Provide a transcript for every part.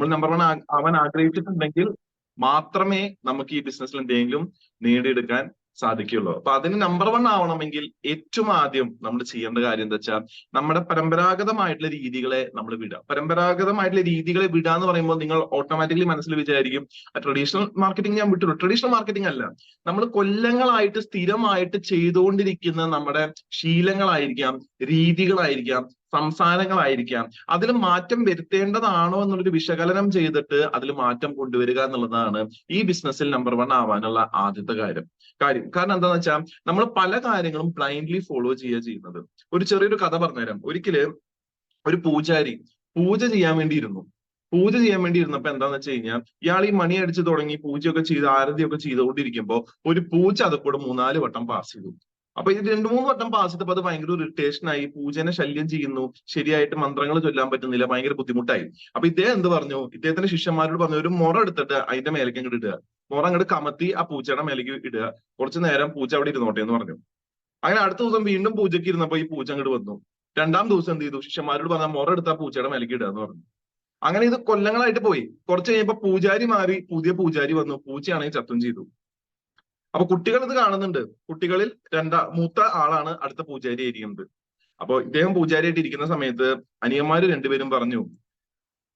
നമ്മൾ നമ്പർ 1 ആവാൻ ആഗ്രഹിച്ചിട്ടുണ്ടെങ്കിൽ മാത്രമേ നമുക്ക് ഈ ബിസിനസ്സിൽ എന്തെങ്കിലും നേടിയെടുക്കാൻ സാധിക്കുള്ളൂ. അപ്പൊ അതിന് നമ്പർ 1 ആവണമെങ്കിൽ ഏറ്റവും ആദ്യം നമ്മൾ ചെയ്യേണ്ട കാര്യം എന്താ വെച്ചാൽ നമ്മുടെ പരമ്പരാഗതമായിട്ടുള്ള രീതികളെ നമ്മൾ വിടുക. പരമ്പരാഗതമായിട്ടുള്ള രീതികളെ വിടുക എന്ന് പറയുമ്പോൾ നിങ്ങൾ ഓട്ടോമാറ്റിക്കലി മനസ്സിൽ വിചാരിക്കും ട്രഡീഷണൽ മാർക്കറ്റിംഗ് ഞാൻ വിട്ടുള്ളൂ. ട്രഡീഷണൽ മാർക്കറ്റിംഗ് അല്ല, നമ്മൾ കൊല്ലങ്ങളായിട്ട് സ്ഥിരമായിട്ട് ചെയ്തുകൊണ്ടിരിക്കുന്ന നമ്മുടെ ശീലങ്ങളായിരിക്കാം, രീതികളായിരിക്കാം, സംസാരങ്ങളായിരിക്കാം, അതിൽ മാറ്റം വരുത്തേണ്ടതാണോ എന്നുള്ളൊരു വിശകലനം ചെയ്തിട്ട് അതിൽ മാറ്റം കൊണ്ടുവരിക എന്നുള്ളതാണ് ഈ ബിസിനസ്സിൽ നമ്പർ 1 ആവാനുള്ള ആദ്യത്തെ കാര്യം. കാരണം എന്താണെന്ന് വെച്ചാൽ നമ്മൾ പല കാര്യങ്ങളും ബ്ലൈൻഡ്ലി ഫോളോ ചെയ്യുന്നത്. ഒരു ചെറിയൊരു കഥ പറഞ്ഞുതരാം. ഒരിക്കല് ഒരു പൂജാരി പൂജ ചെയ്യാൻ വേണ്ടി ഇരുന്നപ്പോ എന്താന്ന് വെച്ച് കഴിഞ്ഞാൽ ഇയാൾ ഈ മണി അടിച്ചു തുടങ്ങി പൂജയൊക്കെ ചെയ്ത് ആരതിയൊക്കെ ചെയ്തുകൊണ്ടിരിക്കുമ്പോ ഒരു പൂച്ച അത് കൂടെ 3-4 വട്ടം പാസ് ചെയ്തു. അപ്പൊ ഇത് 2-3 വട്ടം പാസ് ചെയ്തപ്പോ അത് ഭയങ്കര ഇറിറ്റേഷൻ ആയി, പൂജനെ ശല്യം ചെയ്യുന്നു, ശരിയായിട്ട് മന്ത്രങ്ങൾ ചൊല്ലാൻ പറ്റുന്നില്ല, ഭയങ്കര ബുദ്ധിമുട്ടായി. അപ്പൊ ഇദ്ദേഹം എന്ത് പറഞ്ഞു, ഇദ്ദേഹത്തിന്റെ ശിഷ്യന്മാരോട് പറഞ്ഞു ഒരു മുറ എടുത്തിട്ട് അതിന്റെ മേലേക്ക് അങ്ങോട്ട് ഇടുക, മുറ അങ്ങോട്ട് കമത്തി ആ പൂച്ചയുടെ മേലേക്ക് ഇടുക, കുറച്ചു നേരം പൂച്ച അവിടെ ഇരുന്നോട്ടെ എന്ന് പറഞ്ഞു. അങ്ങനെ അടുത്ത ദിവസം വീണ്ടും പൂജയ്ക്ക് ഇരുന്നപ്പോ ഈ പൂച്ച അങ്ങോട്ട് വന്നു. 2-ാം ദിവസം എന്ത് ചെയ്തു, ശിഷ്യന്മാരോട് പറഞ്ഞ മുറ എടുത്ത ആ പൂച്ചയുടെ മേലേക്ക് ഇടുക എന്ന് പറഞ്ഞു. അങ്ങനെ ഇത് കൊല്ലങ്ങളായിട്ട് പോയി. കുറച്ച് കഴിഞ്ഞപ്പോ പൂജാരി മാറി, പുതിയ പൂജാരി വന്നു, പൂച്ചയാണെങ്കിൽ ചത്തും ചെയ്തു. അപ്പൊ കുട്ടികൾ ഇത് കാണുന്നുണ്ട്. കുട്ടികളിൽ മൂത്ത ആളാണ് അടുത്ത പൂജാരി ആയിരിക്കുന്നത്. അപ്പൊ ഇദ്ദേഹം പൂജാരിയായിട്ട് ഇരിക്കുന്ന സമയത്ത് അനിയന്മാര് രണ്ടുപേരും പറഞ്ഞു,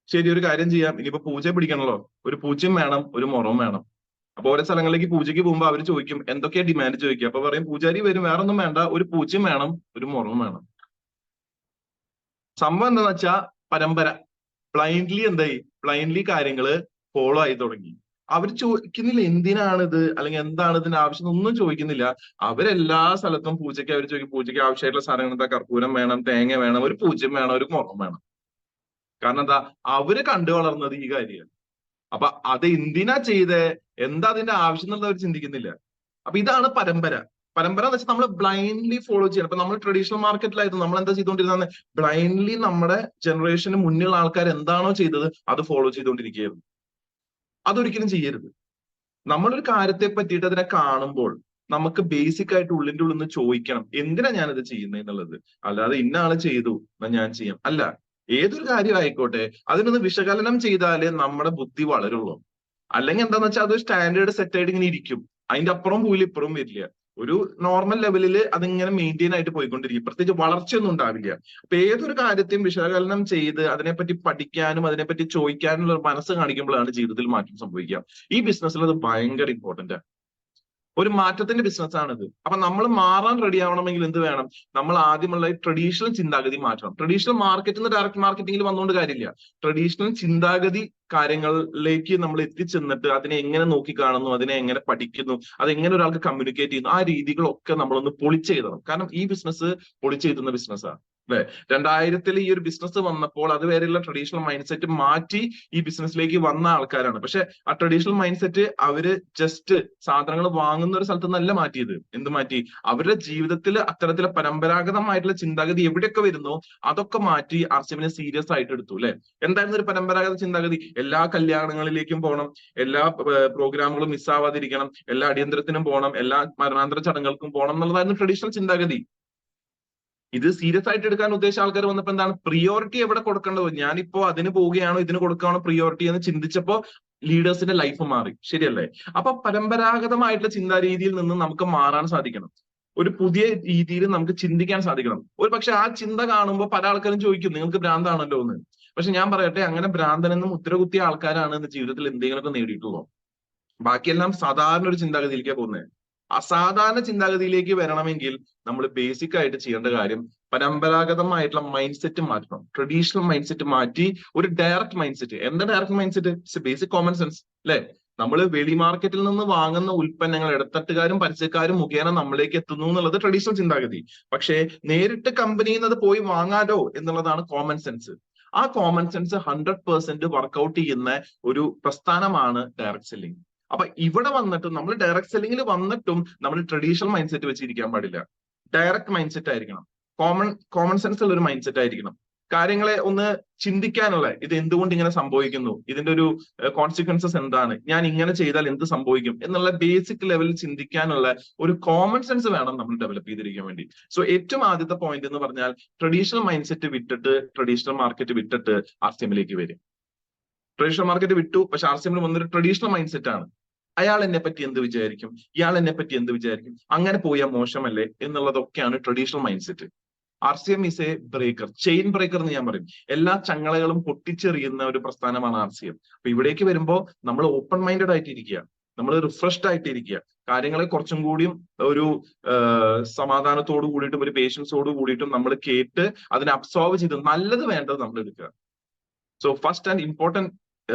ശരി ഒരു കാര്യം ചെയ്യാം, ഇനിയിപ്പോ പൂജ പിടിക്കണല്ലോ, ഒരു പൂച്ചയും വേണം ഒരു മുറവും വേണം. അപ്പൊ ഓരോ സ്ഥലങ്ങളിലേക്ക് പൂജയ്ക്ക് പോകുമ്പോ അവർ ചോദിക്കും എന്തൊക്കെയാ ഡിമാൻഡ് ചോദിക്കുക. അപ്പൊ പറയും പൂജാരി വരും, വേറെ ഒന്നും വേണ്ട, ഒരു പൂച്ചയും വേണം ഒരു മുറവും വേണം. സംഭവം എന്താന്ന് വെച്ചാ പരമ്പര ബ്ലൈൻഡ്ലി കാര്യങ്ങള് ഫോളോ ആയി തുടങ്ങി. അവർ ചോദിക്കുന്നില്ല എന്തിനാണിത് അല്ലെങ്കിൽ എന്താണ് ഇതിന്റെ ആവശ്യം, ഒന്നും ചോദിക്കുന്നില്ല. അവരെല്ലാ സ്ഥലത്തും പൂജയ്ക്ക് അവർ ചോദിക്കും, പൂജയ്ക്ക് ആവശ്യമായിട്ടുള്ള സാധനങ്ങൾ എന്താ, കർപ്പൂരം വേണം, തേങ്ങ വേണം, ഒരു പൂജ്യം വേണം, ഒരു മുറം വേണം. കാരണം എന്താ, അവര് കണ്ടു വളർന്നത് ഈ കാര്യമാണ്. അപ്പൊ അത് എന്തിനാ ചെയ്തേ, എന്താ അതിന്റെ ആവശ്യം എന്നുള്ളത് അവർ ചിന്തിക്കുന്നില്ല. അപ്പൊ ഇതാണ് പരമ്പര എന്ന് വെച്ചാൽ നമ്മൾ ബ്ലൈൻഡ്ലി ഫോളോ ചെയ്യണം. അപ്പൊ നമ്മൾ ട്രഡീഷണൽ മാർക്കറ്റിലായിരുന്നു നമ്മൾ എന്താ ചെയ്തുകൊണ്ടിരുന്നത്, ബ്ലൈൻഡ്ലി നമ്മുടെ ജനറേഷന് മുന്നിലുള്ള ആൾക്കാർ എന്താണോ ചെയ്തത് അത് ഫോളോ ചെയ്തുകൊണ്ടിരിക്കുകയായിരുന്നു. അതൊരിക്കലും ചെയ്യരുത്. നമ്മളൊരു കാര്യത്തെ പറ്റിയിട്ട് അതിനെ കാണുമ്പോൾ നമുക്ക് ബേസിക് ആയിട്ട് ഉള്ളിന്റെ ഉള്ളിൽ നിന്ന് ചോദിക്കണം എന്തിനാ ഞാനിത് ചെയ്യുന്നത് എന്നുള്ളത്. അല്ലാതെ ഇന്ന ആള് ചെയ്തു എന്നാ ഞാൻ ചെയ്യാം അല്ല. ഏതൊരു കാര്യം ആയിക്കോട്ടെ അതിനൊന്ന് വിശകലനം ചെയ്താലേ നമ്മുടെ ബുദ്ധി വളരുള്ളൂ. അല്ലെങ്കിൽ എന്താന്ന് വെച്ചാൽ അത് സ്റ്റാൻഡേർഡ് സെറ്റ് ആയിട്ട് ഇങ്ങനെ ഇരിക്കും, അതിന്റെ അപ്പുറം പോയില്ല ഇപ്പുറം വരില്ല. ഒരു നോർമൽ ലെവലിൽ അതിങ്ങനെ മെയിൻറ്റെയിൻ ആയിട്ട് പോയിക്കൊണ്ടിരിക്കും, പ്രത്യേകിച്ച് വളർച്ചയൊന്നും ഉണ്ടാവില്ല. അപ്പൊ ഏതൊരു കാര്യത്തെയും വിശകലനം ചെയ്ത് അതിനെപ്പറ്റി പഠിക്കാനും അതിനെപ്പറ്റി ചോദിക്കാനുള്ള ഒരു മനസ്സ് കാണിക്കുമ്പോഴാണ് ജീവിതത്തിൽ മാറ്റം സംഭവിക്കുക. ഈ ബിസിനസ്സിൽ അത് ഭയങ്കര ഇമ്പോർട്ടന്റ് ആണ്. ഒരു മാറ്റത്തിന്റെ ബിസിനസ്സാണിത്. അപ്പൊ നമ്മൾ മാറാൻ റെഡി ആവണമെങ്കിൽ എന്ത് വേണം, നമ്മൾ ആദ്യമുള്ള ട്രഡീഷണൽ ചിന്താഗതി മാറ്റണം. ട്രഡീഷണൽ മാർക്കറ്റിൽ നിന്ന് ഡയറക്റ്റ് മാർക്കറ്റിംഗിൽ വന്നുകൊണ്ട് കാര്യമില്ല. ട്രഡീഷണൽ ചിന്താഗതി കാര്യങ്ങളിലേക്ക് നമ്മൾ എത്തിച്ചെന്നിട്ട് അതിനെ എങ്ങനെ നോക്കിക്കാണുന്നു, അതിനെ എങ്ങനെ പഠിക്കുന്നു, അതെങ്ങനെ ഒരാൾക്ക് കമ്മ്യൂണിക്കേറ്റ് ചെയ്യുന്നു, ആ രീതികളൊക്കെ നമ്മളൊന്ന് പൊളിച്ചെഴുതണം. കാരണം ഈ ബിസിനസ് പൊളിച്ചെഴുതുന്ന ബിസിനസ്സാണ്. അല്ലെ, 2000-ൽ ഈ ഒരു ബിസിനസ് വന്നപ്പോൾ അതുവരെയുള്ള ട്രഡീഷണൽ മൈൻഡ് സെറ്റ് മാറ്റി ഈ ബിസിനസ്സിലേക്ക് വന്ന ആൾക്കാരാണ്. പക്ഷെ ആ ട്രഡീഷണൽ മൈൻഡ് സെറ്റ് അവര് ജസ്റ്റ് സാധനങ്ങൾ വാങ്ങുന്ന ഒരു സ്ഥലത്ത് നിന്നല്ല മാറ്റിയത്. എന്ത് മാറ്റി, അവരുടെ ജീവിതത്തിൽ അത്തരത്തിലെ പരമ്പരാഗതമായിട്ടുള്ള ചിന്താഗതി എവിടെയൊക്കെ വരുന്നോ അതൊക്കെ മാറ്റി ആർസിഎമ്മിനെ സീരിയസ് ആയിട്ട് എടുത്തു. അല്ലെ, എന്തായിരുന്നു ഒരു പരമ്പരാഗത ചിന്താഗതി, എല്ലാ കല്യാണങ്ങളിലേക്കും പോകണം, എല്ലാ പ്രോഗ്രാമുകളും മിസ്സാവാതിരിക്കണം, എല്ലാ അടിയന്തരത്തിനും പോകണം, എല്ലാ മരണാന്തര ചടങ്ങുകൾക്കും പോകണം എന്നുള്ളതായിരുന്നു ട്രഡീഷണൽ ചിന്താഗതി. ഇത് സീരിയസ് ആയിട്ട് എടുക്കാൻ ഉദ്ദേശിച്ച ആൾക്കാർ വന്നപ്പോ എന്താണ്, പ്രിയോറിറ്റി എവിടെ കൊടുക്കേണ്ടത്, ഞാനിപ്പോ അതിന് പോവുകയാണോ ഇതിന് കൊടുക്കുകയാണോ പ്രിയോറിറ്റി എന്ന് ചിന്തിച്ചപ്പോ ലീഡേഴ്സിന്റെ ലൈഫ് മാറി. ശരിയല്ലേ? അപ്പൊ പരമ്പരാഗതമായിട്ടുള്ള ചിന്താ രീതിയിൽ നിന്ന് നമുക്ക് മാറാൻ സാധിക്കണം. ഒരു പുതിയ രീതിയിൽ നമുക്ക് ചിന്തിക്കാൻ സാധിക്കണം. ഒരു പക്ഷെ ആ ചിന്ത കാണുമ്പോൾ പല ആൾക്കാരും ചോദിക്കും നിങ്ങൾക്ക് ഭ്രാന്താണല്ലോ എന്ന്. പക്ഷെ ഞാൻ പറയട്ടെ, അങ്ങനെ ഭ്രാന്തനെന്നും ഉത്തരകുത്തിയ ആൾക്കാരാണ് ഇന്ന് ജീവിതത്തിൽ എന്തെങ്കിലുമൊക്കെ നേടിയിട്ടുള്ളൂ. ബാക്കിയെല്ലാം സാധാരണ ഒരു ചിന്താഗതിയിലേക്കാണ് പോകുന്നത്. അസാധാരണ ചിന്താഗതിയിലേക്ക് വരണമെങ്കിൽ നമ്മൾ ബേസിക് ആയിട്ട് ചെയ്യേണ്ട കാര്യം പരമ്പരാഗതമായിട്ടുള്ള മൈൻഡ് സെറ്റ് മാറ്റണം. ട്രഡീഷണൽ മൈൻഡ് സെറ്റ് മാറ്റി ഒരു ഡയറക്റ്റ് മൈൻഡ് സെറ്റ്. എന്താ direct mind set? It's basic common sense. അല്ലെ, നമ്മൾ വെളി മാർക്കറ്റിൽ നിന്ന് വാങ്ങുന്ന ഉൽപ്പന്നങ്ങൾ ഇടത്തട്ടുകാരും പരസ്യക്കാരും മുഖേന നമ്മളിലേക്ക് എത്തുന്നു എന്നുള്ളത് ട്രഡീഷണൽ ചിന്താഗതി. പക്ഷേ നേരിട്ട് കമ്പനിയിൽ നിന്ന് പോയി വാങ്ങാലോ എന്നുള്ളതാണ് കോമൺ സെൻസ്. ആ കോമൺ സെൻസ് 100% വർക്ക്ഔട്ട് ചെയ്യുന്ന ഒരു പ്രസ്ഥാനമാണ് ഡയറക്ട് സെല്ലിംഗ്. അപ്പൊ ഇവിടെ വന്നിട്ടും നമ്മൾ ഡയറക്ട് സെല്ലിംഗിൽ വന്നിട്ടും നമ്മൾ ട്രഡീഷണൽ മൈൻഡ് സെറ്റ് വെച്ചിരിക്കാൻ പാടില്ല. ഡയറക്റ്റ് മൈൻഡ് സെറ്റ് ആയിരിക്കണം. കോമൺ സെൻസ് ഉള്ള ഒരു മൈൻഡ് സെറ്റ് ആയിരിക്കണം. കാര്യങ്ങളെ ഒന്ന് ചിന്തിക്കാനുള്ള, ഇത് എന്തുകൊണ്ട് ഇങ്ങനെ സംഭവിക്കുന്നു, ഇതിന്റെ ഒരു കോൺസിക്വൻസസ് എന്താണ്, ഞാൻ ഇങ്ങനെ ചെയ്താൽ എന്ത് സംഭവിക്കും എന്നുള്ള ബേസിക് ലെവലിൽ ചിന്തിക്കാനുള്ള ഒരു കോമൺ സെൻസ് വേണം നമ്മൾ ഡെവലപ്പ് ചെയ്തിരിക്കാൻ വേണ്ടി. സോ ഏറ്റവും ആദ്യത്തെ പോയിന്റ് എന്ന് പറഞ്ഞാൽ ട്രഡീഷണൽ മൈൻഡ് സെറ്റ് വിട്ടിട്ട് ട്രഡീഷണൽ മാർക്കറ്റ് വിട്ടിട്ട് ആർസിഎമ്മിലേക്ക് വരും. ട്രഡീഷണൽ മാർക്കറ്റ് വിട്ടു, പക്ഷെ RCM വന്നൊരു ട്രഡീഷണൽ മൈൻഡ് സെറ്റ് ആണ്. അയാൾ എന്നെ പറ്റി എന്ത് വിചാരിക്കും, ഇയാൾ എന്നെ പറ്റി എന്ത് വിചാരിക്കും, അങ്ങനെ പോയാൽ മോശമല്ലേ എന്നുള്ളതൊക്കെയാണ് traditional mindset. RCM is a breaker, chain breaker എന്ന് ഞാൻ പറയും. എല്ലാ ചങ്ങലകളും പൊട്ടിച്ചെറിയുന്ന ഒരു പ്രസ്ഥാനമാണ് RCM. അപ്പൊ ഇവിടേക്ക് വരുമ്പോൾ നമ്മൾ ഓപ്പൺ മൈൻഡഡ് ആയിട്ടിരിക്കുക, നമ്മൾ റിഫ്രഷ്ഡ് ആയിട്ടിരിക്കുക, കാര്യങ്ങളെ കുറച്ചും കൂടിയും ഒരു സമാധാനത്തോട് കൂടിയിട്ടും ഒരു പേഷ്യൻസോട് കൂടിയിട്ടും നമ്മൾ കേട്ട് അതിനെ അബ്സോർവ് ചെയ്ത് നല്ലത് വേണ്ടത് നമ്മൾ എടുക്കുക. So first and important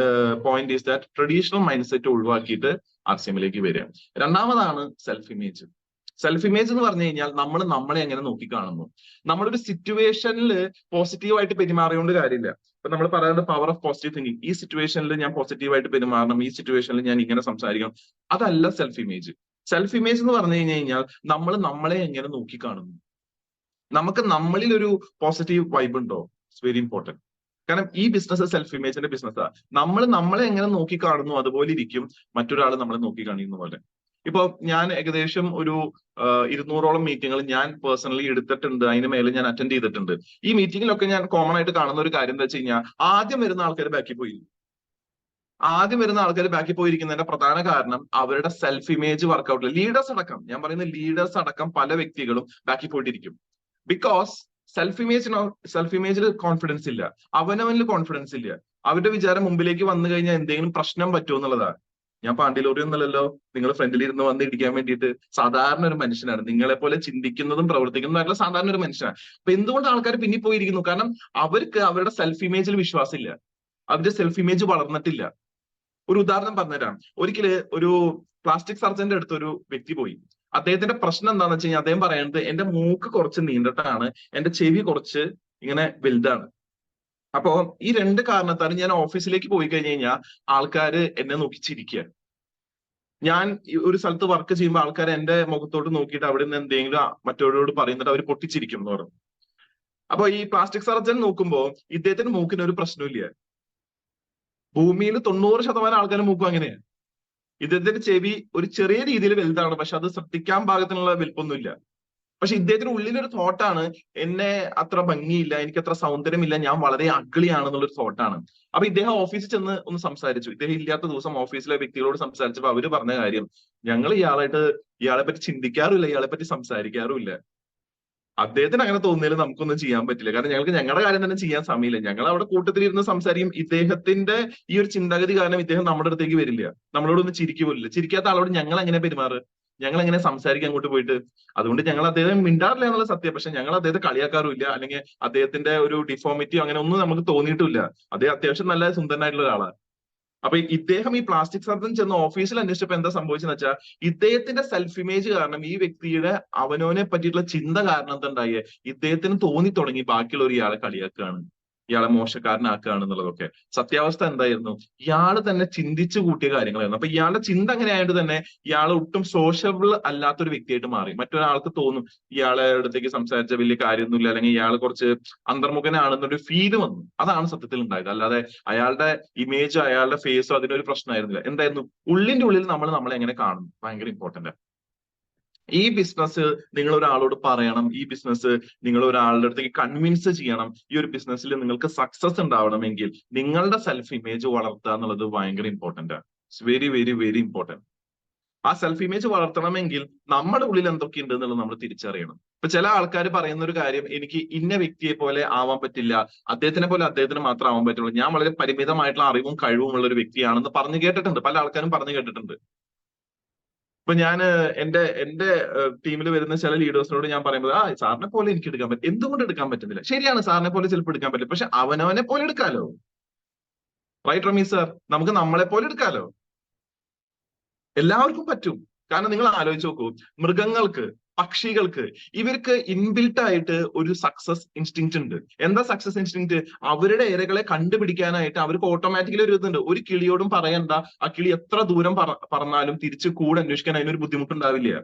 point is that traditional mind set ഒഴിവാക്കിയിട്ട് RCMലേക്ക് വരിക. രണ്ടാമതാണ് സെൽഫ് ഇമേജ്. സെൽഫ് ഇമേജ് എന്ന് പറഞ്ഞു കഴിഞ്ഞാൽ നമ്മൾ നമ്മളെ എങ്ങനെ നോക്കിക്കാണുന്നു. നമ്മളൊരു സിറ്റുവേഷനിൽ പോസിറ്റീവായിട്ട് പെരുമാറിയോണ്ട് കാര്യമില്ല. ഇപ്പൊ നമ്മൾ പറയുന്നത് പവർ ഓഫ് പോസിറ്റീവ് തിങ്കിങ്. ഈ സിറ്റുവേഷനിൽ ഞാൻ പോസിറ്റീവായിട്ട് പെരുമാറണം, ഈ സിറ്റുവേഷനിൽ ഞാൻ ഇങ്ങനെ സംസാരിക്കണം, അതല്ല സെൽഫ് ഇമേജ്. സെൽഫ് ഇമേജ് എന്ന് പറഞ്ഞു കഴിഞ്ഞാൽ നമ്മൾ നമ്മളെ എങ്ങനെ നോക്കിക്കാണുന്നു. നമുക്ക് നമ്മളിൽ ഒരു പോസിറ്റീവ് വൈബ് ഉണ്ടോ? It's very important. കാരണം ഈ ബിസിനസ് സെൽഫ് ഇമേജിന്റെ ബിസിനസ്സാണ്. നമ്മൾ നമ്മളെ എങ്ങനെ നോക്കിക്കാണുന്നു അതുപോലെ ഇരിക്കും മറ്റൊരാൾ നമ്മളെ നോക്കിക്കാണുന്ന പോലെ. ഇപ്പൊ ഞാൻ ഏകദേശം ഒരു 200ഓളം മീറ്റിങ്ങുകൾ ഞാൻ പേഴ്സണലി എടുത്തിട്ടുണ്ട്, അതിന് മേലെ ഞാൻ അറ്റൻഡ് ചെയ്തിട്ടുണ്ട്. ഈ മീറ്റിങ്ങിലൊക്കെ ഞാൻ കോമൺ ആയിട്ട് കാണുന്ന ഒരു കാര്യം എന്താ വെച്ച് കഴിഞ്ഞാൽ, ആദ്യം വരുന്ന ആൾക്കാർ ബാക്കിൽ പോയിരിക്കുന്നതിന്റെ പ്രധാന കാരണം അവരുടെ സെൽഫ് ഇമേജ് വർക്കൗട്ടിൽ ലീഡേഴ്സ് അടക്കം, ഞാൻ പറയുന്ന ലീഡേഴ്സ് അടക്കം പല വ്യക്തികളും ബാക്കിൽ പോയിട്ടിരിക്കും. ബിക്കോസ് സെൽഫ് ഇമേജിൽ കോൺഫിഡൻസ് ഇല്ല, അവനവനിൽ കോൺഫിഡൻസ് ഇല്ല. അവരുടെ വിചാരം മുമ്പിലേക്ക് വന്നു കഴിഞ്ഞാൽ എന്തെങ്കിലും പ്രശ്നം പറ്റുമോ എന്നുള്ളതാണ്. ഞാൻ പാണ്ടിലോറി ഒന്നല്ലല്ലോ നിങ്ങൾ ഫ്രണ്ടിൽ ഇരുന്ന് വന്ന് ഇടിക്കാൻ വേണ്ടിയിട്ട്. സാധാരണ ഒരു മനുഷ്യനാണ്, നിങ്ങളെ പോലെ ചിന്തിക്കുന്നതും പ്രവർത്തിക്കുന്നതുമായിട്ടുള്ള സാധാരണ ഒരു മനുഷ്യനാണ്. അപ്പൊ എന്തുകൊണ്ട് ആൾക്കാർ പിന്നിൽ പോയിരിക്കുന്നു? കാരണം അവർക്ക് അവരുടെ സെൽഫ് ഇമേജിൽ വിശ്വാസമില്ല, അവരുടെ സെൽഫ് ഇമേജ് വളർന്നിട്ടില്ല. ഒരു ഉദാഹരണം പറഞ്ഞുതരാം. ഒരിക്കല് ഒരു പ്ലാസ്റ്റിക് സർജന്റെ അടുത്ത് ഒരു വ്യക്തി പോയി. അദ്ദേഹത്തിന്റെ പ്രശ്നം എന്താണെന്ന് വെച്ച് കഴിഞ്ഞാൽ അദ്ദേഹം പറയുന്നത് എന്റെ മൂക്ക് കുറച്ച് നീണ്ടിട്ടാണ്, എന്റെ ചെവി കുറച്ച് ഇങ്ങനെ വലുതാണ്. അപ്പോ ഈ രണ്ട് കാരണത്താൽ ഞാൻ ഓഫീസിലേക്ക് പോയി കഴിഞ്ഞു കഴിഞ്ഞാൽ ആൾക്കാര് എന്നെ നോക്കി ചിരിക്കുക. ഞാൻ ഒരു സ്ഥലത്ത് വർക്ക് ചെയ്യുമ്പോൾ ആൾക്കാർ എന്റെ മുഖത്തോട്ട് നോക്കിയിട്ട് അവിടെ നിന്ന് എന്തെങ്കിലും മറ്റവരോട് പറയുന്നിട്ട് അവർ പൊട്ടിച്ചിരിക്കും എന്ന് പറഞ്ഞു. അപ്പൊ ഈ പ്ലാസ്റ്റിക് സർജൻ നോക്കുമ്പോ ഇദ്ദേഹത്തിന്റെ മൂക്കിന് ഒരു പ്രശ്നമില്ല. ഭൂമിയിൽ 90% ആൾക്കാരുടെ മൂക്കും അങ്ങനെയാണ്. ഇദ്ദേഹത്തിന്റെ ചെവി ഒരു ചെറിയ രീതിയിൽ വലുതാണ്, പക്ഷെ അത് ശ്രദ്ധിക്കാൻ പാകത്തിനുള്ള വലുപ്പമൊന്നുമില്ല. പക്ഷെ ഇദ്ദേഹത്തിന്റെ ഉള്ളിലൊരു തോട്ടാണ്, എന്നെ അത്ര ഭംഗിയില്ല, എനിക്ക് അത്ര സൗന്ദര്യമില്ല, ഞാൻ വളരെ അഗ്ലിയാണെന്നുള്ളൊരു തോട്ടാണ്. അപ്പൊ ഇദ്ദേഹം ഓഫീസിൽ ചെന്ന് ഒന്ന് സംസാരിച്ചു. ഇദ്ദേഹം ഇല്ലാത്ത ദിവസം ഓഫീസിലെ വ്യക്തികളോട് സംസാരിച്ചപ്പോൾ അവര് പറഞ്ഞ കാര്യം, ഞങ്ങൾ ഇയാളെ പറ്റി ചിന്തിക്കാറുമില്ല, ഇയാളെ പറ്റി സംസാരിക്കാറുമില്ല. അദ്ദേഹത്തിന് അങ്ങനെ തോന്നിയാലും നമുക്കൊന്നും ചെയ്യാൻ പറ്റില്ല. കാരണം ഞങ്ങൾക്ക് ഞങ്ങളുടെ കാര്യം തന്നെ ചെയ്യാൻ സമയമില്ല. ഞങ്ങൾ അവിടെ കൂട്ടത്തിലിരുന്ന് സംസാരിക്കും. ഇദ്ദേഹത്തിന്റെ ഈ ഒരു ചിന്താഗതി കാരണം ഇദ്ദേഹം നമ്മുടെ അടുത്തേക്ക് വരില്ല, നമ്മളോടൊന്ന് ചിരിക്കുപോലില്ല. ചിരിക്കാത്ത ആളോട് ഞങ്ങൾ എങ്ങനെ പെരുമാറ്, ഞങ്ങൾ എങ്ങനെ സംസാരിക്കാൻ അങ്ങോട്ട് പോയിട്ട്. അതുകൊണ്ട് ഞങ്ങൾ അദ്ദേഹം മിണ്ടാറില്ല എന്നുള്ള സത്യം. പക്ഷെ ഞങ്ങൾ അദ്ദേഹത്തെ കളിയാക്കാറുമില്ല, അല്ലെങ്കിൽ അദ്ദേഹത്തിന്റെ ഒരു ഡിഫോമിറ്റിയോ അങ്ങനെ ഒന്നും നമുക്ക് തോന്നിയിട്ടില്ല. അദ്ദേഹം അത്യാവശ്യം നല്ല സുന്ദരനായിട്ടുള്ള ഒരാളാണ്. അപ്പൊ ഇദ്ദേഹം ഈ പ്ലാസ്റ്റിക് സർജൻ ചെന്ന് ഓഫീസിൽ അന്വേഷിച്ചപ്പോ എന്താ സംഭവിച്ചെന്ന് വെച്ചാൽ, ഇദ്ദേഹത്തിന്റെ സെൽഫ് ഇമേജ് കാരണം, ഈ വ്യക്തിയുടെ അവനവനെ പറ്റിയിട്ടുള്ള ചിന്ത കാരണം എന്താ ഉണ്ടായേ, ഇദ്ദേഹത്തിന് തോന്നി തുടങ്ങി ബാക്കിയുള്ള ഇയാളെ കളിയാക്കുകയാണ്, ഇയാളെ മോശക്കാരനാക്കുകയാണ് എന്നുള്ളതൊക്കെ. സത്യാവസ്ഥ എന്തായിരുന്നു? ഇയാള് തന്നെ ചിന്തിച്ചു കൂട്ടിയ കാര്യങ്ങളായിരുന്നു. അപ്പൊ ഇയാളുടെ ചിന്ത അങ്ങനെ ആയിട്ട് തന്നെ ഇയാൾ ഒട്ടും സോഷ്യബിൾ അല്ലാത്തൊരു വ്യക്തിയായിട്ട് മാറി. മറ്റൊരാൾക്ക് തോന്നും ഇയാളെ അടുത്തേക്ക് സംസാരിച്ച വലിയ കാര്യമൊന്നുമില്ല, അല്ലെങ്കിൽ ഇയാൾ കുറച്ച് അന്തർമുഖനാണെന്നൊരു ഫീല് വന്നു. അതാണ് സത്യത്തിൽ ഉണ്ടായത്. അല്ലാതെ അയാളുടെ ഇമേജോ അയാളുടെ ഫേസോ അതിനൊരു പ്രശ്നമായിരുന്നില്ല. എന്തായിരുന്നു? ഉള്ളിന്റെ ഉള്ളിൽ നമ്മളെ എങ്ങനെ കാണുന്നു, ഭയങ്കര ഇമ്പോർട്ടന്റ്. ഈ ബിസിനസ് നിങ്ങൾ ഒരാളോട് പറയണം, ഈ ബിസിനസ് നിങ്ങൾ ഒരാളുടെ അടുത്തേക്ക് കൺവിൻസ് ചെയ്യണം. ഈ ഒരു ബിസിനസ്സിൽ നിങ്ങൾക്ക് സക്സസ് ഉണ്ടാവണമെങ്കിൽ നിങ്ങളുടെ സെൽഫ് ഇമേജ് വളർത്തുക എന്നുള്ളത് ഭയങ്കര ഇമ്പോർട്ടന്റ് ആണ്. It's very very very important. ആ സെൽഫ് ഇമേജ് വളർത്തണമെങ്കിൽ നമ്മുടെ ഉള്ളിൽ എന്തൊക്കെയുണ്ട് എന്നുള്ളത് നമ്മൾ തിരിച്ചറിയണം. ഇപ്പൊ ചില ആൾക്കാർ പറയുന്ന ഒരു കാര്യം, എനിക്ക് ഇന്ന വ്യക്തിയെ പോലെ ആവാൻ പറ്റില്ല, അദ്ദേഹത്തിന് മാത്രം ആവാൻ പറ്റുള്ളൂ, ഞാൻ വളരെ പരിമിതമായിട്ടുള്ള അറിവും കഴിവും ഉള്ള ഒരു വ്യക്തിയാണെന്ന് പറഞ്ഞു കേട്ടിട്ടുണ്ട്, പല ആൾക്കാരും പറഞ്ഞു കേട്ടിട്ടുണ്ട്. ഇപ്പൊ ഞാൻ എന്റെ ടീമിൽ വരുന്ന ചില ലീഡേഴ്സിനോട് ഞാൻ പറയുമ്പോൾ, സാറിനെ പോലെ എനിക്ക് എടുക്കാൻ പറ്റും. എന്തുകൊണ്ട് എടുക്കാൻ പറ്റുന്നില്ല? ശരിയാണ്, സാറിനെ പോലെ ചിലപ്പോൾ എടുക്കാൻ പറ്റില്ല, പക്ഷെ അവനവനെ പോലെ എടുക്കാലോ. Right Ramees sir? നമുക്ക് നമ്മളെ പോലെ എടുക്കാലോ, എല്ലാവർക്കും പറ്റും. കാരണം നിങ്ങൾ ആലോചിച്ച് നോക്കൂ, മൃഗങ്ങൾക്ക്, പക്ഷികൾക്ക്, ഇവർക്ക് ഇൻബിൽട്ട് ആയിട്ട് ഒരു സക്സസ് ഇൻസ്റ്റിങ്ക്റ്റ് ഉണ്ട്. എന്താ സക്സസ് ഇൻസ്റ്റിങ്ക്റ്റ്? അവരുടെ ഇരകളെ കണ്ടുപിടിക്കാനായിട്ട് അവർക്ക് ഓട്ടോമാറ്റിക്കലി ഒരു ഇതുണ്ട്. ഒരു കിളിയോടും പറയണ്ട, ആ കിളി എത്ര ദൂരം പറന്നാലും തിരിച്ച് കൂടെ അന്വേഷിക്കാൻ അതിനൊരു ബുദ്ധിമുട്ടുണ്ടാവില്ല.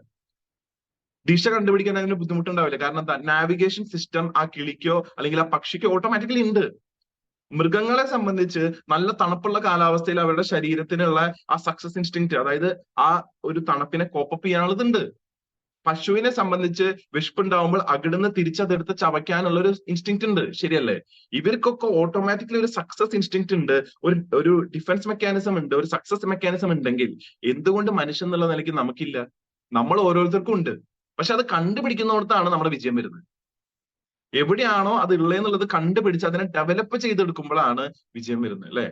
ദിശ കണ്ടുപിടിക്കാൻ അതിന് ബുദ്ധിമുട്ടുണ്ടാവില്ല. കാരണം എന്താ? നാവിഗേഷൻ സിസ്റ്റം ആ കിളിക്കോ അല്ലെങ്കിൽ ആ പക്ഷിക്കോ ഓട്ടോമാറ്റിക്കലി ഉണ്ട്. മൃഗങ്ങളെ സംബന്ധിച്ച് നല്ല തണുപ്പുള്ള കാലാവസ്ഥയിൽ അവരുടെ ശരീരത്തിനുള്ള ആ സക്സസ് ഇൻസ്റ്റിങ്ക്റ്റ്, അതായത് ആ ഒരു തണുപ്പിനെ കോപ്പപ്പ് ചെയ്യാനുള്ളതുണ്ട്. പശുവിനെ സംബന്ധിച്ച് വിശപ്പുണ്ടാവുമ്പോൾ അകിടുന്ന് തിരിച്ചതെടുത്ത് ചവയ്ക്കാനുള്ള ഒരു ഇൻസ്റ്റിങ്ക്റ്റ് ഉണ്ട്, ശരിയല്ലേ? ഇവർക്കൊക്കെ ഓട്ടോമാറ്റിക്കലി ഒരു സക്സസ് ഇൻസ്റ്റിങ്ക്റ്റ് ഉണ്ട്, ഒരു ഡിഫൻസ് മെക്കാനിസം ഉണ്ട്, ഒരു സക്സസ് മെക്കാനിസം ഉണ്ടെങ്കിൽ എന്തുകൊണ്ട് മനുഷ്യൻ എന്നുള്ള നിലയ്ക്ക് നമുക്കില്ല? നമ്മൾ ഓരോരുത്തർക്കും ഉണ്ട്. പക്ഷെ അത് കണ്ടുപിടിക്കുന്നിടത്താണ് നമ്മുടെ വിജയം വരുന്നത്. എവിടെയാണോ അത് ഉള്ളതെന്നുള്ളത് കണ്ടുപിടിച്ച് അതിനെ ഡെവലപ്പ് ചെയ്തെടുക്കുമ്പോഴാണ് വിജയം വരുന്നത്, അല്ലെ?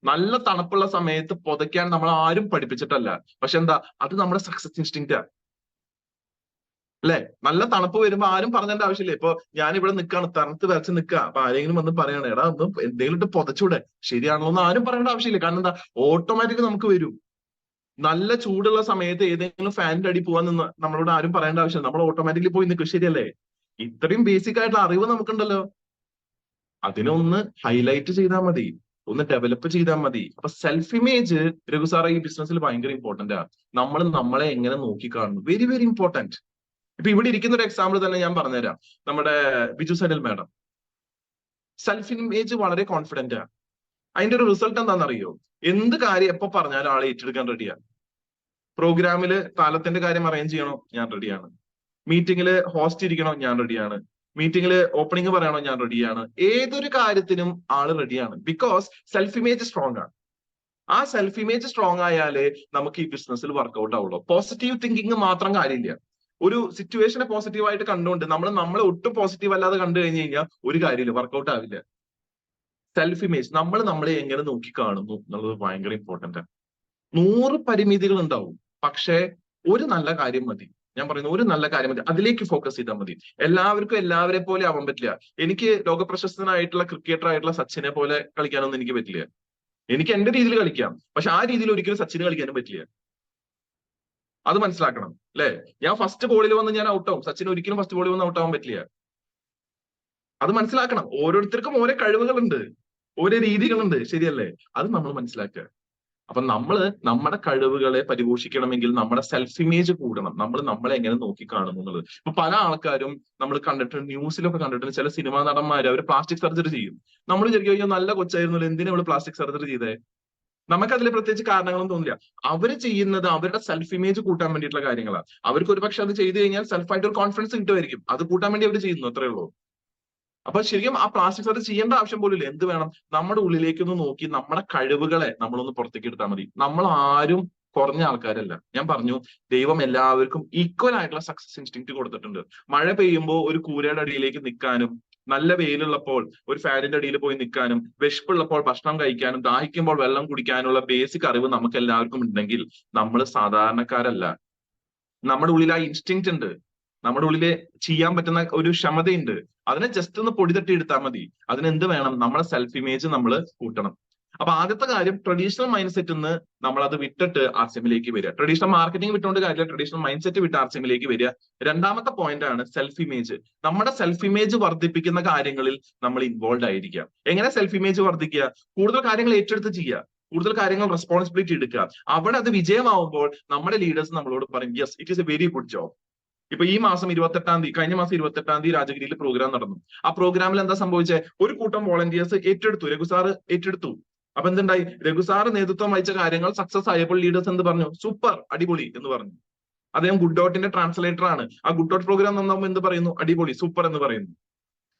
നല്ല തണുപ്പുള്ള സമയത്ത് പുതയ്ക്കാൻ നമ്മൾ ആരും പഠിപ്പിച്ചിട്ടല്ല. പക്ഷെ എന്താ, അത് നമ്മുടെ സക്സസ് ഇൻസ്റ്റിങ്ക്റ്റാ, അല്ലെ? നല്ല തണുപ്പ് വരുമ്പോ ആരും പറഞ്ഞതിന്റെ ആവശ്യമില്ല. ഇപ്പൊ ഞാൻ ഇവിടെ നിൽക്കാണ്, തണുത്ത് വരച്ച് നിൽക്കുക, അപ്പൊ ആരെങ്കിലും വന്ന് പറയണേ, എടാ ഒന്ന് എന്തെങ്കിലും ഇട്ട് പുതച്ചൂടെ, ശരിയാണല്ലോ എന്ന് ആരും പറയേണ്ട ആവശ്യമില്ല. കാരണം എന്താ, ഓട്ടോമാറ്റിക്കലി നമുക്ക് വരും. നല്ല ചൂടുള്ള സമയത്ത് ഏതെങ്കിലും ഫാനിന്റെ അടി പോകാൻ നിന്ന് നമ്മളോട് ആരും പറയേണ്ട ആവശ്യമില്ല, നമ്മൾ ഓട്ടോമാറ്റിക്കലി പോയി നിൽക്കും, ശരിയല്ലേ? ഇത്രയും ബേസിക് ആയിട്ടുള്ള അറിവ് നമുക്കുണ്ടല്ലോ, അതിനൊന്ന് ഹൈലൈറ്റ് ചെയ്താൽ മതി, ഒന്ന് ഡെവലപ്പ് ചെയ്താൽ മതി. അപ്പൊ സെൽഫ് ഇമേജ് രഘു സാറേ ഈ ബിസിനസ്സിൽ ഭയങ്കര ഇമ്പോർട്ടന്റ് ആണ്. നമ്മൾ നമ്മളെ എങ്ങനെ നോക്കിക്കാണുന്നു, വെരി വെരി ഇമ്പോർട്ടന്റ്. ഇപ്പൊ ഇവിടെ ഇരിക്കുന്ന ഒരു എക്സാമ്പിൾ തന്നെ ഞാൻ പറഞ്ഞുതരാം. നമ്മുടെ Biju Sanal madam self image വളരെ കോൺഫിഡന്റ് ആണ്. അതിന്റെ ഒരു റിസൾട്ട് എന്താണെന്നറിയോ? എന്ത് കാര്യം എപ്പോ പറഞ്ഞാലും ആളെ ഏറ്റെടുക്കാൻ റെഡിയാണ്. പ്രോഗ്രാമില് താലത്തിന്റെ കാര്യം അറേഞ്ച് ചെയ്യണോ, ഞാൻ റെഡിയാണ്. മീറ്റിംഗില് ഹോസ്റ്റ് ഇരിക്കണോ, ഞാൻ റെഡിയാണ്. മീറ്റിംഗില് ഓപ്പണിംഗ് പറയണോ, ഞാൻ റെഡിയാണ്. ഏതൊരു കാര്യത്തിനും ആള് റെഡിയാണ്. ബിക്കോസ് സെൽഫ് ഇമേജ് സ്ട്രോങ് ആണ്. ആ സെൽഫ് ഇമേജ് സ്ട്രോങ് ആയാലേ നമുക്ക് ഈ ബിസിനസ്സിൽ വർക്ക്ഔട്ട് ആവുള്ളൂ. പോസിറ്റീവ് തിങ്കിങ് മാത്രം കാര്യമില്ല. ഒരു സിറ്റുവേഷനെ പോസിറ്റീവായിട്ട് കണ്ടുകൊണ്ട് നമ്മളെ ഒട്ടും പോസിറ്റീവ് അല്ലാതെ കണ്ടു കഴിഞ്ഞു കഴിഞ്ഞാൽ ഒരു കാര്യമില്ല, വർക്ക്ഔട്ട് ആവില്ല. സെൽഫ് ഇമേജ്, നമ്മളെ എങ്ങനെ നോക്കി കാണുന്നു എന്നുള്ളത് ഭയങ്കര ഇമ്പോർട്ടന്റ് ആണ്. 100 പരിമിതികൾ ഉണ്ടാവും, പക്ഷെ ഒരു നല്ല കാര്യം മതി. ഞാൻ പറയുന്നു, ഒരു നല്ല കാര്യം മതി, അതിലേക്ക് ഫോക്കസ് ചെയ്താൽ മതി. എല്ലാവർക്കും എല്ലാവരെ പോലെ ആവാൻ പറ്റില്ല. എനിക്ക് ലോകപ്രശസ്തനായിട്ടുള്ള ക്രിക്കറ്റർ ആയിട്ടുള്ള സച്ചിനെ പോലെ കളിക്കാനൊന്നും എനിക്ക് പറ്റില്ല. എനിക്ക് എന്റെ രീതിയിൽ കളിക്കാം, പക്ഷെ ആ രീതിയിൽ ഒരിക്കലും സച്ചിന് കളിക്കാനും പറ്റില്ല. അത് മനസ്സിലാക്കണം, അല്ലെ? ഞാൻ ഫസ്റ്റ് ബോളിൽ വന്ന് ഞാൻ ഔട്ടാവും, സച്ചിന് ഒരിക്കലും ഫസ്റ്റ് ബോളിൽ വന്ന് ഔട്ടാവാൻ പറ്റില്ല. അത് മനസ്സിലാക്കണം. ഓരോരുത്തർക്കും ഓരോ കഴിവുകളുണ്ട്, ഓരോ രീതികളുണ്ട്, ശരിയല്ലേ? അത് നമ്മൾ മനസ്സിലാക്കുക. അപ്പൊ നമ്മുടെ കഴിവുകളെ പരിപോഷിക്കണമെങ്കിൽ നമ്മുടെ സെൽഫ് ഇമേജ് കൂടണം. നമ്മളെ എങ്ങനെ നോക്കി കാണുന്നു എന്നുള്ളത്. ഇപ്പൊ പല ആൾക്കാരും നമ്മൾ കണ്ടിട്ടുണ്ട്, ന്യൂസിലൊക്കെ കണ്ടിട്ടുണ്ട്, ചില സിനിമാ നടന്മാര് അവർ പ്ലാസ്റ്റിക് സർജറി ചെയ്യും. നമ്മൾ വിചാരിക്കും, അയ്യോ നല്ല കൊച്ചായിരുന്നല്ലോ, എന്തിനാ അവള് പ്ലാസ്റ്റിക് സർജറി ചെയ്തേ? നമുക്കതിൽ പ്രത്യേകിച്ച് കാരണങ്ങളൊന്നും തോന്നില്ല. അവര് ചെയ്യുന്നത് അവരുടെ സെൽഫ് ഇമേജ് കൂട്ടാൻ വേണ്ടിയിട്ടുള്ള കാര്യങ്ങളാണ്. അവർക്ക് ഒരു പക്ഷെ അത് ചെയ്തു കഴിഞ്ഞാൽ സെൽഫായിട്ട് ഒരു കോൺഫിഡൻസ് കിട്ടുമായിരിക്കും. അത് കൂട്ടാൻ വേണ്ടി അവർ ചെയ്യുന്നു, അത്രേ ഉള്ളൂ. അപ്പൊ ശരിക്കും ആ പ്ലാസ്റ്റിക് സർജറി ചെയ്യേണ്ട ആവശ്യം പോലും ഇല്ല. എന്ത് വേണം, നമ്മുടെ ഉള്ളിലേക്ക് ഒന്ന് നോക്കി നമ്മുടെ കഴിവുകളെ നമ്മളൊന്ന് പുറത്തേക്ക് എടുത്താൽ മതി. നമ്മൾ ആരും കുറഞ്ഞ ആൾക്കാരല്ല. ഞാൻ പറഞ്ഞു, ദൈവം എല്ലാവർക്കും ഈക്വൽ ആയിട്ടുള്ള സക്സസ് ഇൻസ്റ്റിങ്ക്റ്റ് കൊടുത്തിട്ടുണ്ട്. മഴ പെയ്യുമ്പോൾ ഒരു കൂരയുടെ അടിയിലേക്ക് നിൽക്കാനും, നല്ല വെയിലുള്ളപ്പോൾ ഒരു ഫാനിന്റെ അടിയിൽ പോയി നിൽക്കാനും, വിശപ്പുള്ളപ്പോൾ ഭക്ഷണം കഴിക്കാനും, ദാഹിക്കുമ്പോൾ വെള്ളം കുടിക്കാനുള്ള ബേസിക് അറിവ് നമുക്ക് എല്ലാവർക്കും ഉണ്ടെങ്കിൽ നമ്മൾ സാധാരണക്കാരല്ല. നമ്മുടെ ഉള്ളിൽ ആ ഇൻസ്റ്റിങ്ക്റ്റ് ഉണ്ട്, നമ്മുടെ ഉള്ളില് ചെയ്യാൻ പറ്റുന്ന ഒരു ക്ഷമതയുണ്ട്. അതിനെ ജസ്റ്റ് ഒന്ന് പൊടി തട്ടി എടുത്താൽ മതി. അതിന് എന്ത് വേണം, നമ്മുടെ സെൽഫ് ഇമേജ് നമ്മൾ കൂട്ടണം. അപ്പൊ ആദ്യത്തെ കാര്യം, ട്രഡീഷണൽ മൈൻഡ് സെറ്റ് നിന്ന് നമ്മൾ അത് വിട്ടിട്ട് ആർസിഎമ്മിലേക്ക് വരിക. ട്രഡീഷണൽ മാർക്കറ്റിംഗ് വിട്ടുകൊണ്ട് കാര്യമില്ല, ട്രഡീഷണൽ മൈൻഡ് സെറ്റ് വിട്ട് ആർസിഎമ്മിലേക്ക് വരിക. രണ്ടാമത്തെ പോയിന്റ് ആണ് സെൽഫ് ഇമേജ്. നമ്മുടെ സെൽഫ് ഇമേജ് വർദ്ധിപ്പിക്കുന്ന കാര്യങ്ങളിൽ നമ്മൾ ഇൻവോൾവ് ആയിരിക്കുക. എങ്ങനെ സെൽഫ് ഇമേജ് വർദ്ധിക്കുക? കൂടുതൽ കാര്യങ്ങൾ ഏറ്റെടുത്ത് ചെയ്യുക, കൂടുതൽ കാര്യങ്ങൾ റെസ്പോൺസിബിലിറ്റി എടുക്കുക. അവിടെ അത് വിജയമാവുമ്പോൾ നമ്മുടെ ലീഡേഴ്സ് നമ്മളോട് പറയും, yes it is A very good job. ഇപ്പൊ ഈ മാസം 28-ാം തീയതി, കഴിഞ്ഞ മാസം 28-ാം തീയതി രാജഗിരിയിൽ പ്രോഗ്രാം നടന്നു. ആ പ്രോഗ്രാമിൽ എന്താ സംഭവിച്ചത്? ഒരു കൂട്ടം വോളണ്ടിയേഴ്സ് ഏറ്റെടുത്തു, രഘു സാർ ഏറ്റെടുത്തു. അപ്പൊ എന്തുണ്ടായി? രഘു സാർ നേതൃത്വം വഹിച്ച കാര്യങ്ങൾ സക്സസ് ആയപ്പോൾ ലീഡേഴ്സ് എന്ത് പറഞ്ഞു? സൂപ്പർ, അടിപൊളി എന്ന് പറഞ്ഞു. അദ്ദേഹം ഗുഡ് ഡോട്ടിന്റെ ട്രാൻസ്ലേറ്റർ ആണ്. ആ ഗുഡ് ഡോട്ട് പ്രോഗ്രാം നന്നാകുമ്പോൾ എന്ത് പറയുന്നു? അടിപൊളി, സൂപ്പർ എന്ന് പറയുന്നു.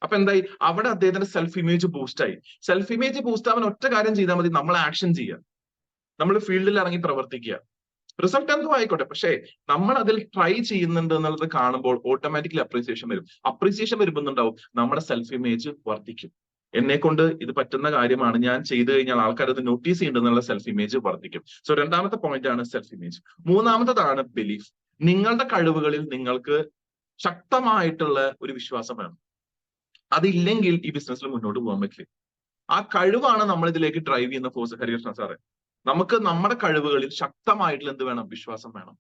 അപ്പൊ എന്തായി? അവിടെ അദ്ദേഹത്തിന്റെ സെൽഫ് ഇമേജ് ബൂസ്റ്റ് ആയി. സെൽഫ് ഇമേജ് ബൂസ്റ്റ് ആവാൻ ഒറ്റ കാര്യം ചെയ്താൽ മതി, നമ്മൾ ആക്ഷൻ ചെയ്യുക, നമ്മൾ ഫീൽഡിൽ ഇറങ്ങി പ്രവർത്തിക്കുക. റിസൾട്ട് എന്തോ ആയിക്കോട്ടെ, പക്ഷേ നമ്മൾ അതിൽ ട്രൈ ചെയ്യുന്നുണ്ട് എന്നുള്ളത് കാണുമ്പോൾ ഓട്ടോമാറ്റിക്കലി അപ്രീസിയേഷൻ വരും. അപ്രീസിയേഷൻ വരുമ്പോണ്ടാവും നമ്മുടെ സെൽഫ് ഇമേജ് വർദ്ധിക്കും. എന്നെ കൊണ്ട് ഇത് പറ്റുന്ന കാര്യമാണ്, ഞാൻ ചെയ്തു കഴിഞ്ഞാൽ ആൾക്കാർ അത് നോട്ടീസ് ചെയ്യുന്നുണ്ടെന്നുള്ള സെൽഫ് ഇമേജ് വർദ്ധിക്കും. സോ രണ്ടാമത്തെ പോയിന്റ് ആണ് സെൽഫ് ഇമേജ്. മൂന്നാമത്തതാണ് ബിലീഫ്. നിങ്ങളുടെ കഴിവുകളിൽ നിങ്ങൾക്ക് ശക്തമായിട്ടുള്ള ഒരു വിശ്വാസം വേണം. അതില്ലെങ്കിൽ ഈ ബിസിനസ്സിൽ മുന്നോട്ട് പോകാൻ പറ്റില്ല. ആ കഴിവാണ് നമ്മൾ ഇതിലേക്ക് ഡ്രൈവ് ചെയ്യുന്ന ഫോഴ്സ്. ഹരികൃഷ്ണ സാറേ, നമുക്ക് നമ്മുടെ കഴിവുകളിൽ ശക്തമായിട്ടുള്ള എന്ത് വേണം? വിശ്വാസം വേണം.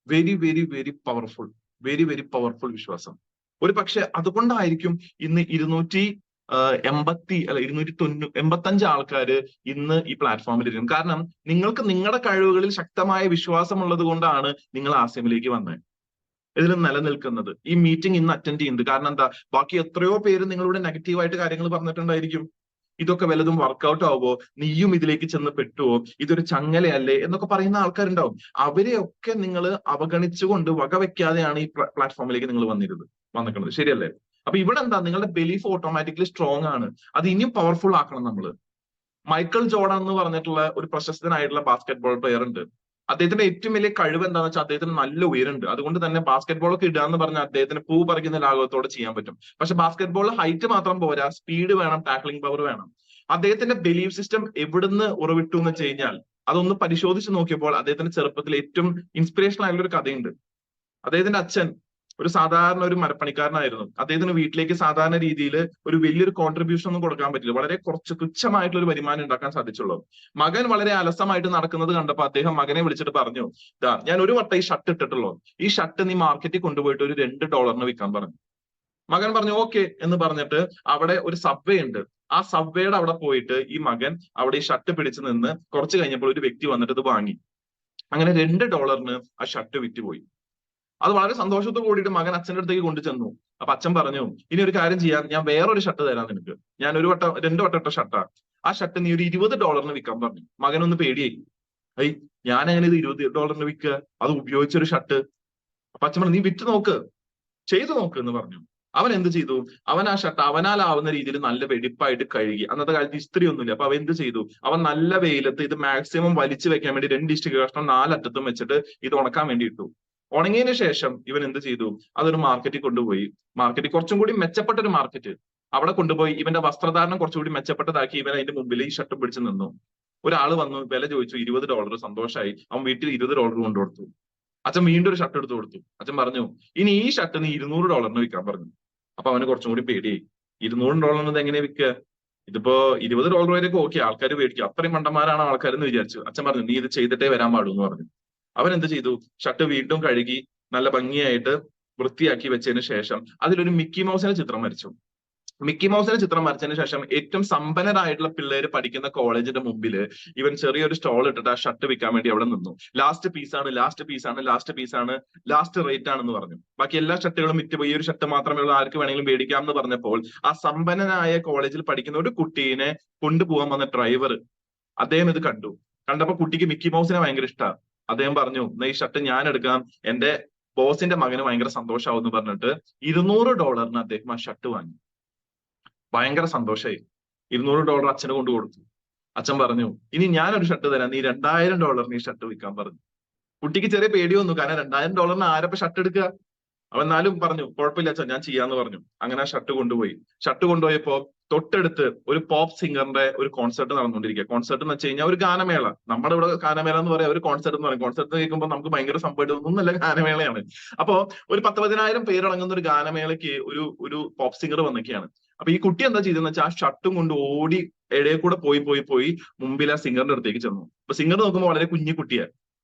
Very very very powerful, very very powerful വിശ്വാസം. ഒരു പക്ഷെ അതുകൊണ്ടായിരിക്കും ഇന്ന് 285 ആൾക്കാര് ഇന്ന് ഈ പ്ലാറ്റ്ഫോമിൽ ഇരിക്കും. കാരണം നിങ്ങൾക്ക് നിങ്ങളുടെ കഴിവുകളിൽ ശക്തമായ വിശ്വാസം ഉള്ളത് കൊണ്ടാണ് നിങ്ങൾ ആർസിഎമ്മിലേക്ക് വന്നത്, ഇതിൽ നിലനിൽക്കുന്നത്, ഈ മീറ്റിംഗ് ഇന്ന് അറ്റൻഡ് ചെയ്യുന്നത്. കാരണം എന്താ? ബാക്കി എത്രയോ പേര് നിങ്ങളോട് നെഗറ്റീവായിട്ട് കാര്യങ്ങൾ പറഞ്ഞിട്ടുണ്ടായിരിക്കും. ഇതൊക്കെ വല്ലതും വർക്കൗട്ട് ആവുമോ, നീയും ഇതിലേക്ക് ചെന്ന് പെട്ടുവോ, ഇതൊരു ചങ്ങലയല്ലേ എന്നൊക്കെ പറയുന്ന ആൾക്കാരുണ്ടാവും. അവരെയൊക്കെ നിങ്ങൾ അവഗണിച്ചുകൊണ്ട് വകവെക്കാതെയാണ് ഈ പ്ലാറ്റ്ഫോമിലേക്ക് നിങ്ങൾ വന്നിരിക്കുന്നത്. ശരിയല്ലേ? അപ്പൊ ഇവിടെ എന്താ, നിങ്ങളുടെ ബിലീഫ് ഓട്ടോമാറ്റിക്കലി സ്ട്രോങ് ആണ്. അത് ഇനിയും പവർഫുൾ ആക്കണം നമ്മൾ. മൈക്കിൾ ജോർഡൻ എന്ന് പറഞ്ഞിട്ടുള്ള ഒരു പ്രശസ്തനായിട്ടുള്ള ബാസ്കറ്റ്ബോൾ പ്ലെയർ ഉണ്ട്. അദ്ദേഹത്തിന്റെ ഏറ്റവും വലിയ കഴിവ് എന്താണെന്ന് വെച്ചാൽ അദ്ദേഹത്തിന് നല്ല ഉയരമുണ്ട്. അതുകൊണ്ട് തന്നെ ബാസ്കറ്റ്ബോൾ ഒക്കെ ഇടുക എന്ന് പറഞ്ഞാൽ അദ്ദേഹത്തിന് പൂ പറിക്കുന്ന ലാഘവത്തോടെ ചെയ്യാൻ പറ്റും. പക്ഷെ ബാസ്കറ്റ്ബോളിൽ ഹൈറ്റ് മാത്രം പോരാ, സ്പീഡ് വേണം, ടാക്ലിംഗ് പവർ വേണം. അദ്ദേഹത്തിന്റെ ബിലീഫ് സിസ്റ്റം എവിടുന്ന് ഉറവിട്ടു എന്ന് വെച്ച് കഴിഞ്ഞാൽ അതൊന്ന് പരിശോധിച്ച് നോക്കിയപ്പോൾ അദ്ദേഹത്തിന്റെ ചെറുപ്പത്തിൽ ഏറ്റവും ഇൻസ്പിറേഷണൽ ആയിട്ടുള്ള ഒരു കഥയുണ്ട്. അദ്ദേഹത്തിന്റെ അച്ഛൻ ഒരു സാധാരണ ഒരു മരപ്പണിക്കാരനായിരുന്നു. അദ്ദേഹത്തിന് വീട്ടിലേക്ക് സാധാരണ രീതിയിൽ ഒരു വലിയൊരു കോൺട്രിബ്യൂഷൻ ഒന്നും കൊടുക്കാൻ പറ്റില്ല. വളരെ കുറച്ച് തുച്ഛമായിട്ടുള്ള ഒരു വരുമാനം ഉണ്ടാക്കാൻ സാധിച്ചുള്ളൂ. മകൻ വളരെ അലസമായിട്ട് നടക്കുന്നത് കണ്ടപ്പോൾ അദ്ദേഹം മകനെ വിളിച്ചിട്ട് പറഞ്ഞു, ഞാൻ ഒരു വട്ടം ഈ ഷർട്ട് ഇട്ടിട്ടുള്ളൂ, ഈ ഷർട്ട് നീ മാർക്കറ്റിൽ കൊണ്ടുപോയിട്ട് ഒരു $2 വിൽക്കാൻ പറഞ്ഞു. മകൻ പറഞ്ഞു ഓക്കെ എന്ന് പറഞ്ഞിട്ട് അവിടെ ഒരു സബ്വേ ഉണ്ട്. ആ സബ്വേയുടെ അവിടെ പോയിട്ട് ഈ മകൻ അവിടെ ഈ ഷർട്ട് പിടിച്ചു നിന്ന് കുറച്ച് കഴിഞ്ഞപ്പോൾ ഒരു വ്യക്തി വന്നിട്ട് ഇത് വാങ്ങി. അങ്ങനെ $2 ആ ഷർട്ട് വിറ്റുപോയി. അത് വളരെ സന്തോഷത്തോട് കൂടിയിട്ട് മകൻ അച്ഛന്റെ അടുത്തേക്ക് കൊണ്ടു ചെന്നു. അപ്പൊ അച്ഛൻ പറഞ്ഞു, ഇനി ഒരു കാര്യം ചെയ്യാം, ഞാൻ വേറൊരു ഷർട്ട് തരാം നിനക്ക്. ഞാൻ 2 വട്ടം ഇട്ട ഷർട്ടാ, ആ ഷർട്ട് നീ ഒരു $20 വിൽക്കാൻ പറഞ്ഞു. മകനൊന്ന് പേടിയായി. ഞാൻ എങ്ങനെ ഇത് $20 വിൽക്കുക, അത് ഉപയോഗിച്ചൊരു ഷർട്ട്. അപ്പൊ അച്ഛൻ പറഞ്ഞു, നീ വിറ്റ് നോക്ക്, ചെയ്തു നോക്ക് എന്ന് പറഞ്ഞു. അവൻ എന്ത് ചെയ്തു, അവൻ ആ ഷർട്ട് അവനാലാവുന്ന രീതിയിൽ നല്ല വെടിപ്പായിട്ട് കഴുകി. അന്നത്തെ കാലത്ത് ഇസ്ത്രി ഒന്നുമില്ല. അപ്പൊ അവൻ എന്ത് ചെയ്തു, അവൻ നല്ല വെയിലത്ത് ഇത് മാക്സിമം വലിച്ചു വെക്കാൻ വേണ്ടി 2 ഇഷ്ടിക കഷ്ണം 4 അറ്റത്തും വെച്ചിട്ട് ഇത് ഉണക്കാൻ വേണ്ടി ഇട്ടു. ഉണങ്ങിയതിന് ശേഷം ഇവൻ എന്ത് ചെയ്തു, അതൊരു മാർക്കറ്റിൽ കൊണ്ടുപോയി. മാർക്കറ്റിൽ കുറച്ചും കൂടി മെച്ചപ്പെട്ട ഒരു മാർക്കറ്റ്, അവിടെ കൊണ്ടുപോയി ഇവന്റെ വസ്ത്രധാരണം കുറച്ചുകൂടി മെച്ചപ്പെട്ടതാക്കി. ഇവൻ അതിന്റെ മുമ്പിൽ ഈ ഷർട്ട് പിടിച്ചു നിന്നു. ഒരാൾ വന്നു, വില ചോദിച്ചു, $20. സന്തോഷമായി. അവൻ വീട്ടിൽ $20 കൊണ്ടുകൊടുത്തു. അച്ഛൻ വീണ്ടും ഒരു ഷർട്ട് എടുത്തു കൊടുത്തു. അച്ഛൻ പറഞ്ഞു, ഇനി ഈ ഷർട്ട് നീ $200 വിൽക്കാൻ പറഞ്ഞു. അപ്പൊ അവന് കുറച്ചും കൂടി പേടിയായി. $200 എങ്ങനെ വിൽക്കുക, ഇതിപ്പോ $20 വരെയൊക്കെ ഓക്കെ, ആൾക്കാർ മേടിക്കും, അത്രയും മണ്ടന്മാരാണ് ആൾക്കാരെന്ന് വിചാരിച്ചു. അച്ഛൻ പറഞ്ഞു, നീ ഇത് ചെയ്തിട്ടേ വരാൻ പാടൂ എന്ന് പറഞ്ഞു. അവൻ എന്ത് ചെയ്തു, ഷർട്ട് വീണ്ടും കഴുകി നല്ല ഭംഗിയായിട്ട് വൃത്തിയാക്കി വെച്ചതിന് ശേഷം അതിലൊരു മിക്കി മൗസിന്റെ ചിത്രം വരച്ചു. മിക്കി മൗസിന്റെ ചിത്രം വരച്ചതിന് ശേഷം ഏറ്റവും സമ്പന്നരായിട്ടുള്ള പിള്ളേര് പഠിക്കുന്ന കോളേജിന്റെ മുമ്പിൽ ഇവൻ ചെറിയൊരു സ്റ്റോൾ ഇട്ടിട്ട് ആ ഷർട്ട് വിൽക്കാൻ വേണ്ടി അവിടെ നിന്നു. ലാസ്റ്റ് പീസാണ്, ലാസ്റ്റ് പീസാണ്, ലാസ്റ്റ് പീസാണ്, ലാസ്റ്റ് റേറ്റ് ആണെന്ന് പറഞ്ഞു. ബാക്കി എല്ലാ ഷർട്ടുകളും വിറ്റുപോയി, ഈ ഒരു ഷർട്ട് മാത്രമേ ഉള്ളൂ, ആർക്ക് വേണമെങ്കിലും മേടിക്കാം എന്ന് പറഞ്ഞപ്പോൾ ആ സമ്പന്നനായ കോളേജിൽ പഠിക്കുന്ന ഒരു കുട്ടീനെ കൊണ്ടുപോകാൻ വന്ന ഡ്രൈവർ അദ്ദേഹം ഇത് കണ്ടു. കണ്ടപ്പോ കുട്ടിക്ക് മിക്കി മൗസിനെ ഭയങ്കര ഇഷ്ടമാണ്. അദ്ദേഹം പറഞ്ഞു, ഈ ഷർട്ട് ഞാൻ എടുക്കാം, എന്റെ ബോസിന്റെ മകന് ഭയങ്കര സന്തോഷമാവും എന്ന് പറഞ്ഞിട്ട് $200 അദ്ദേഹം ആ ഷർട്ട് വാങ്ങി. ഭയങ്കര സന്തോഷമായി. $200 അച്ഛന് കൊണ്ടു കൊടുത്തു. അച്ഛൻ പറഞ്ഞു, ഇനി ഞാനൊരു ഷർട്ട് തരാം, നീ $2000 ഈ ഷർട്ട് വിൽക്കാൻ പറഞ്ഞു. കുട്ടിക്ക് ചെറിയ പേടി വന്നു, കാരണം $2000 ആരപ്പോ ഷർട്ട് എടുക്കുക. അവൻ എന്നാലും പറഞ്ഞു, കുഴപ്പമില്ല അച്ഛൻ, ഞാൻ ചെയ്യാന്ന് പറഞ്ഞു. അങ്ങനെ ആ ഷർട്ട് കൊണ്ടുപോയി. ഷർട്ട് കൊണ്ടുപോയപ്പോ തൊട്ടടുത്ത് ഒരു പോപ്പ് സിംഗറിന്റെ ഒരു കോൺസെർട്ട് നടന്നുകൊണ്ടിരിക്കുക. കോൺസെർട്ട് എന്ന് വെച്ച് കഴിഞ്ഞാൽ ഒരു ഗാനമേള. നമ്മുടെ ഇവിടെ ഗാനമേള എന്ന് പറയാം, ഒരു കോൺസെർട്ട് എന്ന് പറയും. കോൺസെർട്ട് കേൾക്കുമ്പോൾ നമുക്ക് ഭയങ്കര സംഭവമായിട്ട് ഒന്നുമല്ല, ഗാനമേളയാണ്. അപ്പോ ഒരു 10-15,000 പേരടങ്ങുന്ന ഒരു ഗാനമേളയ്ക്ക് ഒരു പോപ്പ് സിംഗർ വന്നൊക്കെയാണ്. അപ്പൊ ഈ കുട്ടി എന്താ ചെയ്തെന്ന് വെച്ചാൽ ആ ഷർട്ടും കൊണ്ട് ഓടി ഇടയിൽ കൂടെ പോയി മുമ്പിൽ ആ സിംഗറിന്റെ അടുത്തേക്ക് ചെന്നു. അപ്പൊ സിംഗർ നോക്കുമ്പോൾ വളരെ കുഞ്ഞു കുട്ടിയാണ്.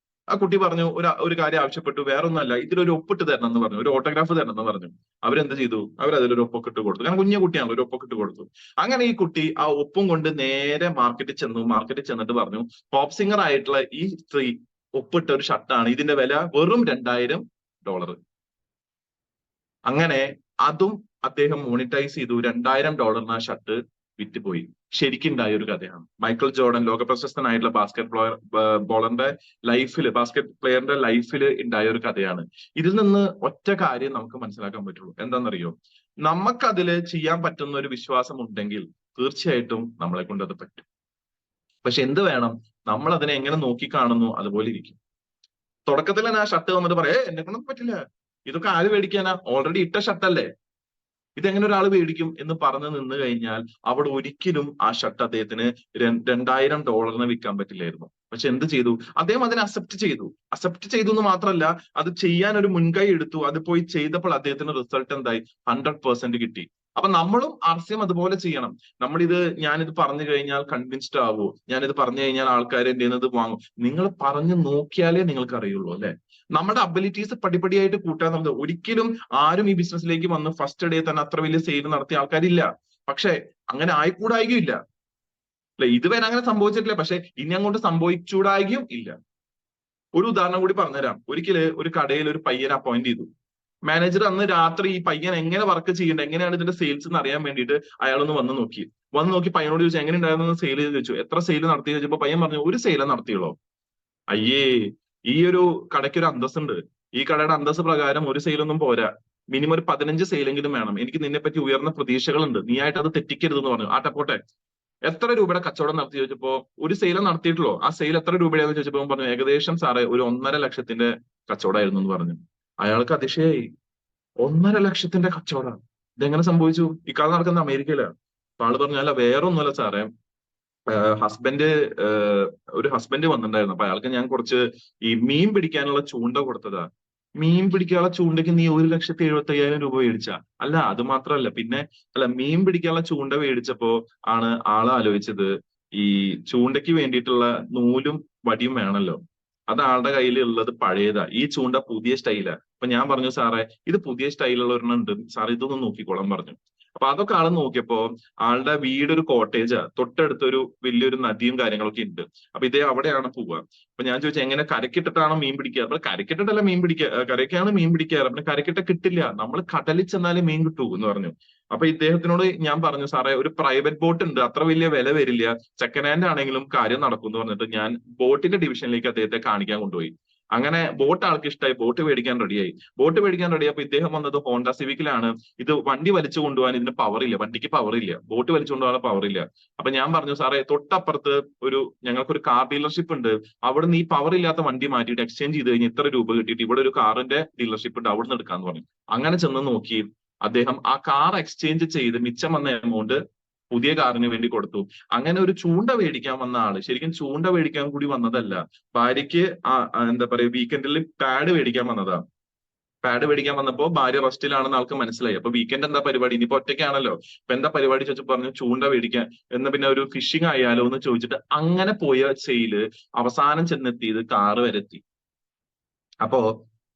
ആ കുട്ടി പറഞ്ഞു, ഒരു കാര്യം ആവശ്യപ്പെട്ടു, വേറൊന്നല്ല, ഇതിലൊരു ഒപ്പിട്ട് തരണം എന്ന് പറഞ്ഞു, ഒരു ഓട്ടോഗ്രാഫ് തരണം എന്ന് പറഞ്ഞു. അവരെന്ത് ചെയ്തു, അവരതിലൊരു ഒപ്പൊക്കെ ഇട്ട് കൊടുത്തു. കാരണം കുഞ്ഞു കുട്ടിയാണല്ലോ, ഒരു ഒപ്പൊക്കെ ഇട്ട് കൊടുത്തു. അങ്ങനെ ഈ കുട്ടി ആ ഒപ്പും കൊണ്ട് നേരെ മാർക്കറ്റിൽ ചെന്നു. മാർക്കറ്റിൽ ചെന്നിട്ട് പറഞ്ഞു, പോപ്പ് സിംഗർ ആയിട്ടുള്ള ഈ സ്ത്രീ ഒപ്പിട്ട ഒരു ഷർട്ടാണ്, ഇതിന്റെ വില വെറും $2000. അങ്ങനെ അതും അദ്ദേഹം മോണിറ്റൈസ് ചെയ്തു. $2000 ആ ഷർട്ട് വിറ്റുപോയി. ശരിക്കുണ്ടായ ഒരു കഥയാണ്. മൈക്കിൾ ജോർഡൻ, ലോകപ്രശസ്തനായിട്ടുള്ള ബോളറിന്റെ ലൈഫിൽ, ബാസ്കറ്റ് പ്ലെയറിന്റെ ലൈഫിൽ ഉണ്ടായ ഒരു കഥയാണ്. ഇതിൽ നിന്ന് ഒറ്റ കാര്യം നമുക്ക് മനസ്സിലാക്കാൻ പറ്റുള്ളൂ. എന്താണെന്നറിയോ, നമുക്കതില് ചെയ്യാൻ പറ്റുന്ന ഒരു വിശ്വാസം ഉണ്ടെങ്കിൽ തീർച്ചയായിട്ടും നമ്മളെ കൊണ്ട് അത് പറ്റും. പക്ഷെ എന്ത് വേണം, നമ്മൾ അതിനെ എങ്ങനെ നോക്കിക്കാണുന്നു അതുപോലെ ഇരിക്കും. തുടക്കത്തിൽ തന്നെ ആ ഷർട്ട് വന്നിട്ട് പറയാ, എന്നെ കൊണ്ടൊന്നും പറ്റില്ല, ഇതൊക്കെ ആര് മേടിക്കാനാ, ഓൾറെഡി ഇട്ട ഷർട്ടല്ലേ, ഇതെങ്ങനെ ഒരാൾ മേടിക്കും എന്ന് പറഞ്ഞു നിന്ന് കഴിഞ്ഞാൽ അവിടെ ഒരിക്കലും ആ ഷർട്ട് അദ്ദേഹത്തിന് $2000 വിൽക്കാൻ പറ്റില്ലായിരുന്നു. പക്ഷെ എന്ത് ചെയ്തു, അദ്ദേഹം അതിനെ അക്സെപ്റ്റ് ചെയ്തു എന്ന് മാത്രമല്ല, അത് ചെയ്യാൻ ഒരു മുൻകൈ എടുത്തു. അത് പോയി ചെയ്തപ്പോൾ അദ്ദേഹത്തിന് റിസൾട്ട് എന്തായി, 100% കിട്ടി. അപ്പൊ നമ്മളും ആർസ്യം അതുപോലെ ചെയ്യണം. ഞാനിത് പറഞ്ഞു കഴിഞ്ഞാൽ കൺവിൻസ്ഡ് ആവോ, ഞാനിത് പറഞ്ഞു കഴിഞ്ഞാൽ ആൾക്കാർ എന്റെ ഇത് വാങ്ങും. നിങ്ങൾ പറഞ്ഞു നോക്കിയാലേ നിങ്ങൾക്ക് അറിയുള്ളൂ, അല്ലെ? നമ്മുടെ അബിലിറ്റീസ് പടിപടിയായിട്ട് കൂട്ടാൻ നമുക്ക്. ഒരിക്കലും ആരും ഈ ബിസിനസ്സിലേക്ക് വന്ന് ഫസ്റ്റ് ഡേ തന്നെ അത്ര വലിയ സെയിൽ നടത്തിയ ആൾക്കാരില്ല. പക്ഷെ അങ്ങനെ ആയിക്കൂടായികയില്ല, അല്ലെ? ഇതുവരെ അങ്ങനെ സംഭവിച്ചിട്ടില്ല, പക്ഷെ ഇനി അങ്ങോട്ട് സംഭവിച്ചൂടായികയും ഇല്ല. ഒരു ഉദാഹരണം കൂടി പറഞ്ഞുതരാം. ഒരിക്കല് ഒരു കടയിൽ ഒരു പയ്യനെ അപ്പോയിന്റ് ചെയ്തു. മാനേജർ അന്ന് രാത്രി ഈ പയ്യൻ എങ്ങനെ വർക്ക് ചെയ്യേണ്ടത്, എങ്ങനെയാണ് ഇതിന്റെ സെയിൽസ് എന്ന് അറിയാൻ വേണ്ടിയിട്ട് അയാളൊന്ന് വന്ന് നോക്കി. വന്ന് നോക്കി പയ്യനോട് ചോദിച്ചു എങ്ങനെ ഉണ്ടായിരുന്നു സെയിൽ ചെയ്ത് ചോദിച്ചു. എത്ര സെയിൽ നടത്തി ചോദിച്ചപ്പോ പയ്യൻ പറഞ്ഞു ഒരു സെയിലേ നടത്തിയുള്ളൂ. അയ്യേ, ഈ ഒരു കടയ്ക്ക് ഒരു അന്തസ്സുണ്ട്. ഈ കടയുടെ അന്തസ്സ് പ്രകാരം ഒരു സെയിലൊന്നും പോരാ, മിനിമം ഒരു 15 സെയിലെങ്കിലും വേണം. എനിക്ക് നിന്നെ പറ്റി ഉയർന്ന പ്രതീക്ഷകളുണ്ട്, നീ ആയിട്ട് അത് തെറ്റിക്കരുതെന്ന് പറഞ്ഞു. ആട്ടെ പോട്ടെ, എത്ര രൂപയുടെ കച്ചവടം നടത്തി ചോദിച്ചപ്പോ ഒരു സെയിലേ നടത്തിയിട്ടുള്ളൂ. ആ സെയിൽ എത്ര രൂപയാണെന്ന് ചോദിച്ചപ്പോ അവൻ പറഞ്ഞു ഏകദേശം സാറേ ഒരു 1.5 ലക്ഷത്തിന്റെ കച്ചവടമായിരുന്നു എന്ന് പറഞ്ഞു. അയാൾക്ക് അതിശയായി. 1.5 ലക്ഷത്തിന്റെ കച്ചവടം, ഇതെങ്ങനെ സംഭവിച്ചു? ഇക്കാൾ നടക്കുന്ന അമേരിക്കയിലാണ്. അപ്പൊ ആള് പറഞ്ഞു അല്ല വേറെ ഒന്നുമല്ല സാറേ, ഹസ്ബൻഡ് ഒരു ഹസ്ബൻഡ് വന്നിട്ടുണ്ടായിരുന്നു. അപ്പൊ അയാൾക്ക് ഞാൻ കുറച്ച് ഈ മീൻ പിടിക്കാനുള്ള ചൂണ്ട കൊടുത്തതാ. മീൻ പിടിക്കാനുള്ള ചൂണ്ടയ്ക്ക് നീ 1,75,000 രൂപ മേടിച്ചാ? അല്ല അത് മാത്രമല്ല, പിന്നെ അല്ല മീൻ പിടിക്കാനുള്ള ചൂണ്ട മേടിച്ചപ്പോ ആണ് ആള് ആലോചിച്ചത് ഈ ചൂണ്ടയ്ക്ക് വേണ്ടിയിട്ടുള്ള നൂലും വടിയും വേണമല്ലോ, അത് ആളുടെ കയ്യിൽ ഉള്ളത് പഴയതാ, ഈ ചൂണ്ട പുതിയ സ്റ്റൈലാ. അപ്പൊ ഞാൻ പറഞ്ഞു സാറേ ഇത് പുതിയ സ്റ്റൈലുള്ള ഒരെണ്ണം ഉണ്ട് സാർ, ഇതൊന്ന് നോക്കിക്കോളാൻ പറഞ്ഞു. അപ്പൊ അതൊക്കെ ആള് നോക്കിയപ്പോ ആളുടെ വീട് ഒരു കോട്ടേജാ, തൊട്ടടുത്തൊരു വലിയൊരു നദിയും കാര്യങ്ങളൊക്കെ ഉണ്ട്. അപ്പൊ ഇതേ അവിടെയാണ് പോവുക. അപ്പൊ ഞാൻ ചോദിച്ചു എങ്ങനെ കരക്കിട്ടിട്ടാണോ മീൻ പിടിക്കുക? അപ്പൊ കരക്കിട്ടിട്ടല്ല മീൻ പിടിക്കുക, കരയ്ക്കാണ് മീൻ പിടിക്കാറ്. പിന്നെ കരക്കിട്ട കിട്ടില്ല, നമ്മൾ കടലിൽ ചെന്നാലേ മീൻ കിട്ടൂ എന്ന് പറഞ്ഞു. അപ്പൊ ഇദ്ദേഹത്തിനോട് ഞാൻ പറഞ്ഞു സാറേ ഒരു പ്രൈവറ്റ് ബോട്ട് ഉണ്ട്, അത്ര വലിയ വില വരില്ല, സെക്കൻഡ് ഹാൻഡ് ആണെങ്കിലും കാര്യം നടക്കും എന്ന് പറഞ്ഞിട്ട് ഞാൻ ബോട്ടിന്റെ ഡിവിഷനിലേക്ക് അദ്ദേഹത്തെ കാണിക്കാൻ കൊണ്ടുപോയി. അങ്ങനെ ബോട്ട് ആൾക്ക് ഇഷ്ടമായി, ബോട്ട് മേടിക്കാൻ റെഡിയായി. ബോട്ട് മേടിക്കാൻ റെഡിയായപ്പോ ഇദ്ദേഹം വന്നത് ഹോണ്ട സിവിക്കിലാണ്. ഇത് വണ്ടി വലിച്ചു കൊണ്ടുപോകാൻ ഇതിന് പവർ ഇല്ല, വണ്ടിക്ക് പവർ ഇല്ല, ബോട്ട് വലിച്ചു കൊണ്ടുപോകാൻ പവർ ഇല്ല. അപ്പൊ ഞാൻ പറഞ്ഞു സാറേ തൊട്ടപ്പുറത്ത് ഞങ്ങൾക്കൊരു കാർ ഡീലർഷിപ്പ് ഉണ്ട്, അവിടെ നിന്ന് ഈ പവർ ഇല്ലാത്ത വണ്ടി മാറ്റിയിട്ട് എക്സ്ചേഞ്ച് ചെയ്ത് കഴിഞ്ഞാൽ ഇത്ര രൂപ കിട്ടിയിട്ട് ഇവിടെ ഒരു കാറിന്റെ ഡീലർഷിപ്പ് ഉണ്ട്, അവിടെ നിന്ന് എടുക്കാന്ന് പറഞ്ഞു. അങ്ങനെ ചെന്ന് നോക്കി അദ്ദേഹം ആ കാർ എക്സ്ചേഞ്ച് ചെയ്ത് മിച്ചം വന്ന എമൗണ്ട് പുതിയ കാറിന് വേണ്ടി കൊടുത്തു. അങ്ങനെ ഒരു ചൂണ്ട മേടിക്കാൻ വന്ന ആള് ശരിക്കും ചൂണ്ട മേടിക്കാൻ കൂടി വന്നതല്ല, ഭാര്യയ്ക്ക് എന്താ പറയാ വീക്കെൻഡിൽ പാഡ് മേടിക്കാൻ വന്നതാ. പാഡ് മേടിക്കാൻ വന്നപ്പോ ഭാര്യ റെസ്റ്റിലാണെന്ന് ആൾക്ക് മനസ്സിലായി. അപ്പൊ വീക്കെൻഡ് എന്താ പരിപാടി, ഇനിയിപ്പോ ഒറ്റയ്ക്കാണല്ലോ, അപ്പൊ എന്താ പരിപാടി ചോദിച്ചപ്പോ പറഞ്ഞു ചൂണ്ട മേടിക്കാൻ, എന്ന് പിന്നെ ഒരു ഫിഷിംഗ് ആയാലോ എന്ന് ചോദിച്ചിട്ട് അങ്ങനെ പോയ സെയില് അവസാനം ചെന്നെത്തിയത് കാറ് വരെത്തി. അപ്പോ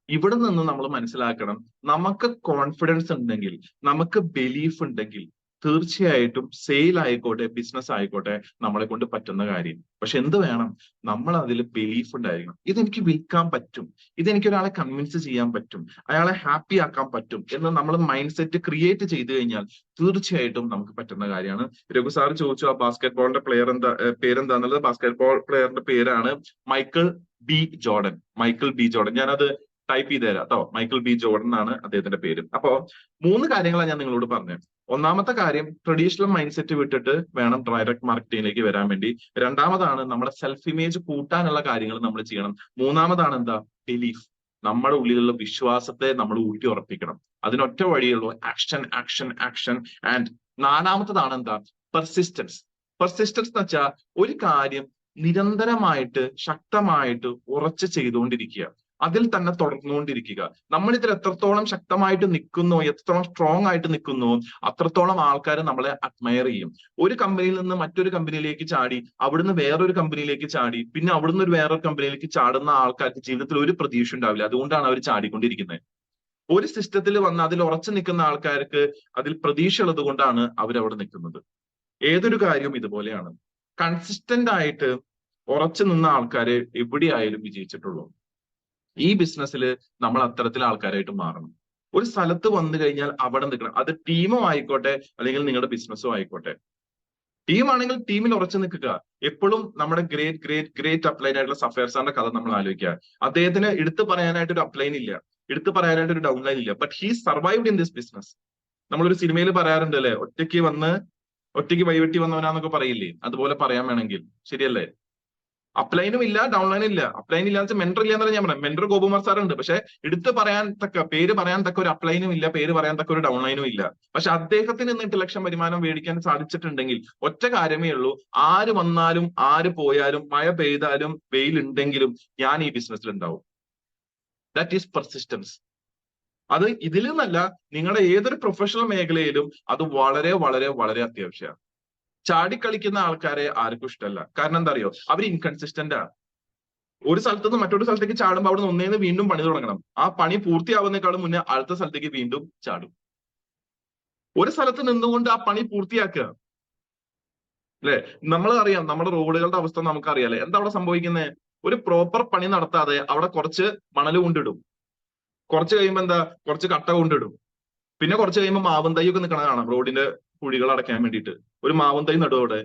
ഇവിടെ നിന്ന് നമ്മൾ മനസ്സിലാക്കണം, നമുക്ക് കോൺഫിഡൻസ് ഉണ്ടെങ്കിൽ, നമുക്ക് ബിലീഫ് ഉണ്ടെങ്കിൽ തീർച്ചയായിട്ടും സെയിൽ ആയിക്കോട്ടെ ബിസിനസ് ആയിക്കോട്ടെ നമ്മളെ കൊണ്ട് പറ്റുന്ന കാര്യം. പക്ഷെ എന്ത് വേണം, നമ്മൾ അതിൽ ബിലീഫ് ഉണ്ടായിരിക്കണം. ഇതെനിക്ക് വിൽക്കാൻ പറ്റും, ഇതെനിക്ക് ഒരാളെ കൺവിൻസ് ചെയ്യാൻ പറ്റും, അയാളെ ഹാപ്പി ആക്കാൻ പറ്റും എന്ന് നമ്മൾ മൈൻഡ് സെറ്റ് ക്രിയേറ്റ് ചെയ്ത് കഴിഞ്ഞാൽ തീർച്ചയായിട്ടും നമുക്ക് പറ്റുന്ന കാര്യമാണ്. രഘു സാർ ചോദിച്ചു ആ ബാസ്കറ്റ് ബോളിന്റെ പ്ലെയർ പേരെന്താന്നുള്ളത്. ബാസ്കറ്റ് ബോൾ പ്ലെയറിന്റെ പേരാണ് Michael B Jordan. Michael B Jordan, ഞാനത് ടൈപ്പ് ചെയ്ത് തരാം കേട്ടോ. മൈക്കിൾ ബി ജോർഡൻ എന്നാണ് അദ്ദേഹത്തിന്റെ പേര്. അപ്പോ 3 കാര്യങ്ങളാണ് ഞാൻ നിങ്ങളോട് പറഞ്ഞത്. ഒന്നാമത്തെ കാര്യം ട്രഡീഷണൽ മൈൻഡ് സെറ്റ് വിട്ടിട്ട് വേണം ഡയറക്ട് മാർക്കറ്റിംഗിലേക്ക് വരാൻ വേണ്ടി. രണ്ടാമതാണ് നമ്മുടെ സെൽഫ് ഇമേജ് കൂട്ടാനുള്ള കാര്യങ്ങൾ നമ്മൾ ചെയ്യണം. മൂന്നാമതാണ് എന്താ, ബിലീഫ്, നമ്മുടെ ഉള്ളിലുള്ള വിശ്വാസത്തെ നമ്മൾ ഊട്ടി ഉറപ്പിക്കണം. അതിനൊറ്റ വഴിയുള്ളൂ ആക്ഷൻ ആക്ഷൻ ആക്ഷൻ. ആൻഡ് നാലാമത്തതാണ് എന്താ, പെർസിസ്റ്റൻസ്. പെർസിസ്റ്റൻസ് എന്ന് വെച്ചാൽ ഒരു കാര്യം നിരന്തരമായിട്ട് ശക്തമായിട്ട് ഉറച്ചു ചെയ്തുകൊണ്ടിരിക്കുക, അതിൽ തന്നെ തുടർന്നുകൊണ്ടിരിക്കുക. നമ്മൾ ഇതിൽ എത്രത്തോളം ശക്തമായിട്ട് നിൽക്കുന്നോ, എത്രത്തോളം സ്ട്രോങ് ആയിട്ട് നിൽക്കുന്നോ, അത്രത്തോളം ആൾക്കാർ നമ്മളെ അഡ്മയർ ചെയ്യും. ഒരു കമ്പനിയിൽ നിന്ന് മറ്റൊരു കമ്പനിയിലേക്ക് ചാടി, അവിടുന്ന് വേറൊരു കമ്പനിയിലേക്ക് ചാടി, പിന്നെ അവിടുന്ന് ഒരു വേറൊരു കമ്പനിയിലേക്ക് ചാടുന്ന ആൾക്കാർക്ക് ജീവിതത്തിൽ ഒരു പ്രതീക്ഷ ഉണ്ടാവില്ല. അതുകൊണ്ടാണ് അവർ ചാടിക്കൊണ്ടിരിക്കുന്നത്. ഒരു സിസ്റ്റത്തിൽ വന്ന് അതിൽ ഉറച്ചു നിൽക്കുന്ന ആൾക്കാർക്ക് അതിൽ പ്രതീക്ഷ ഉള്ളത് കൊണ്ടാണ് അവരവിടെ നിൽക്കുന്നത്. ഏതൊരു കാര്യവും ഇതുപോലെയാണ്. കൺസിസ്റ്റന്റ് ആയിട്ട് ഉറച്ചു നിന്ന ആൾക്കാരെ എവിടെയായാലും വിജയിച്ചിട്ടുള്ളൂ. ഈ ബിസിനസ്സിൽ നമ്മൾ അത്തരത്തിൽ ആൾക്കാരായിട്ട് മാറണം. ഒരു സ്ഥലത്ത് വന്നു കഴിഞ്ഞാൽ അവിടെ നിൽക്കണം. അത് ടീമും ആയിക്കോട്ടെ അല്ലെങ്കിൽ നിങ്ങളുടെ ബിസിനസ്സും ആയിക്കോട്ടെ. ടീമാണെങ്കിൽ ടീമിൽ ഉറച്ചു നിൽക്കുക. എപ്പോഴും നമ്മുടെ ഗ്രേറ്റ് ഗ്രേറ്റ് ഗ്രേറ്റ് അപ്ലൈൻ ആയിട്ടുള്ള സഫയർ സാറിന്റെ കഥ നമ്മൾ ആലോചിക്കുക. അദ്ദേഹത്തിന് എടുത്തു പറയാനായിട്ട് ഒരു അപ്ലൈൻ ഇല്ല, എടുത്തു പറയാനായിട്ട് ഒരു ഡൗൺലൈൻ ഇല്ല, but he survived in this business. നമ്മളൊരു സിനിമയിൽ പറയാറുണ്ട് അല്ലെ, ഒറ്റയ്ക്ക് വഴിവെട്ടി വന്നവനാന്നൊക്കെ പറയില്ലേ, അതുപോലെ പറയാൻ വേണമെങ്കിൽ ശരിയല്ലേ. അപ്ലൈനും ഇല്ല ഡൗൺലൈനും ഇല്ല. അപ്ലൈൻ ഇല്ല വെച്ചാൽ മെന്റർ ഇല്ല എന്നല്ല ഞാൻ പറയാം. മെന്റർ ഗോപകുമാർ സാർ ഉണ്ട്, പക്ഷെ എടുത്ത് പറയാൻ തക്ക പേര് പറയാൻ തക്ക ഒരു അപ്ലൈനും ഇല്ല, പേര് പറയാൻ തക്ക ഒരു ഡൗൺലൈനും ഇല്ല. പക്ഷെ അദ്ദേഹത്തിന് ഇന്ന് 8 ലക്ഷം വരുമാനം മേടിക്കാൻ സാധിച്ചിട്ടുണ്ടെങ്കിൽ ഒറ്റ കാര്യമേ ഉള്ളൂ, ആര് വന്നാലും ആര് പോയാലും മഴ പെയ്താലും വെയിലുണ്ടെങ്കിലും ഞാൻ ഈ ബിസിനസ്സിൽ ഉണ്ടാവും. That is persistence. അത് ഇതിൽ നിന്നല്ല, നിങ്ങളുടെ ഏതൊരു പ്രൊഫഷണൽ മേഖലയിലും അത് വളരെ വളരെ വളരെ അത്യാവശ്യമാണ്. ചാടിക്കളിക്കുന്ന ആൾക്കാരെ ആർക്കും ഇഷ്ടമല്ല. കാരണം എന്താ അറിയോ, അവർ ഇൻകൺസിസ്റ്റന്റ് ആണ്. ഒരു സ്ഥലത്ത് നിന്ന് മറ്റൊരു സ്ഥലത്തേക്ക് ചാടുമ്പോൾ അവിടെ നിന്ന് ഒന്നേന്ന് വീണ്ടും പണി തുടങ്ങണം. ആ പണി പൂർത്തിയാവുന്നേക്കാളും മുന്നേ അടുത്ത സ്ഥലത്തേക്ക് വീണ്ടും ചാടും. ഒരു സ്ഥലത്ത് നിന്നുകൊണ്ട് ആ പണി പൂർത്തിയാക്കുക അല്ലെ. നമ്മൾ അറിയാം നമ്മുടെ റോഡുകളുടെ അവസ്ഥ നമുക്കറിയാലേ. എന്താ അവിടെ സംഭവിക്കുന്നത്, ഒരു പ്രോപ്പർ പണി നടത്താതെ അവിടെ കുറച്ച് മണൽ കൊണ്ടിടും, കുറച്ച് കഴിയുമ്പോൾ എന്താ കുറച്ച് കട്ട കൊണ്ടിടും, പിന്നെ കുറച്ച് കഴിയുമ്പോൾ മാവും തൈയൊക്കെ നിൽക്കണ കാണാം റോഡിന്റെ കുഴികൾ അടയ്ക്കാൻ വേണ്ടിയിട്ട്. ഒരു മാവും തൈ നടുവോടെ.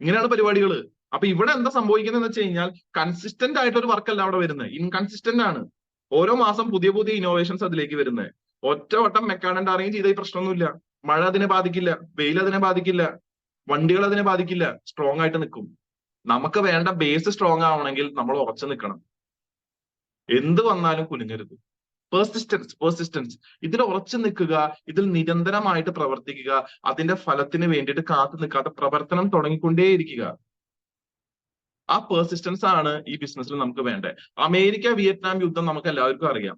ഇങ്ങനെയാണ് പരിപാടികള്. അപ്പൊ ഇവിടെ എന്താ സംഭവിക്കുന്നത് വെച്ച് കഴിഞ്ഞാൽ കൺസിസ്റ്റന്റ് ആയിട്ട് ഒരു വർക്കല്ല അവിടെ വരുന്നത്, ഇൻകൺസിസ്റ്റന്റ് ആണ്. ഓരോ മാസം പുതിയ പുതിയ ഇന്നോവേഷൻസ് അതിലേക്ക് വരുന്നത്. ഒറ്റ വട്ടം മെക്കാഡന്റ് അറേഞ്ച് ചെയ്ത ഈ പ്രശ്നമൊന്നുമില്ല. മഴ അതിനെ ബാധിക്കില്ല, വെയിൽ അതിനെ ബാധിക്കില്ല, വണ്ടികൾ അതിനെ ബാധിക്കില്ല. സ്ട്രോങ് ആയിട്ട് നിൽക്കും. നമുക്ക് വേണ്ട ബേസ് സ്ട്രോങ് ആവണമെങ്കിൽ നമ്മൾ ഉറച്ചു നിൽക്കണം. എന്ത് വന്നാലും കുലുങ്ങരുത്. പെർസിസ്റ്റൻസ്. ഇതിൽ ഉറച്ചു നിൽക്കുക, ഇതിൽ നിരന്തരമായിട്ട് പ്രവർത്തിക്കുക, അതിന്റെ ഫലത്തിന് വേണ്ടിയിട്ട് കാത്തു നിൽക്കാത്ത പ്രവർത്തനം തുടങ്ങിക്കൊണ്ടേയിരിക്കുക. ആ പെർസിസ്റ്റൻസ് ആണ് ഈ ബിസിനസ്സിൽ നമുക്ക് വേണ്ടത്. അമേരിക്ക വിയറ്റ്നാം യുദ്ധം നമുക്ക് എല്ലാവർക്കും അറിയാം.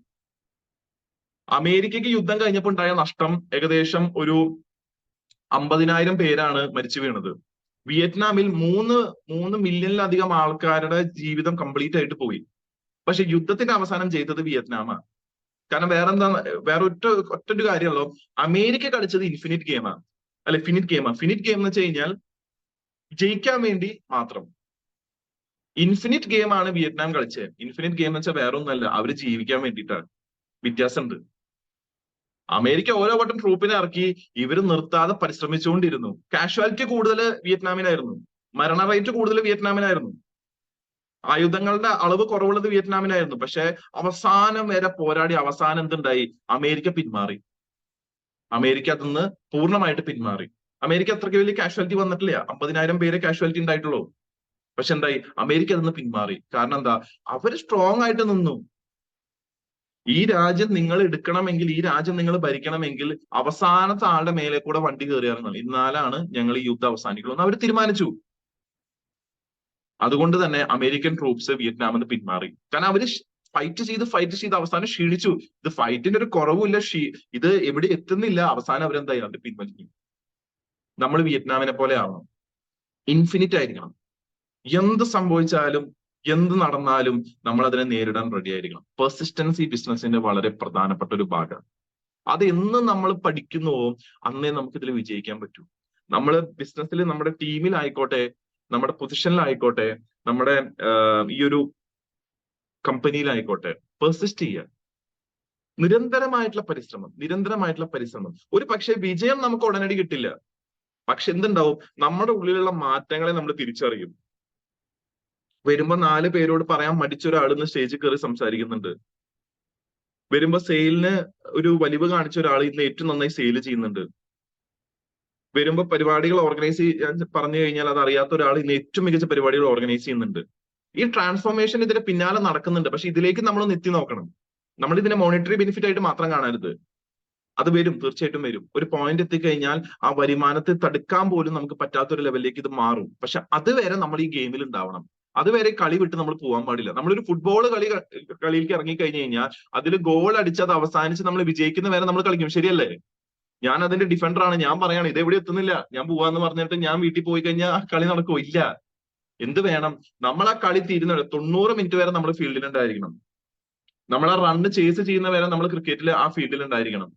അമേരിക്കയ്ക്ക് യുദ്ധം കഴിഞ്ഞപ്പോൾ ഉണ്ടായ നഷ്ടം ഏകദേശം ഒരു 50,000 പേരാണ് മരിച്ചു വീണത്. വിയറ്റ്നാമിൽ 3 മില്യണിലധികം ആൾക്കാരുടെ ജീവിതം കംപ്ലീറ്റ് ആയിട്ട് പോയി. പക്ഷെ യുദ്ധത്തിന്റെ അവസാനം ചെയ്തത് വിയറ്റ്നാമാണ്. കാരണം വേറെ ഒറ്റൊരു കാര്യമല്ലോ, അമേരിക്ക കളിച്ചത് ഇൻഫിനിറ്റ് ഗെയിമാണ്, അല്ലെ ഫിനിറ്റ് ഗെയിമാണ്. ഫിനിറ്റ് ഗെയിം എന്ന് വെച്ച് കഴിഞ്ഞാൽ ജയിക്കാൻ വേണ്ടി മാത്രം. ഇൻഫിനിറ്റ് ഗെയിം ആണ് വിയറ്റ്നാം കളിച്ചത്. ഇൻഫിനിറ്റ് ഗെയിം എന്ന് വെച്ചാൽ വേറെ ഒന്നല്ല, അവര് ജീവിക്കാൻ വേണ്ടിയിട്ടാണ്. വ്യത്യാസമുണ്ട്. അമേരിക്ക ഓരോ വട്ടം ട്രൂപ്പിനെ ഇറക്കി, ഇവര് നിർത്താതെ പരിശ്രമിച്ചുകൊണ്ടിരുന്നു. കാഷ്വാലിറ്റി കൂടുതൽ വിയറ്റ്നാമിനായിരുന്നു, മരണ റേറ്റ് കൂടുതൽ വിയറ്റ്നാമിനായിരുന്നു, ആയുധങ്ങളുടെ അളവ് കുറവുള്ളത് വിയറ്റ്നാമിനായിരുന്നു. പക്ഷെ അവസാനം വരെ പോരാടി അവസാനം എന്തുണ്ടായി? അമേരിക്ക പിന്മാറി. അമേരിക്ക അതിന്ന് പൂർണ്ണമായിട്ട് പിന്മാറി. അമേരിക്ക അത്രയ്ക്ക് വലിയ കാഷ്വാലിറ്റി വന്നിട്ടില്ല, 50,000 പേരെ കാഷ്വാലിറ്റി ഉണ്ടായിട്ടുള്ളൂ. പക്ഷെ എന്തായി? അമേരിക്ക അതിന്ന് പിന്മാറി. കാരണം എന്താ? അവര് സ്ട്രോങ് ആയിട്ട് നിന്നു. ഈ രാജ്യം നിങ്ങൾ എടുക്കണമെങ്കിൽ, ഈ രാജ്യം നിങ്ങൾ ഭരിക്കണമെങ്കിൽ അവസാനത്തെ ആളുടെ മേലെ കൂടെ വണ്ടി കയറിയായിരുന്നു, എന്നാലാണ് ഞങ്ങൾ ഈ യുദ്ധം അവസാനിക്കുള്ളൂ എന്ന് അവർ തീരുമാനിച്ചു. അതുകൊണ്ട് തന്നെ അമേരിക്കൻ ട്രൂപ്സ് വിയറ്റ്നാമിൽ നിന്ന് പിന്മാറി. കാരണം അവര് ഫൈറ്റ് ചെയ്ത് അവസാനം ക്ഷീണിച്ചു. ഇത് ഫൈറ്റിന്റെ ഒരു കുറവുമില്ല, ഇത് എവിടെ എത്തുന്നില്ല. അവസാനം അവരെന്തായി? അത് പിൻവലിക്കും. നമ്മൾ വിയറ്റ്നാമിനെ പോലെ ആവണം, ഇൻഫിനിറ്റ് ആയിരിക്കണം. എന്ത് സംഭവിച്ചാലും എന്ത് നടന്നാലും നമ്മൾ അതിനെ നേരിടാൻ റെഡി ആയിരിക്കണം. പെർസിസ്റ്റൻസ് ഈ ബിസിനസിന്റെ വളരെ പ്രധാനപ്പെട്ട ഒരു ഭാഗമാണ്. അത് എന്ന് നമ്മൾ പഠിക്കുന്നുവോ അന്നേ നമുക്ക് ഇതിൽ വിജയിക്കാൻ പറ്റൂ. നമ്മൾ ബിസിനസ്സിൽ, നമ്മുടെ ടീമിലായിക്കോട്ടെ, നമ്മുടെ പൊസിഷനിലായിക്കോട്ടെ, നമ്മുടെ ഈ ഒരു കമ്പനിയിലായിക്കോട്ടെ, പെർസിസ്റ്റ് ചെയ്യുക. നിരന്തരമായിട്ടുള്ള പരിശ്രമം. ഒരു പക്ഷേ വിജയം നമുക്ക് ഉടനടി കിട്ടില്ല. പക്ഷെ എന്തുണ്ടാവും? നമ്മുടെ ഉള്ളിലുള്ള മാറ്റങ്ങളെ നമ്മൾ തിരിച്ചറിയും. വരുമ്പോ 4 പേരോട് പറയാൻ മടിച്ചൊരാൾ ഇന്ന് സ്റ്റേജിൽ കയറി സംസാരിക്കുന്നുണ്ട്. വരുമ്പോ സെയിലിന് ഒരു വലിവ് കാണിച്ച ഒരാൾ ഇന്ന് ഏറ്റവും നന്നായി സെയിൽ ചെയ്യുന്നുണ്ട്. വരുമ്പോ പരിപാടികൾ ഓർഗനൈസ് പറഞ്ഞു കഴിഞ്ഞാൽ അത് അറിയാത്ത ഒരാൾ ഇന്ന് ഏറ്റവും മികച്ച പരിപാടികൾ ഓർഗനൈസ് ചെയ്യുന്നുണ്ട്. ഈ ട്രാൻസ്ഫോർമേഷൻ ഇതിന്റെ പിന്നാലെ നടക്കുന്നുണ്ട്. പക്ഷെ ഇതിലേക്ക് നമ്മൾ എത്തി നോക്കണം. നമ്മൾ ഇതിനെ മോണിറ്ററി ബെനിഫിറ്റ് ആയിട്ട് മാത്രം കാണരുത്. അത് വരും, തീർച്ചയായിട്ടും വരും. ഒരു പോയിന്റ് എത്തിക്കഴിഞ്ഞാൽ ആ വരുമാനത്തെ തടുക്കാൻ പോലും നമുക്ക് പറ്റാത്തൊരു ലെവലിലേക്ക് ഇത് മാറും. പക്ഷെ അതുവരെ നമ്മൾ ഈ ഗെയിമിൽ ഉണ്ടാവണം. അതുവരെ കളി വിട്ട് നമ്മൾ പോകാൻ പാടില്ല. നമ്മളൊരു ഫുട്ബോൾ കളിയിലേക്ക് ഇറങ്ങി കഴിഞ്ഞു കഴിഞ്ഞാൽ അതിൽ ഗോൾ അടിച്ച് അത് അവസാനിച്ച് നമ്മൾ വിജയിക്കുന്ന വരെ നമ്മൾ കളിക്കും. ശരിയല്ലേ? ഞാൻ അതിന്റെ ഡിഫൻഡർ ആണ്, ഞാൻ പറയാണ് ഇത് എവിടെ എത്തുന്നില്ല, ഞാൻ പോവാന്ന് പറഞ്ഞിട്ട് ഞാൻ വീട്ടിൽ പോയി കഴിഞ്ഞാൽ ആ കളി നടക്കുമോ? ഇല്ല. എന്ത് വേണം? നമ്മൾ ആ കളി തീരുന്ന 90 മിനിറ്റ് വരെ നമ്മൾ ഫീൽഡിൽ ഉണ്ടായിരിക്കണം. നമ്മൾ ആ റണ്ണ് ചേസ് ചെയ്യുന്ന വരെ നമ്മൾ ക്രിക്കറ്റിൽ ആ ഫീൽഡിൽ ഉണ്ടായിരിക്കണം.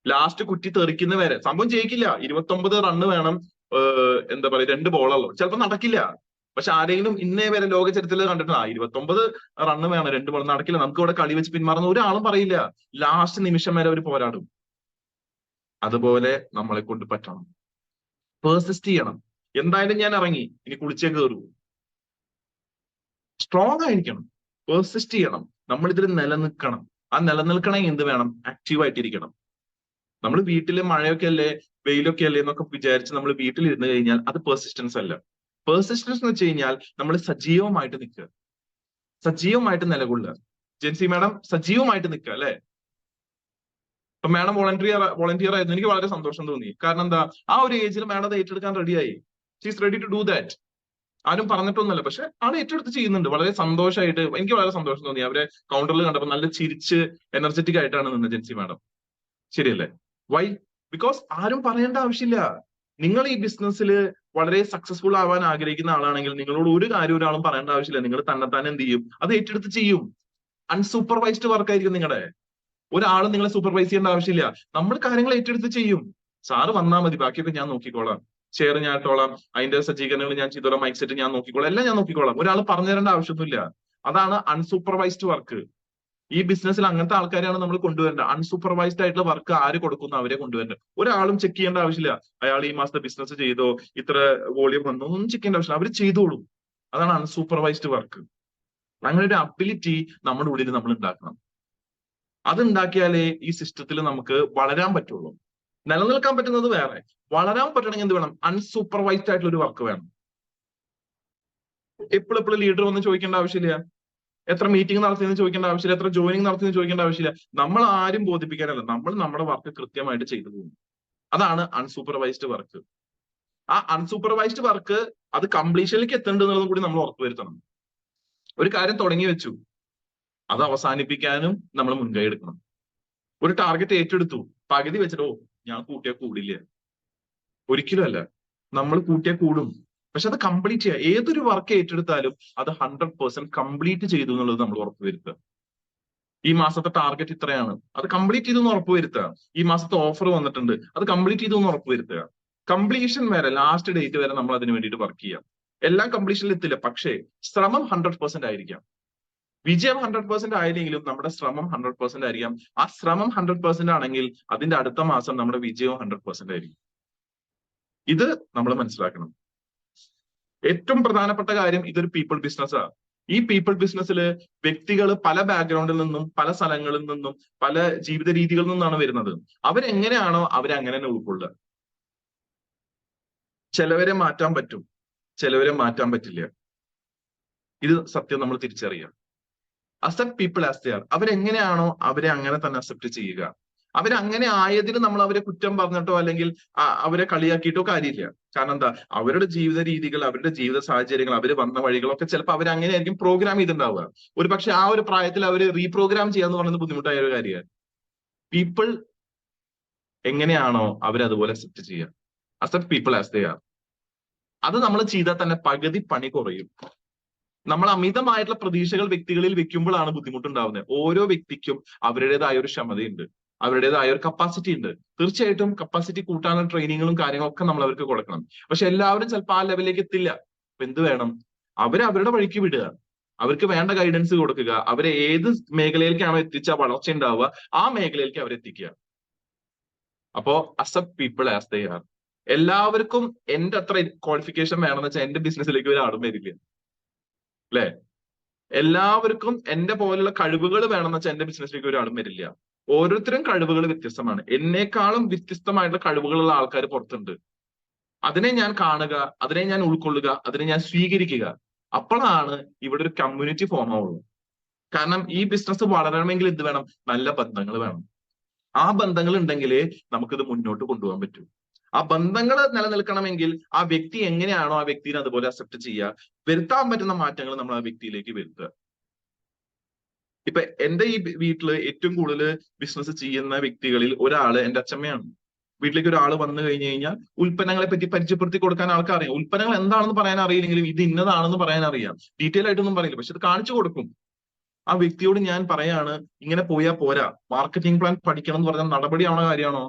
ലാസ്റ്റ് കുറ്റി തെറിക്കുന്ന വരെ. സംഭവം ജയിക്കില്ല, 29 റണ്ണ് വേണം, എന്താ പറയുക, 2 ബോളുള്ളൂ. ചിലപ്പോൾ നടക്കില്ല. പക്ഷെ ആരെങ്കിലും ഇന്നേ വരെ ലോക ചരിത്രത്തിൽ കണ്ടിട്ട് 29 റണ്ണ് വേണം, 2 ബോൾ, നടക്കില്ല, നമുക്ക് ഇവിടെ കളി വെച്ച് പിന്മാറുന്ന ഒരാളും പറയില്ല. ലാസ്റ്റ് നിമിഷം വരെ അവർ പോരാടും. അതുപോലെ നമ്മളെ കൊണ്ട് പറ്റണം. പെർസിസ്റ്റ് ചെയ്യണം. എന്തായാലും ഞാൻ ഇറങ്ങി, ഇനി കുളിച്ചേ കയറൂ. സ്ട്രോങ് ആയിരിക്കണം, പെർസിസ്റ്റ് ചെയ്യണം. നമ്മൾ ഇതിൽ നിലനിൽക്കണം. ആ നിലനിൽക്കണമെങ്കിൽ എന്ത് വേണം? ആക്റ്റീവ് ആയിട്ടിരിക്കണം. നമ്മൾ വീട്ടില് മഴയൊക്കെ അല്ലേ, വെയിലൊക്കെ അല്ലേ എന്നൊക്കെ വിചാരിച്ച് നമ്മൾ വീട്ടിൽ ഇരുന്ന് കഴിഞ്ഞാൽ അത് പെർസിസ്റ്റൻസ് അല്ല. പെർസിസ്റ്റൻസ് എന്ന് വെച്ച് കഴിഞ്ഞാൽ നമ്മൾ സജീവമായിട്ട് നിൽക്കുക, സജീവമായിട്ട് നിലകൊള്ളുക. ജെൻസി മാഡം സജീവമായിട്ട് നിൽക്കുക അല്ലെ? ഇപ്പൊ മാഡം വോളണ്ടിയർ ആയിരുന്നു. എനിക്ക് വളരെ സന്തോഷം തോന്നി. കാരണം എന്താ? ആ ഒരു ഏജിൽ മാഡം അത് ഏറ്റെടുക്കാൻ റെഡിയായി. She's ready to do that. ആരും പറഞ്ഞിട്ടൊന്നുമല്ല, പക്ഷെ ആൾ ഏറ്റെടുത്ത് ചെയ്യുന്നുണ്ട്. വളരെ സന്തോഷമായിട്ട്, എനിക്ക് വളരെ സന്തോഷം തോന്നി. അവരെ കൗണ്ടറിൽ കണ്ടപ്പോൾ നല്ല ചിരിച്ച് എനർജറ്റിക് ആയിട്ടാണ് നിന്നത് ജെൻസി മാഡം. ശരിയല്ലേ? വൈ? ബിക്കോസ് ആരും പറയേണ്ട ആവശ്യമില്ല. നിങ്ങൾ ഈ ബിസിനസ്സിൽ വളരെ സക്സസ്ഫുൾ ആവാൻ ആഗ്രഹിക്കുന്ന ആളാണെങ്കിൽ നിങ്ങളോട് ഒരു കാര്യം ഒരാളും പറയേണ്ട ആവശ്യമില്ല. നിങ്ങൾ തന്നെത്താൻ എന്ത് ചെയ്യും? അത് ഏറ്റെടുത്ത് ചെയ്യും. അൺസൂപ്പർവൈസ്ഡ് വർക്ക് ആയിരിക്കും നിങ്ങളുടെ. ഒരാളും നിങ്ങളെ സൂപ്പർവൈസ് ചെയ്യേണ്ട ആവശ്യമില്ല. നമ്മൾ കാര്യങ്ങൾ ഏറ്റെടുത്ത് ചെയ്യും. സാറ് വന്നാൽ മതി, ബാക്കിയൊക്കെ ഞാൻ നോക്കിക്കോളാം. ഷെയർ ഞാൻ ഇട്ടോളാം, അതിന്റെ സജ്ജീകരണങ്ങൾ ഞാൻ ചെയ്തോളാം, മൈക്ക് സെറ്റ് ഞാൻ നോക്കിക്കോളാം, എല്ലാം ഞാൻ നോക്കിക്കോളാം. ഒരാൾ പറഞ്ഞു തരേണ്ട ആവശ്യമൊന്നുമില്ല. അതാണ് അൺസൂപ്പർവൈസ്ഡ് വർക്ക്. ഈ ബിസിനസ്സിൽ അങ്ങനത്തെ ആൾക്കാരെയാണ് നമ്മൾ കൊണ്ടുവരേണ്ടത്. അൺസൂപ്പർവൈസ്ഡ് ആയിട്ടുള്ള വർക്ക് ആര് കൊടുക്കുന്നു അവരെ കൊണ്ടുവരേണ്ടത്. ഒരാളും ചെക്ക് ചെയ്യേണ്ട ആവശ്യമില്ല. അയാൾ ഈ മാസത്തെ ബിസിനസ് ചെയ്തോ, ഇത്ര വോളിയം വന്നോ, ഒന്നും ചെക്ക് ചെയ്യേണ്ട ആവശ്യമില്ല. അവർ ചെയ്തോളും. അതാണ് അൺസൂപ്പർവൈസ്ഡ് വർക്ക്. അങ്ങനെ ഒരു അബിലിറ്റി നമ്മുടെ ഉള്ളിൽ നമ്മൾ ഉണ്ടാക്കണം. അത് ഉണ്ടാക്കിയാലേ ഈ സിസ്റ്റത്തിൽ നമുക്ക് വളരാൻ പറ്റുള്ളൂ. നിലനിൽക്കാൻ പറ്റുന്നത് വേറെ, വളരാൻ പറ്റണമെങ്കിൽ എന്ത് വേണം? അൺസൂപ്പർവൈസ്ഡ് ആയിട്ടുള്ള ഒരു വർക്ക് വേണം. എപ്പോഴും ലീഡർ വന്ന് ചോദിക്കേണ്ട ആവശ്യമില്ല, എത്ര മീറ്റിംഗ് നടത്തിയെന്ന് ചോദിക്കേണ്ട ആവശ്യമില്ല, എത്ര ജോയിനിങ് നടത്തിയെന്ന് ചോദിക്കേണ്ട ആവശ്യമില്ല. നമ്മൾ ആരും ബോധിപ്പിക്കാനല്ല, നമ്മൾ നമ്മുടെ വർക്ക് കൃത്യമായിട്ട് ചെയ്തു പോകും. അതാണ് അൺസൂപ്പർവൈസ്ഡ് വർക്ക്. ആ അൺസൂപ്പർവൈസ്ഡ് വർക്ക് അത് കംപ്ലീഷനിലേക്ക് എത്തേണ്ടതെന്നുള്ളതും കൂടി നമ്മൾ ഉറപ്പുവരുത്തണം. ഒരു കാര്യം തുടങ്ങി വെച്ചു, അത് അവസാനിപ്പിക്കാനും നമ്മൾ മുൻകൈ എടുക്കണം. ഒരു ടാർഗറ്റ് ഏറ്റെടുത്തു, പകുതി വെച്ചിട്ടോ ഞാൻ കൂട്ടിയാൽ കൂടില്ല. ഒരിക്കലും അല്ല, നമ്മൾ കൂട്ടിയാൽ കൂടും. പക്ഷെ അത് കംപ്ലീറ്റ് ചെയ്യുക. ഏതൊരു വർക്ക് ഏറ്റെടുത്താലും അത് 100% കംപ്ലീറ്റ് ചെയ്തു എന്നുള്ളത് നമ്മൾ ഉറപ്പുവരുത്തുക. ഈ മാസത്തെ ടാർഗറ്റ് ഇത്രയാണ്, അത് കംപ്ലീറ്റ് ചെയ്തു എന്ന് ഉറപ്പുവരുത്തുക. ഈ മാസത്തെ ഓഫർ വന്നിട്ടുണ്ട്, അത് കംപ്ലീറ്റ് ചെയ്തു എന്ന് ഉറപ്പുവരുത്തുക. കംപ്ലീഷൻ വരെ, ലാസ്റ്റ് ഡേറ്റ് വരെ നമ്മൾ അതിന് വേണ്ടിയിട്ട് വർക്ക് ചെയ്യാം. എല്ലാം കംപ്ലീഷനിൽ എത്തില്ല, പക്ഷേ ശ്രമം 100% ആയിരിക്കാം. വിജയം 100% ആയില്ലെങ്കിലും നമ്മുടെ ശ്രമം 100% ആയിരിക്കാം. ആ ശ്രമം 100% ആണെങ്കിൽ അതിന്റെ അടുത്ത മാസം നമ്മുടെ വിജയവും 100% ആയിരിക്കും. ഇത് നമ്മൾ മനസ്സിലാക്കണം. ഏറ്റവും പ്രധാനപ്പെട്ട കാര്യം, ഇതൊരു പീപ്പിൾ ബിസിനസ്സാണ്. ഈ പീപ്പിൾ ബിസിനസ്സിൽ വ്യക്തികൾ പല ബാക്ക്ഗ്രൗണ്ടിൽ നിന്നും, പല സ്ഥലങ്ങളിൽ നിന്നും, പല ജീവിത രീതികളിൽ നിന്നാണ് വരുന്നത്. അവരെങ്ങനെയാണോ അവരങ്ങനെ തന്നെ ഉൾക്കൊള്ളുക. ചിലവരെ മാറ്റാൻ പറ്റും, ചിലവരെ മാറ്റാൻ പറ്റില്ല. ഇത് സത്യം നമ്മൾ തിരിച്ചറിയാം. Accept people as they are. അവരെങ്ങനെയാണോ അവരെ അങ്ങനെ തന്നെ അക്സെപ്റ്റ് ചെയ്യുക. അവരങ്ങനെ ആയതിന് നമ്മൾ അവരെ കുറ്റം പറഞ്ഞിട്ടോ അല്ലെങ്കിൽ അവരെ കളിയാക്കിയിട്ടോ കാര്യമില്ല. കാരണം എന്താ, അവരുടെ ജീവിത രീതികൾ, അവരുടെ ജീവിത സാഹചര്യങ്ങൾ, അവർ വന്ന വഴികളൊക്കെ ചിലപ്പോൾ അവരങ്ങനെ ആയിരിക്കും പ്രോഗ്രാം ചെയ്തിട്ടുണ്ടാവുക. ഒരു പക്ഷെ ആ ഒരു പ്രായത്തിൽ അവർ റീപ്രോഗ്രാം ചെയ്യാന്ന് പറയുന്നത് ബുദ്ധിമുട്ടായ ഒരു കാര്യമാണ്. പീപ്പിൾ എങ്ങനെയാണോ അവരതുപോലെ അക്സെപ്റ്റ് ചെയ്യുക. Accept people as they R. അത് നമ്മൾ ചെയ്താൽ തന്നെ പകുതി പണി കുറയും. നമ്മൾ അമിതമായിട്ടുള്ള പ്രതീക്ഷകൾ വ്യക്തികളിൽ വെക്കുമ്പോഴാണ് ബുദ്ധിമുട്ടുണ്ടാവുന്നത്. ഓരോ വ്യക്തിക്കും അവരുടേതായ ഒരു ക്ഷമതയുണ്ട്, അവരുടേതായ ഒരു കപ്പാസിറ്റി ഉണ്ട്. തീർച്ചയായിട്ടും കപ്പാസിറ്റി കൂട്ടാനുള്ള ട്രെയിനിങ്ങുകളും കാര്യങ്ങളൊക്കെ നമ്മൾ അവർക്ക് കൊടുക്കണം. പക്ഷെ എല്ലാവരും ചിലപ്പോൾ ആ ലെവലിലേക്ക് എത്തില്ല. അപ്പൊ എന്ത് വേണം? അവരുടെ വഴിക്ക് വിടുക, അവർക്ക് വേണ്ട ഗൈഡൻസ് കൊടുക്കുക. അവരെ ഏത് മേഖലയിലേക്കാണോ എത്തിച്ച വളർച്ച ഉണ്ടാവുക, ആ മേഖലയിലേക്ക് അവരെത്തിക്കുക. അപ്പോ accept people as they R. എല്ലാവർക്കും എന്റെ അത്ര ക്വാളിഫിക്കേഷൻ വേണമെന്ന് വെച്ചാൽ എന്റെ ബിസിനസ്സിലേക്ക് ഒരാളും വരില്ല, അല്ലെ? എല്ലാവർക്കും എന്റെ പോലുള്ള കഴിവുകൾ വേണമെന്ന് വെച്ചാൽ എന്റെ ബിസിനസ്സിലേക്ക് ഒരാളും വരില്ല. ഓരോരുത്തരും കഴിവുകൾ വ്യത്യസ്തമാണ്. എന്നെക്കാളും വ്യത്യസ്തമായിട്ടുള്ള കഴിവുകളുള്ള ആൾക്കാർ പുറത്തുണ്ട്. അതിനെ ഞാൻ കാണുക, അതിനെ ഞാൻ ഉൾക്കൊള്ളുക, അതിനെ ഞാൻ സ്വീകരിക്കുക. അപ്പോഴാണ് ഇവിടെ ഒരു കമ്മ്യൂണിറ്റി ഫോം ആവുള്ളൂ. കാരണം ഈ ബിസിനസ് വളരണമെങ്കിൽ എന്ത് വേണം? നല്ല ബന്ധങ്ങൾ വേണം. ആ ബന്ധങ്ങൾ ഉണ്ടെങ്കിലേ നമുക്കിത് മുന്നോട്ട് കൊണ്ടുപോകാൻ പറ്റൂ. ആ ബന്ധങ്ങൾ നിലനിൽക്കണമെങ്കിൽ ആ വ്യക്തി എങ്ങനെയാണോ ആ വ്യക്തിനെ അതുപോലെ അക്സെപ്റ്റ് ചെയ്യുക, വരുത്താൻ പറ്റുന്ന മാറ്റങ്ങൾ നമ്മൾ ആ വ്യക്തിയിലേക്ക് വരുത്തുക. ഇപ്പൊ എന്റെ ഈ വീട്ടില് ഏറ്റവും കൂടുതൽ ബിസിനസ് ചെയ്യുന്ന വ്യക്തികളിൽ ഒരാള് എന്റെ അച്ഛമ്മയാണ്. വീട്ടിലേക്ക് ഒരാൾ വന്നു കഴിഞ്ഞു കഴിഞ്ഞാൽ ഉൽപ്പന്നങ്ങളെ പറ്റി പരിചയപ്പെടുത്തി കൊടുക്കാൻ ആൾക്കാർ അറിയാം. ഉൽപ്പന്നങ്ങൾ എന്താണെന്ന് പറയാൻ അറിയില്ലെങ്കിലും ഇത് ഇന്നതാണെന്ന് പറയാൻ അറിയാം. ഡീറ്റെയിൽ ആയിട്ടൊന്നും പറയില്ല, പക്ഷെ ഇത് കാണിച്ചു കൊടുക്കും. ആ വ്യക്തിയോട് ഞാൻ പറയാണ്, ഇങ്ങനെ പോയാൽ പോരാ, മാർക്കറ്റിംഗ് പ്ലാൻ പഠിക്കണം എന്ന് പറഞ്ഞാൽ നടപടിയാവണ കാര്യമാണോ?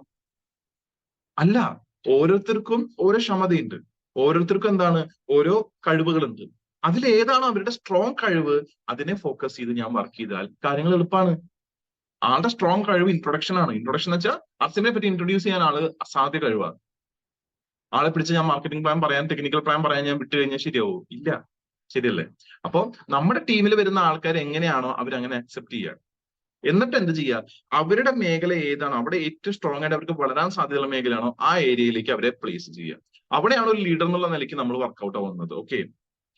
അല്ല. ഓരോരുത്തർക്കും ഓരോ ക്ഷമതയുണ്ട്, ഓരോരുത്തർക്കും എന്താണ് ഓരോ കഴിവുകളുണ്ട്. അതിലേതാണോ അവരുടെ സ്ട്രോങ് കഴിവ്, അതിനെ ഫോക്കസ് ചെയ്ത് ഞാൻ വർക്ക് ചെയ്താൽ കാര്യങ്ങൾ എളുപ്പമാണ്. ആളുടെ സ്ട്രോങ് കഴിവ് ഇൻട്രൊഡക്ഷൻ ആണ്. ഇൻട്രൊഡക്ഷൻ എന്ന് വെച്ചാൽ അസിനെ പറ്റി ഇൻട്രൊഡ്യൂസ് ചെയ്യാൻ ആള് അസാധ്യ കഴിവാണ്. ആളെ പിടിച്ച് ഞാൻ മാർക്കറ്റിംഗ് പ്ലാൻ പറയാൻ, ടെക്നിക്കൽ പ്ലാൻ പറയാൻ ഞാൻ വിട്ടു കഴിഞ്ഞാൽ ശരിയാവോ? ഇല്ല. ശരിയല്ലേ? അപ്പൊ നമ്മുടെ ടീമിൽ വരുന്ന ആൾക്കാർ എങ്ങനെയാണോ അവരങ്ങനെ അക്സെപ്റ്റ് ചെയ്യുക. എന്നിട്ട് എന്ത് ചെയ്യുക, അവരുടെ മേഖല ഏതാണോ, അവിടെ ഏറ്റവും സ്ട്രോങ് ആയിട്ട് അവർക്ക് വളരാൻ സാധ്യതയുള്ള മേഖലയാണോ, ആ ഏരിയയിലേക്ക് അവരെ പ്ലേസ് ചെയ്യുക. അവിടെയാണ് ഒരു ലീഡർ എന്നുള്ള നിലയ്ക്ക് നമ്മൾ വർക്ക്ഔട്ട് ആവുന്നത്. ഓക്കെ.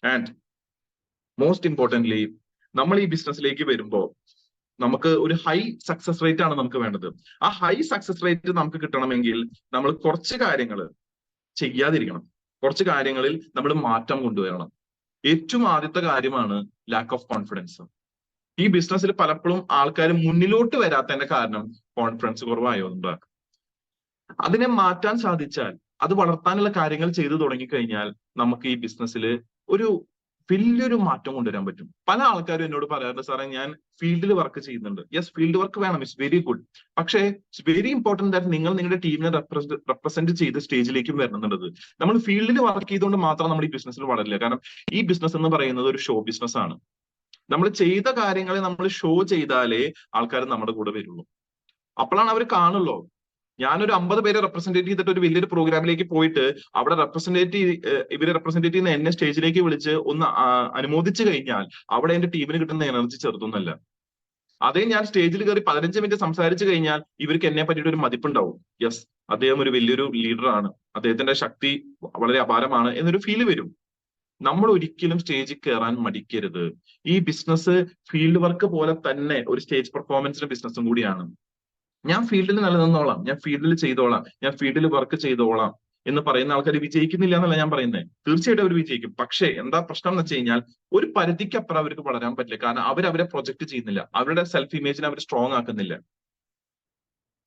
ആൻഡ് മോസ്റ്റ് ഇമ്പോർട്ടന്റ്ലി, നമ്മൾ ഈ ബിസിനസ്സിലേക്ക് വരുമ്പോൾ നമുക്ക് ഒരു ഹൈ സക്സസ് റേറ്റ് ആണ് നമുക്ക് വേണ്ടത്. ആ ഹൈ സക്സസ് റേറ്റ് നമുക്ക് കിട്ടണമെങ്കിൽ നമ്മൾ കുറച്ച് കാര്യങ്ങൾ ചെയ്യാതിരിക്കണം. കുറച്ച് കാര്യങ്ങളിൽ നമ്മൾ മാറ്റം കൊണ്ടുവരണം. ഏറ്റവും ആദ്യത്തെ കാര്യമാണ് ലാക്ക് ഓഫ് കോൺഫിഡൻസ്. ഈ ബിസിനസ്സിൽ പലപ്പോഴും ആൾക്കാർ മുന്നിലോട്ട് വരാത്തതിന്റെ കാരണം കോൺഫിഡൻസ് കുറവായതുകൊണ്ടാണ്. അതിനെ മാറ്റാൻ സാധിച്ചാൽ, അത് വളർത്താനുള്ള കാര്യങ്ങൾ ചെയ്തു തുടങ്ങിക്കഴിഞ്ഞാൽ നമുക്ക് ഈ ബിസിനസ്സിൽ ഒരു വലിയൊരു മാറ്റം കൊണ്ടുവരാൻ പറ്റും. പല ആൾക്കാരും എന്നോട് പറയാറുണ്ട്, സാറേ ഞാൻ ഫീൽഡിൽ വർക്ക് ചെയ്യുന്നുണ്ട്. യെസ്, ഫീൽഡ് വർക്ക് വേണം, ഇറ്റ്സ് വെരി ഗുഡ്. പക്ഷേ ഇറ്റ്സ് വെരി ഇമ്പോർട്ടന്റ് ദാറ്റ് നിങ്ങൾ നിങ്ങളുടെ ടീമിനെ റെപ്രസെന്റ് ചെയ്ത് സ്റ്റേജിലേക്കും വരണമെന്നുള്ളത്. നമ്മൾ ഫീൽഡിൽ വർക്ക് ചെയ്തുകൊണ്ട് മാത്രം നമ്മൾ ഈ ബിസിനസ്സിൽ വളരില്ല. കാരണം ഈ ബിസിനസ് എന്ന് പറയുന്നത് ഒരു ഷോ ബിസിനസ് ആണ്. നമ്മൾ ചെയ്ത കാര്യങ്ങളെ നമ്മൾ ഷോ ചെയ്താലേ ആൾക്കാർ നമ്മുടെ കൂടെ വരുള്ളൂ. അപ്പോഴാണ് അവർ കാണുള്ളൂ. ഞാനൊരു 50 പേരെ റെപ്രസെന്റേറ്റ് ചെയ്തിട്ട് ഒരു വലിയൊരു പ്രോഗ്രാമിലേക്ക് പോയിട്ട് അവിടെ ഇവരെ റെപ്രസെന്റേറ്റ് ചെയ്യുന്ന എന്നെ സ്റ്റേജിലേക്ക് വിളിച്ച് ഒന്ന് അനുമോദിച്ചു കഴിഞ്ഞാൽ അവിടെ എന്റെ ടീമിന് കിട്ടുന്ന എനർജി ചെറുതൊന്നല്ല. അതേ ഞാൻ സ്റ്റേജിൽ കയറി 15 മിനിറ്റ് സംസാരിച്ചു കഴിഞ്ഞാൽ ഇവർക്ക് എന്നെ പറ്റിയിട്ട് ഒരു മതിപ്പുണ്ടാവും. യെസ്, അദ്ദേഹം ഒരു വലിയൊരു ലീഡറാണ്, അദ്ദേഹത്തിന്റെ ശക്തി വളരെ അപാരമാണ് എന്നൊരു ഫീല് വരും. നമ്മൾ ഒരിക്കലും സ്റ്റേജിൽ കയറാൻ മടിക്കരുത്. ഈ ബിസിനസ് ഫീൽഡ് വർക്ക് പോലെ തന്നെ ഒരു സ്റ്റേജ് പെർഫോമൻസിന്റെ ബിസിനസ്സും കൂടിയാണ്. ഞാൻ ഫീൽഡിൽ നിലനിന്നോളാം, ഞാൻ ഫീൽഡിൽ ചെയ്തോളാം, ഞാൻ ഫീൽഡിൽ വർക്ക് ചെയ്തോളാം എന്ന് പറയുന്ന ആൾക്കാർ വിജയിക്കുന്നില്ല എന്നല്ല ഞാൻ പറയുന്നത്. തീർച്ചയായിട്ടും അവർ വിജയിക്കും. പക്ഷേ എന്താ പ്രശ്നം എന്ന് വെച്ച് കഴിഞ്ഞാൽ ഒരു പരിധിക്കപ്പുറം അവർക്ക് വളരാൻ പറ്റില്ല. കാരണം അവരെ പ്രൊജക്ട് ചെയ്യുന്നില്ല, അവരുടെ സെൽഫ് ഇമേജിനെ അവർ സ്ട്രോങ് ആക്കുന്നില്ല.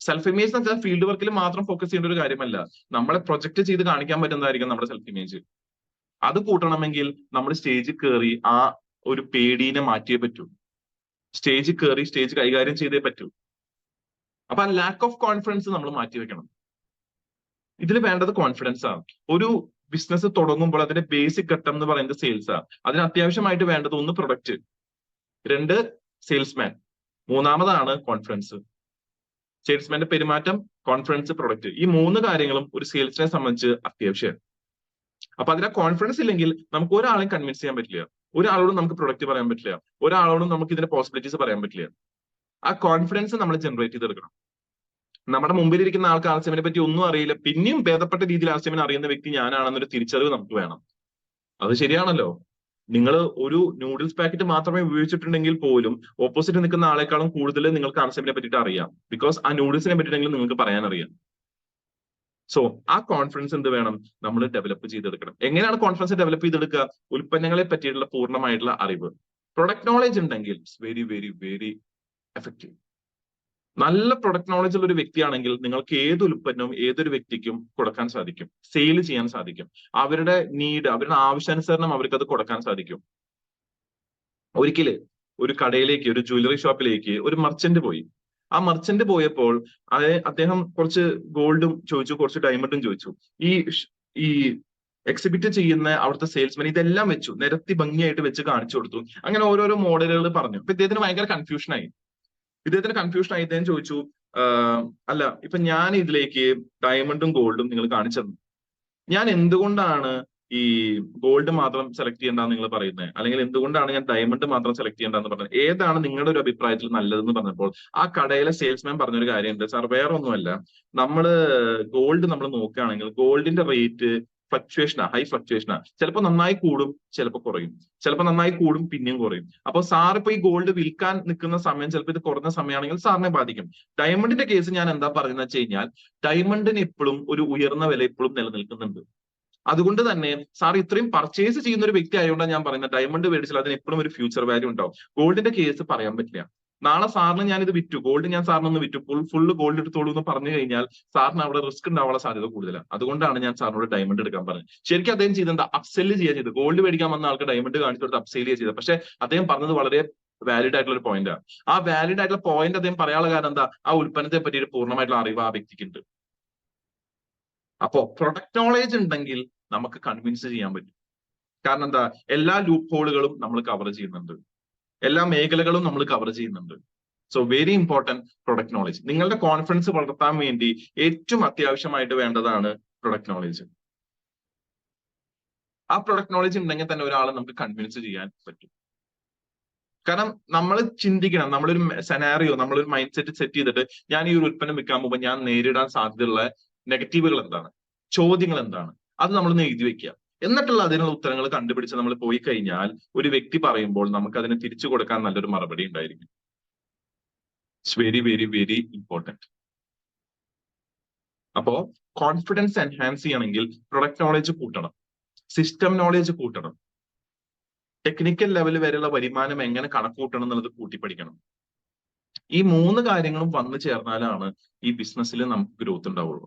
സെൽഫ് ഇമേജ് എന്ന് വെച്ചാൽ ഫീൽഡ് വർക്കിൽ മാത്രം ഫോക്കസ് ചെയ്യേണ്ട ഒരു കാര്യമല്ല. നമ്മളെ പ്രൊജക്ട് ചെയ്ത് കാണിക്കാൻ പറ്റുന്നതായിരിക്കും നമ്മുടെ സെൽഫ് ഇമേജ്. അത് കൂട്ടണമെങ്കിൽ നമ്മൾ സ്റ്റേജിൽ കയറി ആ ഒരു പേടീനെ മാറ്റിയേ പറ്റൂ. സ്റ്റേജിൽ കയറി സ്റ്റേജ് കൈകാര്യം ചെയ്തേ പറ്റൂ. അപ്പൊ ആ ലാക്ക് ഓഫ് കോൺഫിഡൻസ് നമ്മൾ മാറ്റി വെക്കണം. ഇതിൽ വേണ്ടത് കോൺഫിഡൻസ് ആണ്. ഒരു ബിസിനസ് തുടങ്ങുമ്പോൾ അതിന്റെ ബേസിക് ഘട്ടം എന്ന് പറയുന്നത് സെയിൽസ് ആണ്. അതിന് അത്യാവശ്യമായിട്ട് വേണ്ടത് 1 പ്രൊഡക്റ്റ്, 2 സെയിൽസ്മാൻ, 3ാമതാണ് കോൺഫിഡൻസ്. സെയിൽസ്മാന്റെ പെരുമാറ്റം, കോൺഫിഡൻസ്, പ്രൊഡക്റ്റ്, ഈ 3 കാര്യങ്ങളും ഒരു സെയിൽസിനെ സംബന്ധിച്ച് അത്യാവശ്യമാണ്. അപ്പൊ അതിനെ കോൺഫിഡൻസ് ഇല്ലെങ്കിൽ നമുക്ക് ഒരാളെയും കൺവിൻസ് ചെയ്യാൻ പറ്റില്ല, ഒരാളോടും നമുക്ക് പ്രൊഡക്റ്റ് പറയാൻ പറ്റില്ല, ഒരാളോടും നമുക്ക് ഇതിന്റെ പോസിബിലിറ്റീസ് പറയാൻ പറ്റില്ല. ആ കോൺഫിഡൻസ് നമ്മൾ ജനറേറ്റ് ചെയ്തെടുക്കണം. നമ്മുടെ മുമ്പിലിരിക്കുന്ന ആൾക്ക് ആർസിഎമ്മിനെ പറ്റി ഒന്നും അറിയില്ല, പിന്നെയും ഭേദപ്പെട്ട രീതിയിൽ ആർസിഎമ്മിനെ അറിയുന്ന വ്യക്തി ഞാനാണെന്നൊരു തിരിച്ചറിവ് നമുക്ക് വേണം. അത് ശരിയാണല്ലോ. നിങ്ങൾ ഒരു നൂഡിൽസ് പാക്കറ്റ് മാത്രമേ ഉപയോഗിച്ചിട്ടുണ്ടെങ്കിൽ പോലും ഓപ്പോസിറ്റ് നിൽക്കുന്ന ആളെക്കാളും കൂടുതൽ നിങ്ങൾക്ക് ആർസിഎമ്മിനെ പറ്റിയിട്ട് അറിയാം. ബിക്കോസ് ആ നൂഡിൽസിനെ പറ്റിയിട്ടെങ്കിലും നിങ്ങൾക്ക് പറയാൻ അറിയാം. സോ ആ കോൺഫിഡൻസ് എന്ത് വേണം, നമ്മൾ ഡെവലപ്പ് ചെയ്തെടുക്കണം. എങ്ങനെയാണ് കോൺഫിഡൻസ് ഡെവലപ്പ് ചെയ്തെടുക്കുക? ഉൽപ്പന്നങ്ങളെ പറ്റിയിട്ടുള്ള പൂർണ്ണമായിട്ടുള്ള അറിവ്, പ്രൊഡക്റ്റ് നോളേജ് ഉണ്ടെങ്കിൽ it's very very very effective. നല്ല പ്രൊഡക്റ്റ് നോളജ് ഉള്ള ഒരു വ്യക്തിയാണെങ്കിൽ നിങ്ങൾക്ക് ഏത് ഉൽപ്പന്നവും ഏതൊരു വ്യക്തിക്കും കൊടുക്കാൻ സാധിക്കും, സെയിൽ ചെയ്യാൻ സാധിക്കും. അവരുടെ നീഡ്, അവരുടെ ആവശ്യാനുസരണം അവർക്ക് അത് കൊടുക്കാൻ സാധിക്കും. ഒരിക്കല് ഒരു കടയിലേക്ക്, ഒരു ജ്വല്ലറി ഷോപ്പിലേക്ക് ഒരു മർച്ചന്റ് പോയി. ആ മർച്ചന്റ് പോയപ്പോൾ അദ്ദേഹം കുറച്ച് ഗോൾഡും ചോദിച്ചു, കുറച്ച് ഡയമണ്ടും ചോദിച്ചു. ഈ എക്സിബിറ്റ് ചെയ്യുന്ന അവിടുത്തെ സെയിൽസ്മാൻ ഇതെല്ലാം വെച്ചു നിരത്തി ഭംഗിയായിട്ട് വെച്ച് കാണിച്ചു കൊടുത്തു. അങ്ങനെ ഓരോരോ മോഡലുകൾ പറഞ്ഞു. അപ്പൊ ഇദ്ദേഹത്തിന് ഭയങ്കര കൺഫ്യൂഷനായി. ഇദ്ദേഹം ചോദിച്ചു, അല്ല ഇപ്പൊ ഞാൻ ഇതിലേക്ക് ഡയമണ്ടും ഗോൾഡും നിങ്ങൾ കാണിച്ചു തന്നു, ഞാൻ എന്തുകൊണ്ടാണ് ഈ ഗോൾഡ് മാത്രം സെലക്ട് ചെയ്യേണ്ടെന്ന് നിങ്ങൾ പറയുന്നത്, അല്ലെങ്കിൽ എന്തുകൊണ്ടാണ് ഞാൻ ഡയമണ്ട് മാത്രം സെലക്ട് ചെയ്യേണ്ടെന്ന് പറഞ്ഞത്, ഏതാണ് നിങ്ങളുടെ ഒരു അഭിപ്രായത്തിൽ നല്ലതെന്ന് പറഞ്ഞപ്പോൾ ആ കടയിലെ സെയിൽസ്മാൻ പറഞ്ഞൊരു കാര്യമുണ്ട്, സാർ വേറെ ഒന്നുമല്ല, ഗോൾഡ് നമ്മൾ നോക്കുകയാണെങ്കിൽ ഗോൾഡിന്റെ റേറ്റ് ഫ്ലക്ച്വേഷനാ, ഹൈ ഫ്ലക്ച്വേഷനാ. ചിലപ്പോൾ നന്നായി കൂടും, ചിലപ്പോൾ കുറയും, ചിലപ്പോൾ നന്നായി കൂടും പിന്നെയും കുറയും. അപ്പൊ സാർ ഇപ്പൊ ഈ ഗോൾഡ് വിൽക്കാൻ നിൽക്കുന്ന സമയം ചിലപ്പോൾ ഇത് കുറഞ്ഞ സമയമാണെങ്കിൽ സാറിനെ ബാധിക്കും. ഡയമണ്ടിന്റെ കേസ് ഞാൻ എന്താ പറയുന്നത് വെച്ച് കഴിഞ്ഞാൽ ഡയമണ്ടിന് എപ്പോഴും ഒരു ഉയർന്ന വില ഇപ്പോഴും നിലനിൽക്കുന്നുണ്ട്. അതുകൊണ്ട് തന്നെ സാർ ഇത്രയും പർച്ചേസ് ചെയ്യുന്ന ഒരു വ്യക്തി ആയതുകൊണ്ടാണ് ഞാൻ പറയുന്നത് ഡയമണ്ട് മേടിച്ചാൽ അതിന് എപ്പോഴും ഒരു ഫ്യൂച്ചർ വാല്യൂ ഉണ്ടാവും. ഗോൾഡിന്റെ കേസ് പറയാൻ പറ്റില്ല. നാളെ സാറിന് ഞാൻ ഇത് വിറ്റു, ഗോൾഡ് ഞാൻ സാറിനൊന്ന് വിറ്റു, ഫുള്ള് ഗോൾഡ് എടുത്തോളൂ എന്ന് പറഞ്ഞു കഴിഞ്ഞാൽ സാറിന് അവിടെ റിസ്ക് ഉണ്ടാവാനുള്ള സാധ്യത കൂടുതലാണ്. അതുകൊണ്ടാണ് ഞാൻ സാറിനോട് ഡയമണ്ട് എടുക്കാൻ പറഞ്ഞത്. ശരിക്കും അദ്ദേഹം ചെയ്തെന്താ, അപ്സെല് ചെയ്യാൻ ചെയ്ത്. ഗോൾഡ് മേടിക്കാൻ വന്ന ആൾക്ക് ഡയമണ്ട് കാണിച്ചു കൊടുത്ത് അപ്സെല് ചെയ്തത്. പക്ഷെ അദ്ദേഹം പറഞ്ഞത് വളരെ വാലിഡ് ആയിട്ടുള്ള ഒരു പോയിന്റാണ്. ആ വാലിഡ് ആയിട്ടുള്ള പോയിന്റ് അദ്ദേഹം പറയാനുള്ള കാരണം എന്താ, ആ ഉൽപ്പന്നത്തെ പറ്റി ഒരു പൂർണ്ണമായിട്ടുള്ള അറിവ് ആ വ്യക്തിക്കുണ്ട്. അപ്പോ പ്രൊഡക്റ്റ് നോളേജ് ഉണ്ടെങ്കിൽ നമുക്ക് കൺവിൻസ് ചെയ്യാൻ പറ്റും. കാരണം എന്താ, എല്ലാ ലൂപ്പ് ഹോളുകളും നമ്മൾ കവർ ചെയ്യുന്നുണ്ട്, എല്ലാ മേഖലകളും നമ്മൾ കവർ ചെയ്യുന്നുണ്ട്. So very important product knowledge. നിങ്ങളുടെ കോൺഫിഡൻസ് വളർത്താൻ വേണ്ടി ഏറ്റവും അത്യാവശ്യമായിട്ട് വേണ്ടതാണ് പ്രൊഡക്റ്റ് നോളേജ്. ആ പ്രൊഡക്റ്റ് നോളേജ് ഉണ്ടെങ്കിൽ തന്നെ ഒരാളെ നമുക്ക് കൺവിൻസ് ചെയ്യാൻ പറ്റും. കാരണം നമ്മൾ ചിന്തിക്കണം, നമ്മളൊരു സെനാറിയോ, നമ്മളൊരു മൈൻഡ് സെറ്റ് ചെയ്തിട്ട് ഞാൻ ഈ ഒരു ഉൽപ്പന്നം വിൽക്കാൻ പോകുമ്പോൾ ഞാൻ നേരിടാൻ സാധ്യതയുള്ള നെഗറ്റീവുകൾ എന്താണ്, ചോദ്യങ്ങൾ എന്താണ്, അത് നമ്മളൊന്ന് എഴുതി വെക്കുക. എന്നിട്ടുള്ള അതിനുള്ള ഉത്തരങ്ങൾ കണ്ടുപിടിച്ച് നമ്മൾ പോയി കഴിഞ്ഞാൽ ഒരു വ്യക്തി പറയുമ്പോൾ നമുക്ക് അതിന് തിരിച്ചു കൊടുക്കാൻ നല്ലൊരു മറുപടി ഉണ്ടായിരിക്കും. It's very very very important. അപ്പോ കോൺഫിഡൻസ് എൻഹാൻസ് ചെയ്യണമെങ്കിൽ പ്രൊഡക്റ്റ് നോളേജ് കൂട്ടണം, സിസ്റ്റം നോളേജ് കൂട്ടണം, ടെക്നിക്കൽ ലെവൽ വരെയുള്ള വരുമാനം എങ്ങനെ കണക്കൂട്ടണം എന്നുള്ളത് കൂട്ടിപ്പഠിക്കണം. ഈ 3 കാര്യങ്ങളും വന്നു ചേർന്നാലാണ് ഈ ബിസിനസ്സിൽ നമുക്ക് ഗ്രോത്ത് ഉണ്ടാവുള്ളൂ.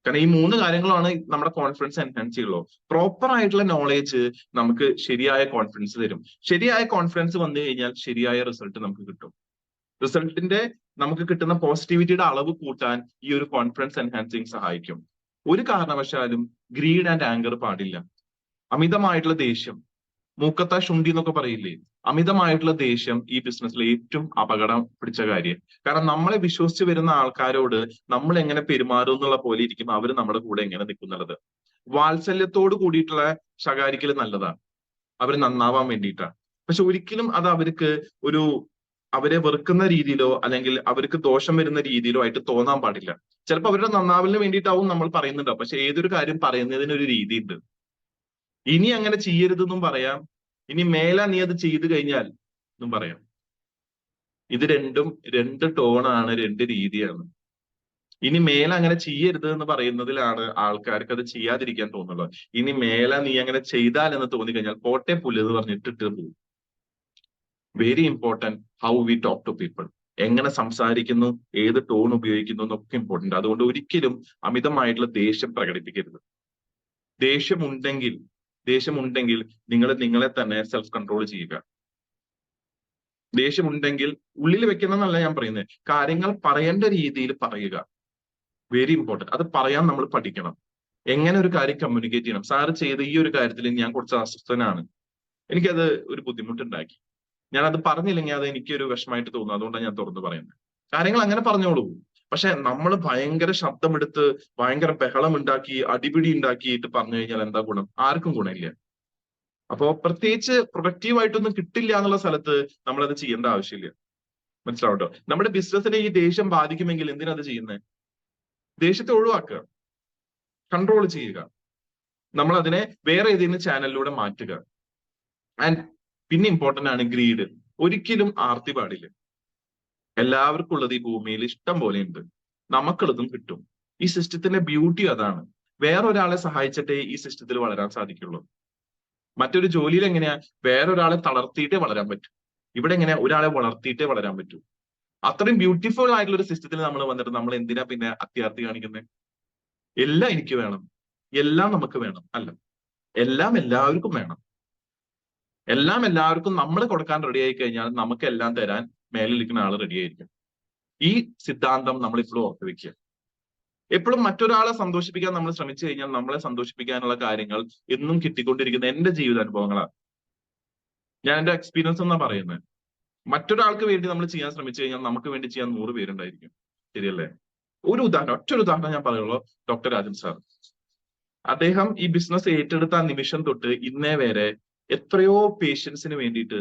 കാരണം ഈ 3 കാര്യങ്ങളാണ് നമ്മുടെ കോൺഫിഡൻസ് എൻഹാൻസ് ചെയ്യുള്ളൂ. പ്രോപ്പർ ആയിട്ടുള്ള നോളേജ് നമുക്ക് ശരിയായ കോൺഫിഡൻസ് തരും. ശരിയായ കോൺഫിഡൻസ് വന്നു കഴിഞ്ഞാൽ ശരിയായ റിസൾട്ട് നമുക്ക് കിട്ടും. റിസൾട്ടിന്റെ നമുക്ക് കിട്ടുന്ന പോസിറ്റിവിറ്റിയുടെ അളവ് കൂട്ടാൻ ഈ ഒരു കോൺഫിഡൻസ് എൻഹാൻസിങ് സഹായിക്കും. ഒരു കാരണവശാലും ഗ്രീഡ് ആൻഡ് ആങ്കർ പാടില്ല. അമിതമായിട്ടുള്ള ദേഷ്യം, മൂക്കത്താ ശുണ്ഠി എന്നൊക്കെ പറയില്ലേ? അമിതമായിട്ടുള്ള ദേഷ്യം ഈ ബിസിനസ്സിൽ ഏറ്റവും അപകടം പിടിച്ച കാര്യം. കാരണം നമ്മളെ വിശ്വസിച്ച് വരുന്ന ആൾക്കാരോട് നമ്മൾ എങ്ങനെ പെരുമാറും എന്നുള്ള പോലെ ഇരിക്കും അവർ നമ്മുടെ കൂടെ എങ്ങനെ നിൽക്കുന്നുള്ളത്. വാത്സല്യത്തോട് കൂടിയിട്ടുള്ള ശകാരിക്കൽ നല്ലതാണ്, അവർ നന്നാവാൻ വേണ്ടിയിട്ടാണ്. പക്ഷെ ഒരിക്കലും അത് അവർക്ക് ഒരു അവരെ വെറുക്കുന്ന രീതിയിലോ അല്ലെങ്കിൽ അവർക്ക് ദോഷം വരുന്ന രീതിയിലോ ആയിട്ട് തോന്നാൻ പാടില്ല. ചിലപ്പോൾ അവരുടെ നന്നാവലിന് വേണ്ടിയിട്ടാവും നമ്മൾ പറയുന്നുണ്ടാവും, പക്ഷെ ഏതൊരു കാര്യം പറയുന്നതിന് ഒരു രീതിയുണ്ട്. ഇനി അങ്ങനെ ചെയ്യരുതെന്നും പറയാം, ഇനി മേലാ നീ അത് ചെയ്തു കഴിഞ്ഞാൽ എന്നും പറയാം. ഇത് രണ്ടും രണ്ട് ടോണാണ്, രണ്ട് രീതിയാണ്. ഇനി മേലെ അങ്ങനെ ചെയ്യരുത് എന്ന് പറയുന്നതിലാണ് ആൾക്കാർക്ക് അത് ചെയ്യാതിരിക്കാൻ തോന്നുള്ളൂ. ഇനി മേലെ നീ അങ്ങനെ ചെയ്താൽ എന്ന് തോന്നിക്കഴിഞ്ഞാൽ പോട്ടെ പുല്ല് എന്ന് പറഞ്ഞിട്ടിട്ട് പോകും. Very important how we talk to people. എങ്ങനെ സംസാരിക്കുന്നു, ഏത് ടോൺ ഉപയോഗിക്കുന്നു എന്നൊക്കെ ഇമ്പോർട്ടന്റ്. അതുകൊണ്ട് ഒരിക്കലും അമിതമായിട്ടുള്ള ദേഷ്യം പ്രകടിപ്പിക്കരുത്. ദേഷ്യമുണ്ടെങ്കിൽ ദേഷ്യമുണ്ടെങ്കിൽ നിങ്ങൾ നിങ്ങളെ തന്നെ സെൽഫ് കൺട്രോൾ ചെയ്യുക. ദേഷ്യമുണ്ടെങ്കിൽ ഉള്ളിൽ വെക്കണം എന്നല്ല ഞാൻ പറയുന്നത്, കാര്യങ്ങൾ പറയേണ്ട രീതിയിൽ പറയുക. Very important. അത് പറയാൻ നമ്മൾ പഠിക്കണം. എങ്ങനെ ഒരു കാര്യം കമ്മ്യൂണിക്കേറ്റ് ചെയ്യണം. സാറ് ചെയ്ത ഈ ഒരു കാര്യത്തിൽ ഞാൻ കുറച്ച് അസ്വസ്ഥനാണ്, എനിക്കത് ഒരു ബുദ്ധിമുട്ടുണ്ടാക്കി, ഞാൻ അത് പറഞ്ഞില്ലെങ്കിൽ അത് എനിക്കൊരു വിഷമമായിട്ട് തോന്നുന്നു, അതുകൊണ്ടാണ് ഞാൻ തുറന്നു പറയുന്നത്. കാര്യങ്ങൾ അങ്ങനെ പറഞ്ഞോളൂ. പക്ഷെ നമ്മൾ ഭയങ്കര ശബ്ദമെടുത്ത് ഭയങ്കര ബഹളം ഉണ്ടാക്കി അടിപിടി ഉണ്ടാക്കിയിട്ട് പറഞ്ഞു കഴിഞ്ഞാൽ എന്താ ഗുണം? ആർക്കും ഗുണമില്ല. അപ്പോ പ്രത്യേകിച്ച് പ്രൊഡക്റ്റീവ് ആയിട്ടൊന്നും കിട്ടില്ല എന്നുള്ള സ്ഥലത്ത് നമ്മൾ അത് ചെയ്യേണ്ട ആവശ്യമില്ല. മനസ്സിലാവട്ടോ? നമ്മുടെ ബിസിനസിനെ ഈ ദേഷ്യം ബാധിക്കുമെങ്കിൽ എന്തിനാ അത് ചെയ്യുന്നത്? ദേഷ്യത്തെ ഒഴിവാക്കുക, കൺട്രോൾ ചെയ്യുക, നമ്മൾ അതിനെ വേറെ ഏതെങ്കിലും ചാനലിലൂടെ മാറ്റുക. ആൻഡ് പിന്നെ ഇമ്പോർട്ടന്റ് ആണ് ഗ്രീഡ്. ഒരിക്കലും ആർത്തി പാടില്ല. എല്ലാവർക്കും ഉള്ളത് ഈ ഭൂമിയിൽ ഇഷ്ടം പോലെ ഉണ്ട്, നമുക്കുള്ളതും കിട്ടും. ഈ സിസ്റ്റത്തിന്റെ ബ്യൂട്ടി അതാണ്. വേറൊരാളെ സഹായിച്ചിട്ടേ ഈ സിസ്റ്റത്തിൽ വളരാൻ സാധിക്കുള്ളൂ. മറ്റൊരു ജോലിയിൽ എങ്ങനെയാ വേറൊരാളെ തളർത്തിയിട്ടേ വളരാൻ പറ്റും. ഇവിടെ എങ്ങനെയാ ഒരാളെ വളർത്തിയിട്ടേ വളരാൻ പറ്റൂ. അത്രയും ബ്യൂട്ടിഫുൾ ആയിട്ടുള്ള ഒരു സിസ്റ്റത്തിൽ നമ്മൾ വന്നിട്ട് നമ്മൾ എന്തിനാ പിന്നെ അത്യാർത്ഥി കാണിക്കുന്നത്? എല്ലാം എനിക്ക് വേണം, എല്ലാം നമുക്ക് വേണം, അല്ല, എല്ലാം എല്ലാവർക്കും വേണം. എല്ലാം എല്ലാവർക്കും നമ്മൾ കൊടുക്കാൻ റെഡി ആയി കഴിഞ്ഞാൽ നമുക്ക് എല്ലാം തരാൻ മേലിരിക്കുന്ന ആൾ റെഡി ആയിരിക്കും. ഈ സിദ്ധാന്തം നമ്മൾ ഇപ്പോഴും ഓർത്ത് വെക്കുക. എപ്പോഴും മറ്റൊരാളെ സന്തോഷിപ്പിക്കാൻ നമ്മൾ ശ്രമിച്ചു കഴിഞ്ഞാൽ നമ്മളെ സന്തോഷിപ്പിക്കാനുള്ള കാര്യങ്ങൾ എന്നും കിട്ടിക്കൊണ്ടിരിക്കുന്ന എന്റെ ജീവിതാനുഭവങ്ങളാണ്. ഞാൻ എന്റെ എക്സ്പീരിയൻസ് എന്നാ പറയുന്നത്. മറ്റൊരാൾക്ക് വേണ്ടി നമ്മൾ ചെയ്യാൻ ശ്രമിച്ചു കഴിഞ്ഞാൽ നമുക്ക് വേണ്ടി ചെയ്യാൻ 100 പേരുണ്ടായിരിക്കും. ശരിയല്ലേ? ഒറ്റൊരു ഉദാഹരണം ഞാൻ പറയുള്ളൂ. ഡോക്ടർ രാജൻ സാർ, അദ്ദേഹം ഈ ബിസിനസ് ഏറ്റെടുത്ത ആ നിമിഷം തൊട്ട് ഇന്നേ വരെ എത്രയോ പേഷ്യൻസിന് വേണ്ടിയിട്ട്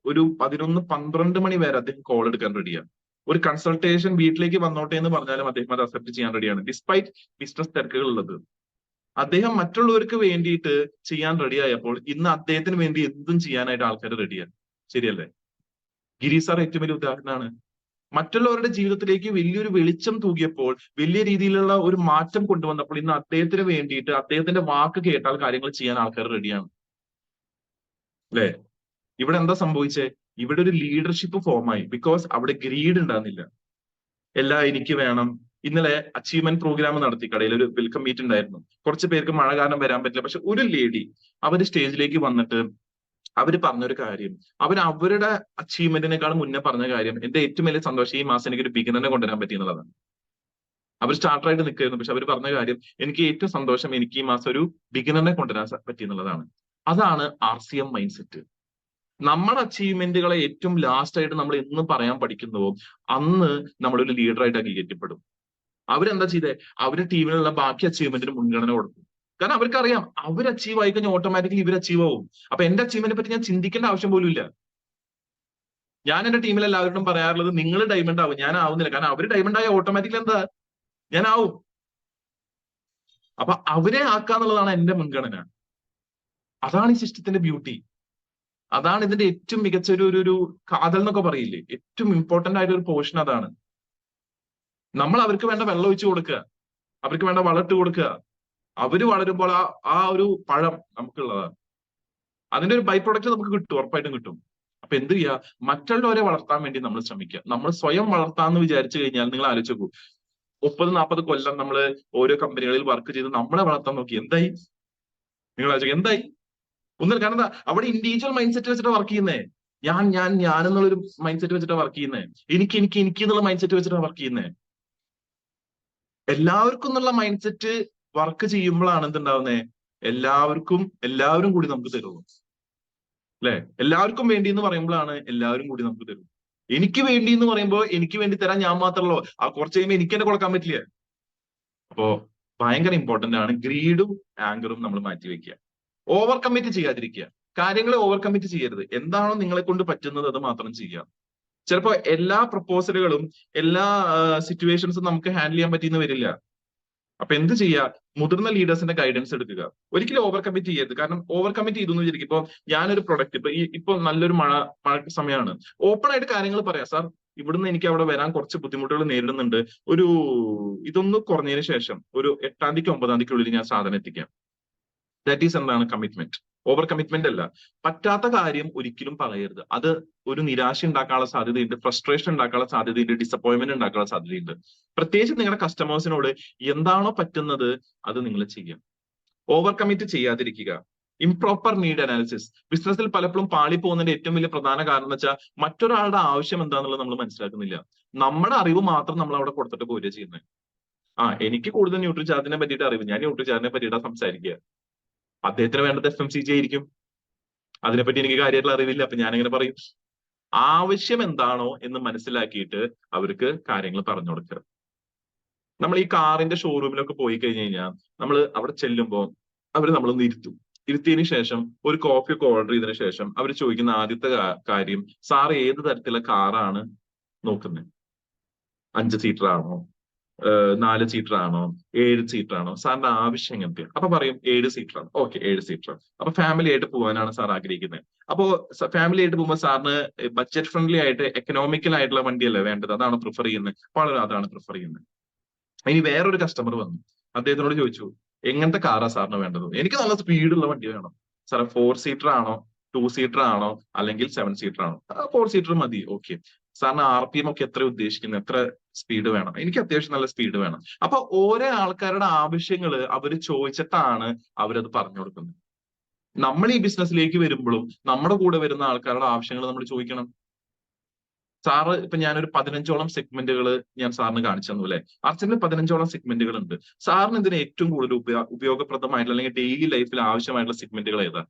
ഒരു 11-12 മണി വരെ അദ്ദേഹം കോൾ എടുക്കാൻ റെഡിയാണ്. ഒരു കൺസൾട്ടേഷൻ വീട്ടിലേക്ക് വന്നോട്ടെ എന്ന് പറഞ്ഞാലും അദ്ദേഹം അത് അക്സെപ്റ്റ് ചെയ്യാൻ റെഡിയാണ്, ഡിസ്പൈറ്റ് ബിസിനസ് തിരക്കുകൾ ഉള്ളത്. അദ്ദേഹം മറ്റുള്ളവർക്ക് വേണ്ടിയിട്ട് ചെയ്യാൻ റെഡിയായപ്പോൾ ഇന്ന് അദ്ദേഹത്തിന് വേണ്ടി എന്തും ചെയ്യാനായിട്ട് ആൾക്കാർ റെഡിയാണ്. ശരിയല്ലേ? ഗിരി സാർ ഏറ്റവും വലിയ ഉദാഹരണമാണ്. മറ്റുള്ളവരുടെ ജീവിതത്തിലേക്ക് വലിയൊരു വെളിച്ചം തൂകിയപ്പോൾ, വലിയ രീതിയിലുള്ള ഒരു മാറ്റം കൊണ്ടുവന്നപ്പോൾ ഇന്ന് അദ്ദേഹത്തിന് വേണ്ടിയിട്ട് അദ്ദേഹത്തിന്റെ വാക്ക് കേട്ടാൽ കാര്യങ്ങൾ ചെയ്യാൻ ആൾക്കാർ റെഡിയാണ്. അല്ലെ? ഇവിടെ എന്താ സംഭവിച്ചേ? ഇവിടെ ഒരു ലീഡർഷിപ്പ് ഫോമായി. ബിക്കോസ് അവിടെ ഗ്രീഡ് ഉണ്ടാകുന്നില്ല. എല്ലാം എനിക്ക് വേണം. ഇന്നലെ അച്ചീവ്മെന്റ് പ്രോഗ്രാം നടത്തി, കടയിൽ ഒരു വെൽക്കം മീറ്റ് ഉണ്ടായിരുന്നു. കുറച്ച് പേർക്ക് മഴ കാരണം വരാൻ പറ്റില്ല. പക്ഷെ ഒരു ലേഡി അവര് സ്റ്റേജിലേക്ക് വന്നിട്ട് അവര് പറഞ്ഞൊരു കാര്യം, അവരുടെ അച്ചീവ്മെന്റിനേക്കാൾ മുന്നേ പറഞ്ഞ കാര്യം, എന്റെ ഏറ്റവും വലിയ സന്തോഷം ഈ മാസം എനിക്ക് ഒരു ബിഗിനറിനെ കൊണ്ടുവരാൻ പറ്റി എന്നുള്ളതാണ്. അവർ സ്റ്റാർട്ടറായിട്ട് നിൽക്കുകയായിരുന്നു, പക്ഷെ അവർ പറഞ്ഞ കാര്യം, എനിക്ക് ഏറ്റവും സന്തോഷം എനിക്ക് ഈ മാസം ഒരു ബിഗിനറിനെ കൊണ്ടുവരാൻ പറ്റി എന്നുള്ളതാണ്. അതാണ് RCM മൈൻഡ് സെറ്റ്. നമ്മുടെ അച്ചീവ്മെന്റുകളെ ഏറ്റവും ലാസ്റ്റ് ആയിട്ട് നമ്മൾ എന്ന് പറയാൻ പഠിക്കുന്നുവോ അന്ന് നമ്മളൊരു ലീഡറായിട്ട് അംഗീകരിക്കപ്പെടും. അവരെന്താ ചെയ്തേ? അവരുടെ ടീമിലുള്ള ബാക്കി അച്ചീവ്മെന്റിന് മുൻഗണന കൊടുക്കും. കാരണം അവർക്കറിയാം അവർ അച്ചീവ് ആയി കഴിഞ്ഞാൽ ഓട്ടോമാറ്റിക്കലി ഇവർ അച്ചീവ് ആവും. അപ്പൊ എന്റെ അച്ചീവ്മെന്റിനെ പറ്റി ഞാൻ ചിന്തിക്കേണ്ട ആവശ്യം പോലും ഇല്ല. ഞാൻ എന്റെ ടീമിൽ എല്ലാവരോടും പറയാറുള്ളത്, നിങ്ങൾ ഡയമണ്ട് ആവും, ഞാൻ ആവുന്നില്ല. കാരണം അവർ ഡയമണ്ട് ആയ ഓട്ടോമാറ്റിക്കലി എന്താ, ഞാൻ ആവും. അപ്പൊ അവരെ ആക്കാന്നുള്ളതാണ് എന്റെ മുൻഗണന. അതാണ് ഈ സിസ്റ്റത്തിന്റെ ബ്യൂട്ടി. അതാണ് ഇതിന്റെ ഏറ്റവും മികച്ച ഒരു കാതൽ എന്നൊക്കെ പറയില്ലേ, ഏറ്റവും ഇമ്പോർട്ടന്റ് ആയിട്ട് ഒരു പോർഷൻ അതാണ്. നമ്മൾ അവർക്ക് വേണ്ട വെള്ളം ഒഴിച്ചു കൊടുക്കുക, അവർക്ക് വേണ്ട വളമിട്ട് കൊടുക്കുക. അവര് വളരുമ്പോൾ ആ ഒരു പഴം നമുക്കുള്ളതാണ്. അതിന്റെ ഒരു ബൈ പ്രൊഡക്റ്റ് നമുക്ക് കിട്ടും, ഉറപ്പായിട്ടും കിട്ടും. അപ്പൊ എന്ത് ചെയ്യുക? മറ്റുള്ളവരെ വളർത്താൻ വേണ്ടി നമ്മൾ ശ്രമിക്കുക. നമ്മൾ സ്വയം വളർത്താന്ന് വിചാരിച്ചു കഴിഞ്ഞാൽ നിങ്ങൾ ആലോചിച്ച് നോക്കൂ, 30-40 കൊല്ലം നമ്മൾ ഓരോ കമ്പനികളിൽ വർക്ക് ചെയ്ത് നമ്മളെ വളർത്താൻ നോക്കി, എന്തായി? നിങ്ങൾ ആലോചിക്കുക, എന്തായി? ഒന്നും. കാരണം എന്താ? അവിടെ ഇൻഡിവിജ്വൽ മൈൻഡ് സെറ്റ് വെച്ചിട്ട് വർക്ക് ചെയ്യുന്നേ. ഞാൻ എന്നുള്ളൊരു മൈൻഡ് സെറ്റ് വെച്ചിട്ട് വർക്ക് ചെയ്യുന്നേ. എനിക്ക് എന്നുള്ള മൈൻഡ് സെറ്റ് വെച്ചിട്ടാണ് വർക്ക് ചെയ്യുന്നേ. എല്ലാവർക്കും എന്നുള്ള മൈൻഡ് സെറ്റ് വർക്ക് ചെയ്യുമ്പോഴാണ് എന്തുണ്ടാവുന്നേ? എല്ലാവരും കൂടി നമുക്ക് തരുള്ളൂ. അല്ലെ? എല്ലാവർക്കും വേണ്ടി എന്ന് പറയുമ്പോഴാണ് എല്ലാവരും കൂടി നമുക്ക് തരും. എനിക്ക് വേണ്ടി എന്ന് പറയുമ്പോൾ എനിക്ക് വേണ്ടി തരാൻ ഞാൻ മാത്രമല്ലോ, ആ കുറച്ച് കഴിയുമ്പോൾ എനിക്ക് തന്നെ കൊടുക്കാൻ പറ്റില്ല. അപ്പോ ഭയങ്കര ഇമ്പോർട്ടന്റ് ആണ് ഗ്രീഡും ആങ്കറും നമ്മൾ മാറ്റി വെക്കുക. ഓവർ കമ്മിറ്റ് ചെയ്യാതിരിക്കുക. കാര്യങ്ങളെ ഓവർ കമ്മിറ്റ് ചെയ്യരുത്. എന്താണോ നിങ്ങളെ കൊണ്ട് പറ്റുന്നത് അത് മാത്രം ചെയ്യുക. ചിലപ്പോ എല്ലാ പ്രപ്പോസലുകളും എല്ലാ സിറ്റുവേഷൻസും നമുക്ക് ഹാൻഡിൽ ചെയ്യാൻ പറ്റിയെന്ന് വരില്ല. അപ്പൊ എന്ത് ചെയ്യുക? മുതിർന്ന ലീഡേഴ്സിന്റെ ഗൈഡൻസ് എടുക്കുക. ഒരിക്കലും ഓവർ കമ്മിറ്റ് ചെയ്യരുത്. കാരണം ഓവർ കമ്മിറ്റ് ചെയ്തു എന്ന് വിചാരിക്കും. ഇപ്പൊ ഞാനൊരു പ്രൊഡക്റ്റ് ഇപ്പൊ നല്ലൊരു മഴ സമയമാണ്, ഓപ്പൺ ആയിട്ട് കാര്യങ്ങൾ പറയാം. സാർ, ഇവിടുന്ന് എനിക്ക് അവിടെ വരാൻ കുറച്ച് ബുദ്ധിമുട്ടുകൾ നേരിടുന്നുണ്ട്. ഒരു ഇതൊന്ന് കുറഞ്ഞതിന് ശേഷം ഒരു 8-ാം തീയതിക്ക് 9-ാം തീയതിക്കുള്ളിൽ ഞാൻ സാധനം എത്തിക്കാം. ദാറ്റ് ഈസ് എന്താണ് കമ്മിറ്റ്മെന്റ്. ഓവർ കമ്മിറ്റ്മെന്റ് അല്ല. പറ്റാത്ത കാര്യം ഒരിക്കലും പറയരുത്. അത് ഒരു നിരാശ ഉണ്ടാക്കാനുള്ള സാധ്യതയുണ്ട്, ഫ്രസ്ട്രേഷൻ ഉണ്ടാക്കാനുള്ള സാധ്യതയുണ്ട്, ഡിസപ്പോയിന്റ്മെന്റ് ഉണ്ടാക്കാനുള്ള സാധ്യതയുണ്ട്. പ്രത്യേകിച്ച് നിങ്ങളുടെ കസ്റ്റമേഴ്സിനോട് എന്താണോ പറ്റുന്നത് അത് നിങ്ങൾ ചെയ്യുക. ഓവർ കമ്മിറ്റ് ചെയ്യാതിരിക്കുക. Improper need analysis. ബിസിനസ്സിൽ പലപ്പോഴും പാളി പോകുന്നതിന്റെ ഏറ്റവും വലിയ പ്രധാന കാരണം എന്ന് വെച്ചാൽ മറ്റൊരാളുടെ ആവശ്യം എന്താണെന്നുള്ളത് നമ്മൾ മനസ്സിലാക്കുന്നില്ല. നമ്മുടെ അറിവ് മാത്രം നമ്മൾ അവിടെ കൊടുത്തിട്ട് പോരുക ചെയ്യുന്നത്. എനിക്ക് കൂടുതൽ ന്യൂട്രിചാർജിനെ പറ്റിയിട്ട് അറിവ്, ഞാൻ ന്യൂട്രിചാർജിനെ പറ്റിയിട്ടാണ് സംസാരിക്കുക. അദ്ദേഹത്തിന് വേണ്ടത് FMCG ആയിരിക്കും. അതിനെപ്പറ്റി എനിക്ക് കാര്യമായിട്ടുള്ള അറിവില്ല. അപ്പൊ ഞാൻ എങ്ങനെ പറയും? ആവശ്യം എന്താണോ എന്ന് മനസ്സിലാക്കിയിട്ട് അവർക്ക് കാര്യങ്ങൾ പറഞ്ഞു കൊടുക്കുക. നമ്മൾ ഈ കാറിന്റെ ഷോറൂമിലൊക്കെ പോയി കഴിഞ്ഞു കഴിഞ്ഞാൽ നമ്മൾ അവിടെ ചെല്ലുമ്പോൾ അവർ നമ്മളൊന്ന് ഇരുത്തും. ഇരുത്തിയതിനു ശേഷം ഒരു കോഫി ഒക്കെ ഓർഡർ ചെയ്തതിനു ശേഷം അവർ ചോദിക്കുന്ന ആദ്യത്തെ കാര്യം, സാർ ഏത് തരത്തിലുള്ള കാറാണ് നോക്കുന്നത്? 5 സീറ്റർ ആണോ, 4 സീറ്റർ ആണോ, 7 സീറ്റർ ആണോ? സാറിന്റെ ആവശ്യം എങ്ങനത്തെയാണ്? അപ്പൊ പറയും 7 സീറ്റർ ആണ്. Okay, 7 seater. അപ്പൊ ഫാമിലി ആയിട്ട് പോകാനാണ് സാർ ആഗ്രഹിക്കുന്നത്. അപ്പോ ഫാമിലി ആയിട്ട് പോകുമ്പോൾ സാറിന് ബഡ്ജറ്റ് ഫ്രണ്ട്ലി ആയിട്ട് എക്കണോമിക്കൽ ആയിട്ടുള്ള വണ്ടിയല്ലേ വേണ്ടത്? അതാണ് പ്രിഫർ ചെയ്യുന്നത്. വളരെ അതാണ് പ്രിഫർ ചെയ്യുന്നത്. ഇനി വേറൊരു കസ്റ്റമർ വന്നു, അദ്ദേഹത്തിനോട് ചോദിച്ചു, എങ്ങനത്തെ കാറാ സാറിന് വേണ്ടത്? എനിക്ക് നല്ല സ്പീഡുള്ള വണ്ടി വേണം. സാറേ 4 സീറ്റർ ആണോ, 2 സീറ്റർ ആണോ, അല്ലെങ്കിൽ 7 സീറ്റർ ആണോ? 4 സീറ്റർ മതി. ഓക്കെ. സാറിന് RPM ഒക്കെ എത്ര ഉദ്ദേശിക്കുന്നത്? എത്ര സ്പീഡ് വേണം? എനിക്ക് അത്യാവശ്യം നല്ല സ്പീഡ് വേണം. അപ്പൊ ഓരോ ആൾക്കാരുടെ ആവശ്യങ്ങൾ അവർ ചോദിച്ചിട്ടാണ് അവരത് പറഞ്ഞു കൊടുക്കുന്നത്. നമ്മൾ ഈ ബിസിനസ്സിലേക്ക് വരുമ്പോഴും നമ്മുടെ കൂടെ വരുന്ന ആൾക്കാരുടെ ആവശ്യങ്ങൾ നമ്മൾ ചോദിക്കണം. സാറ് ഇപ്പൊ ഞാനൊരു 15ഓളം സെഗ്മെന്റുകൾ ഞാൻ സാറിന് കാണിച്ചു തന്നു അല്ലെ? അർച്ചന് 15ഓളം സെഗ്മെന്റുകൾ ഉണ്ട്. സാറിന് ഇതിന് ഏറ്റവും കൂടുതൽ ഉപയോഗപ്രദമായിട്ടുള്ള അല്ലെങ്കിൽ ഡെയിലി ലൈഫിൽ ആവശ്യമായിട്ടുള്ള സെഗ്മെന്റുകൾ ഏതാ?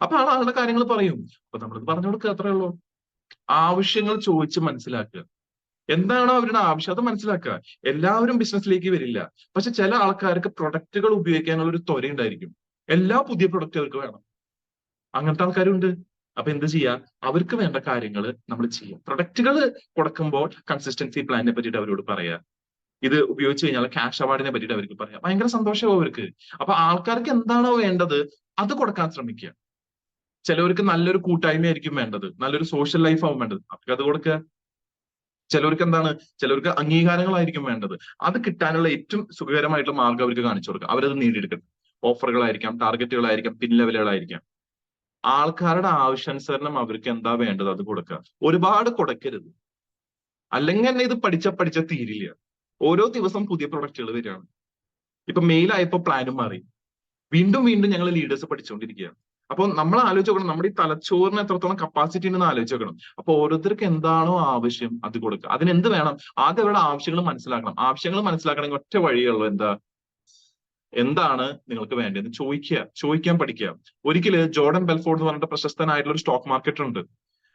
അപ്പൊ ആളുടെ കാര്യങ്ങൾ പറയും. അപ്പൊ നമ്മളിത് പറഞ്ഞു കൊടുക്കുക, അത്രേ ഉള്ളൂ. ആവശ്യങ്ങൾ ചോദിച്ച് മനസ്സിലാക്കുക. എന്താണോ അവരുടെ ആവശ്യം അത് മനസ്സിലാക്കുക. എല്ലാവരും ബിസിനസ്സിലേക്ക് വരില്ല. പക്ഷെ ചില ആൾക്കാർക്ക് പ്രൊഡക്റ്റുകൾ ഉപയോഗിക്കാനുള്ള ഒരു ത്വര ഉണ്ടായിരിക്കും. എല്ലാ പുതിയ പ്രൊഡക്റ്റ് അവർക്ക് വേണം. അങ്ങനത്തെ ആൾക്കാരുണ്ട്. അപ്പൊ എന്ത് ചെയ്യാ? അവർക്ക് വേണ്ട കാര്യങ്ങൾ നമ്മൾ ചെയ്യാം. പ്രൊഡക്റ്റുകൾ കൊടുക്കുമ്പോൾ കൺസിസ്റ്റൻസി പ്ലാനിനെ പറ്റിയിട്ട് അവരോട് പറയാ. ഇത് ഉപയോഗിച്ച് കഴിഞ്ഞാൽ ക്യാഷ് അവാർഡിനെ പറ്റിയിട്ട് അവർക്ക് പറയാം. ഭയങ്കര സന്തോഷമാവും അവർക്ക്. അപ്പൊ ആൾക്കാർക്ക് എന്താണോ വേണ്ടത് അത് കൊടുക്കാൻ ശ്രമിക്കുക. ചിലവർക്ക് നല്ലൊരു കൂട്ടായ്മയായിരിക്കും വേണ്ടത്, നല്ലൊരു സോഷ്യൽ ലൈഫ് ആവും വേണ്ടത്, അവർക്ക് അത് കൊടുക്കുക. ചിലവർക്ക് എന്താണ്? ചിലവർക്ക് അംഗീകാരങ്ങളായിരിക്കും വേണ്ടത്. അത് കിട്ടാനുള്ള ഏറ്റവും സുഖകരമായിട്ടുള്ള മാർഗം അവർക്ക് കാണിച്ചു കൊടുക്കുക. അവരത് നേടിയെടുക്കട്ടെ. ഓഫറുകളായിരിക്കാം, ടാർഗറ്റുകളായിരിക്കാം, പിൻ ലെവലുകളായിരിക്കാം. ആൾക്കാരുടെ ആവശ്യാനുസരണം അവർക്ക് എന്താ വേണ്ടത് അത് കൊടുക്കുക. ഒരുപാട് കൊടുക്കരുത്. അല്ലെങ്കിൽ തന്നെ ഇത് പഠിച്ച തീരില്ല. ഓരോ ദിവസം പുതിയ പ്രൊഡക്റ്റുകൾ വരികയാണ്. ഇപ്പൊ മെയിലായപ്പോ പ്ലാനും മാറി. വീണ്ടും വീണ്ടും ഞങ്ങൾ ലീഡേഴ്സ് പഠിച്ചുകൊണ്ടിരിക്കുകയാണ്. അപ്പൊ നമ്മൾ ആലോചിച്ച് നോക്കണം, നമ്മുടെ ഈ തലച്ചോറിന് എത്രത്തോളം കപ്പാസിറ്റി ഉണ്ടെന്ന് ആലോചിച്ച് നോക്കണം. അപ്പൊ ഓരോരുത്തർക്ക് എന്താണോ ആവശ്യം അത് കൊടുക്കുക. അതിന് എന്ത് വേണം? ആദ്യം അവരുടെ ആവശ്യങ്ങൾ മനസ്സിലാക്കണം. ആവശ്യങ്ങൾ മനസ്സിലാക്കണമെങ്കിൽ ഒറ്റ വഴിയുള്ളൂ. എന്താണ് നിങ്ങൾക്ക് വേണ്ടതെന്ന് ചോദിക്കുക, ചോദിക്കാൻ പഠിക്കുക. ഒരിക്കല് ജോർഡൻ ബെൽഫോർഡ് എന്ന് പറഞ്ഞിട്ട് പ്രശസ്തനായിട്ടുള്ള ഒരു സ്റ്റോക്ക് മാർക്കറ്റർ ഉണ്ട്.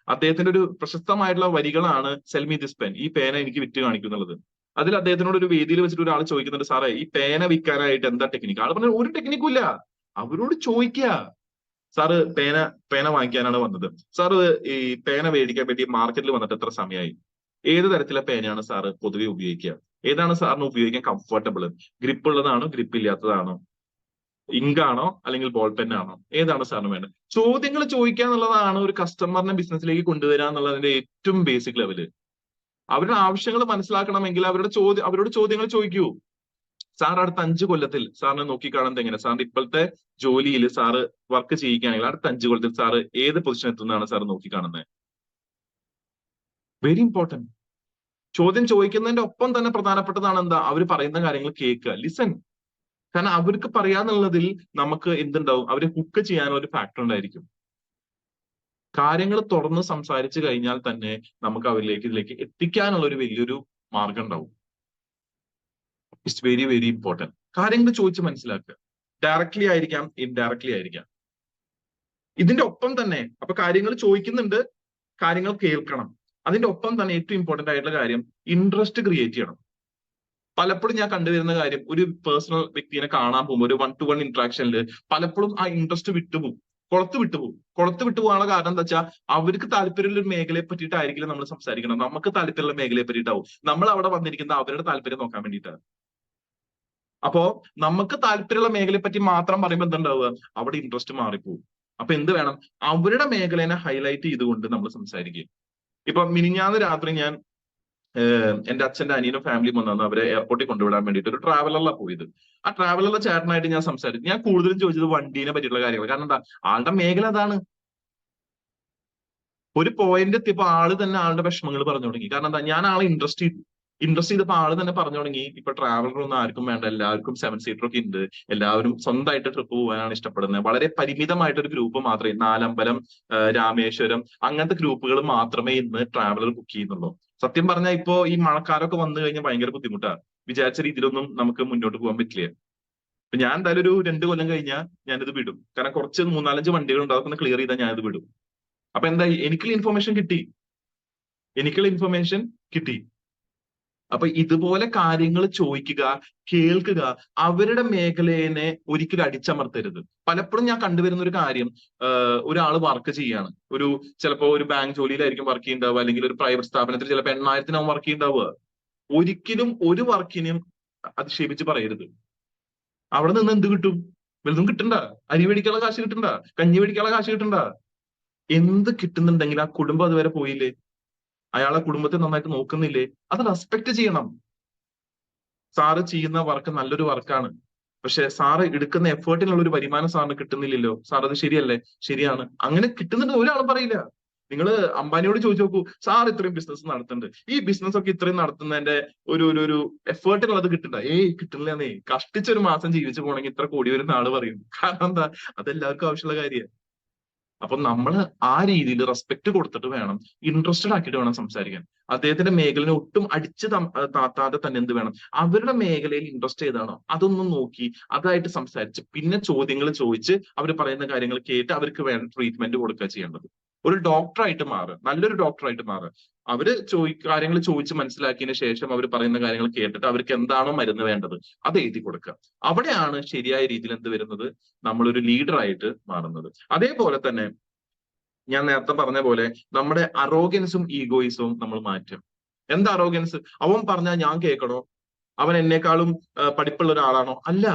അദ്ദേഹത്തിന്റെ ഒരു പ്രശസ്തമായിട്ടുള്ള വരികളാണ് സെൽ മീ ദിസ് പെൻ, ഈ പേന എനിക്ക് വിറ്റ് കാണിക്കുന്നുള്ളത്. അതിൽ അദ്ദേഹത്തിനോട് ഒരു വേദിയിൽ വെച്ചിട്ട് ഒരാൾ ചോദിക്കുന്നുണ്ട്, സാറേ ഈ പേന വിൽക്കാനായിട്ട് എന്താ ടെക്നിക്ക്? ആൾ പറഞ്ഞു, ഒരു ടെക്നിക്കും ഇല്ല. അവരോട് ചോദിക്കുക. സാറ് പേന വാങ്ങിക്കാനാണ് വന്നത്. സാറ് ഈ പേന മേടിക്കാൻ വേണ്ടി മാർക്കറ്റിൽ വന്നിട്ട് എത്ര സമയമായി? ഏത് തരത്തിലെ പേനയാണ് സാറ് പൊതുവെ ഉപയോഗിക്കുക? ഏതാണ് സാറിന് ഉപയോഗിക്കാൻ കംഫർട്ടബിൾ? ഗ്രിപ്പ് ഉള്ളതാണോ, ഗ്രിപ്പ് ഇല്ലാത്തതാണോ? ഇങ്കാണോ അല്ലെങ്കിൽ ബോൾ പെന്നാണോ? ഏതാണ് സാറിന് വേണ്ടത്? ചോദ്യങ്ങൾ ചോദിക്കുക എന്നുള്ളതാണ് ഒരു കസ്റ്റമറിനെ ബിസിനസ്സിലേക്ക് കൊണ്ടുവരിക എന്നുള്ളതിന്റെ ഏറ്റവും ബേസിക് ലെവല്. അവരുടെ ആവശ്യങ്ങൾ മനസ്സിലാക്കണമെങ്കിൽ അവരോട് ചോദ്യങ്ങൾ ചോദിക്കൂ. സാർ അടുത്ത 5 കൊല്ലത്തിൽ സാറിനെ നോക്കിക്കാണുന്നത് എങ്ങനെ? സാറിന്റെ ഇപ്പോഴത്തെ ജോലിയിൽ സാറ് വർക്ക് ചെയ്യിക്കുകയാണെങ്കിൽ അടുത്ത 5 കൊല്ലത്തിൽ സാറ് ഏത് പൊസിഷൻ എത്തുന്നതാണ് സാർ നോക്കിക്കാണുന്നത്? Very important. ചോദ്യം ചോദിക്കുന്നതിന്റെ ഒപ്പം തന്നെ പ്രധാനപ്പെട്ടതാണ് എന്താ? അവർ പറയുന്ന കാര്യങ്ങൾ കേൾക്കുക, ലിസൺ. കാരണം അവർക്ക് പറയാന്നുള്ളതിൽ നമുക്ക് എന്തുണ്ടാവും? അവരെ ഹുക്ക് ചെയ്യാനുള്ള ഒരു ഫാക്ടർ ഉണ്ടായിരിക്കും. കാര്യങ്ങൾ തുറന്ന് സംസാരിച്ചു കഴിഞ്ഞാൽ തന്നെ നമുക്ക് ഇതിലേക്ക് എത്തിക്കാനുള്ള ഒരു വലിയൊരു മാർഗം ഉണ്ടാവും. It's very very important. കാര്യങ്ങൾ ചോദിച്ച് മനസ്സിലാക്കുക. ഡയറക്ട്ലി ആയിരിക്കാം, ഇൻഡയറക്ട്ലി ആയിരിക്കാം. ഇതിന്റെ ഒപ്പം തന്നെ അപ്പൊ കാര്യങ്ങൾ ചോദിക്കുന്നുണ്ട്, കാര്യങ്ങൾ കേൾക്കണം. അതിന്റെ ഒപ്പം തന്നെ ഏറ്റവും ഇമ്പോർട്ടന്റ് ആയിട്ടുള്ള കാര്യം ഇൻട്രസ്റ്റ് ക്രിയേറ്റ് ചെയ്യണം. പലപ്പോഴും ഞാൻ കണ്ടുവരുന്ന കാര്യം, ഒരു പേഴ്സണൽ വ്യക്തിനെ കാണാൻ പോകുമ്പോൾ ഒരു 1-to-1 ഇന്ററാക്ഷനിൽ പലപ്പോഴും ആ ഇൻട്രസ്റ്റ് വിട്ടുപോകും, കുളത്ത് വിട്ടുപോകാനുള്ള കാരണം എന്താ വെച്ചാൽ അവർക്ക് താല്പര്യമുള്ള ഒരു മേഖലയെ പറ്റിയിട്ടായിരിക്കില്ല നമ്മൾ സംസാരിക്കണം, നമുക്ക് താല്പര്യമുള്ള മേഖലയെ പറ്റിയിട്ടാവും. നമ്മൾ അവിടെ വന്നിരിക്കുന്നത് അവരുടെ താല്പര്യം നോക്കാൻ വേണ്ടിയിട്ടാണ്. അപ്പോ നമുക്ക് താല്പര്യമുള്ള മേഖലയെ പറ്റി മാത്രം പറയുമ്പോൾ എന്തുണ്ടാവുക, അവിടെ ഇൻട്രസ്റ്റ് മാറിപ്പോകും. അപ്പൊ എന്ത് വേണം, അവരുടെ മേഖലയെ ഹൈലൈറ്റ് ചെയ്തുകൊണ്ട് നമ്മൾ സംസാരിക്കുക. ഇപ്പൊ മിനിഞ്ഞാന്ന് രാത്രി ഞാൻ എന്റെ അച്ഛന്റെ അനിയനും ഫാമിലിയും വന്നു അവരെ എയർപോർട്ടിൽ കൊണ്ടുവിടാൻ വേണ്ടിയിട്ട് ഒരു ട്രാവലറിലാണ് പോയത്. ആ ട്രാവലറിലെ ചേട്ടനായിട്ട് ഞാൻ സംസാരിച്ചു. ഞാൻ കൂടുതലും ചോദിച്ചത് വണ്ടീനെ പറ്റിയുള്ള കാര്യങ്ങൾ. കാരണം എന്താ, ആളുടെ മേഖല അതാണ്. ഒരു പോയിന്റ് എത്തിയപ്പോ ആള് തന്നെ ആളുടെ വിഷമങ്ങൾ പറഞ്ഞു തുടങ്ങി. കാരണം എന്താ, ഞാൻ ആളെ ഇൻട്രസ്റ്റ് ചെയ്തപ്പോ ആള് തന്നെ പറഞ്ഞു തുടങ്ങി, ഇപ്പൊ ട്രാവലർ ഒന്നും ആർക്കും വേണ്ട, എല്ലാവർക്കും 7 സീറ്റർ ഒക്കെ ഉണ്ട്, എല്ലാവരും സ്വന്തമായിട്ട് ട്രിപ്പ് പോകാനാണ് ഇഷ്ടപ്പെടുന്നത്, വളരെ പരിമിതമായിട്ടൊരു ഗ്രൂപ്പ് മാത്രമേ, നാലമ്പലം, രാമേശ്വരം, അങ്ങനത്തെ ഗ്രൂപ്പുകൾ മാത്രമേ ഇന്ന് ട്രാവലർ ബുക്ക് ചെയ്യുന്നുള്ളൂ. സത്യം പറഞ്ഞാൽ ഇപ്പോ ഈ മഴക്കാരൊക്കെ വന്നു കഴിഞ്ഞാൽ ഭയങ്കര ബുദ്ധിമുട്ടാണ്. വിചാരിച്ച രീതിയിലൊന്നും നമുക്ക് മുന്നോട്ട് പോകാൻ പറ്റില്ല. അപ്പൊ ഞാൻ എന്തായാലും ഒരു 2 കൊല്ലം കഴിഞ്ഞാൽ ഞാനിത് വിടും. കാരണം കുറച്ച് 3-4 വണ്ടികൾ ഉണ്ട്, അതൊക്കെ ഒന്ന് ക്ലിയർ ചെയ്താൽ ഞാനിത് വിടും. അപ്പൊ എന്തായി, എനിക്കുള്ള ഇൻഫർമേഷൻ കിട്ടി. അപ്പൊ ഇതുപോലെ കാര്യങ്ങൾ ചോദിക്കുക, കേൾക്കുക, അവരുടെ മേഖലയെ ഒരിക്കലും അടിച്ചമർത്തരുത്. പലപ്പോഴും ഞാൻ കണ്ടുവരുന്ന ഒരു കാര്യം, ഒരാൾ വർക്ക് ചെയ്യാണ്, ചിലപ്പോ ഒരു ബാങ്ക് ജോലിയിലായിരിക്കും വർക്ക് ചെയ്യുന്നുണ്ടാവുക, അല്ലെങ്കിൽ ഒരു പ്രൈവറ്റ് സ്ഥാപനത്തിൽ ചിലപ്പോൾ 8,000-നാവും വർക്ക് ചെയ്യുന്നുണ്ടാവുക. ഒരിക്കലും ഒരു വർക്കിനും അധിക്ഷേപിച്ച് പറയരുത്. അവിടെ നിന്ന് എന്ത് കിട്ടും? വലുതും കിട്ടണ്ട. അരി മേടിക്കാനുള്ള കാശ് കിട്ടണ്ട, കഞ്ഞി മേടിക്കാനുള്ള കാശ് കിട്ടണ്ട. എന്ത് കിട്ടുന്നുണ്ടെങ്കിൽ ആ കുടുംബം അതുവരെ പോയില്ലേ, അയാളെ കുടുംബത്തെ നന്നായിട്ട് നോക്കുന്നില്ലേ, അത് റെസ്പെക്ട് ചെയ്യണം. സാറ് ചെയ്യുന്ന വർക്ക് നല്ലൊരു വർക്കാണ്, പക്ഷെ സാറ് എടുക്കുന്ന എഫേർട്ടിനുള്ള ഒരു വരുമാനം സാറിന് കിട്ടുന്നില്ലല്ലോ, സാർ അത് ശരിയല്ലേ? ശരിയാണ്. അങ്ങനെ കിട്ടുന്നുണ്ട് ഒരാളും പറയില്ല. നിങ്ങൾ അംബാനിയോട് ചോദിച്ചു നോക്കൂ, സാർ ഇത്രയും ബിസിനസ് നടത്തുന്നുണ്ട്, ഈ ബിസിനസ് ഒക്കെ ഇത്രയും നടത്തുന്നതിന്റെ ഒരു എഫേർട്ടിനുള്ളത് കിട്ടണ്ട? കിട്ടില്ലെന്നേ. കഷ്ടിച്ചൊരു മാസം ജീവിച്ചു പോകണമെങ്കിൽ ഇത്ര കോടി വരുന്ന ആള് പറയും. കാരണം എന്താ, അതെല്ലാവർക്കും ആവശ്യമുള്ള കാര്യമാണ്. അപ്പൊ നമ്മൾ ആ രീതിയിൽ റെസ്പെക്ട് കൊടുത്തിട്ട് വേണം, ഇൻട്രസ്റ്റഡ് ആക്കിയിട്ട് വേണം സംസാരിക്കാൻ. അദ്ദേഹത്തിന്റെ മേഖലനെ ഒട്ടും അടിച്ചു താത്താതെ തന്നെ എന്ത് വേണം, അവരുടെ മേഖലയിൽ ഇൻട്രസ്റ്റ് ഏതാണോ അതൊന്നും നോക്കി അതായിട്ട് സംസാരിച്ച് പിന്നെ ചോദ്യങ്ങൾ ചോദിച്ച് അവർ പറയുന്ന കാര്യങ്ങൾ കേട്ട് അവർക്ക് വേണ്ട ട്രീറ്റ്മെന്റ് കൊടുക്കുക ചെയ്യേണ്ടത്. ഒരു ഡോക്ടറായിട്ട് മാറുക, നല്ലൊരു ഡോക്ടറായിട്ട് മാറുക. അവര് കാര്യങ്ങൾ ചോദിച്ച് മനസ്സിലാക്കിയതിന് ശേഷം അവർ പറയുന്ന കാര്യങ്ങൾ കേട്ടിട്ട് അവർക്ക് എന്താണോ മരുന്ന് വേണ്ടത് അത് എഴുതി കൊടുക്കുക. അവിടെയാണ് ശരിയായ രീതിയിൽ എന്ത് വരുന്നത്, നമ്മളൊരു ലീഡറായിട്ട് മാറുന്നത്. അതേപോലെ തന്നെ ഞാൻ നേരത്തെ പറഞ്ഞ പോലെ നമ്മുടെ അറോഗൻസും ഈഗോയിസവും നമ്മൾ മാറ്റും. എന്താ അറോഗൻസ്? അവൻ പറഞ്ഞാൽ ഞാൻ കേൾക്കണോ? അവൻ എന്നെക്കാളും പഠിപ്പുള്ള ഒരാളാണോ? അല്ല,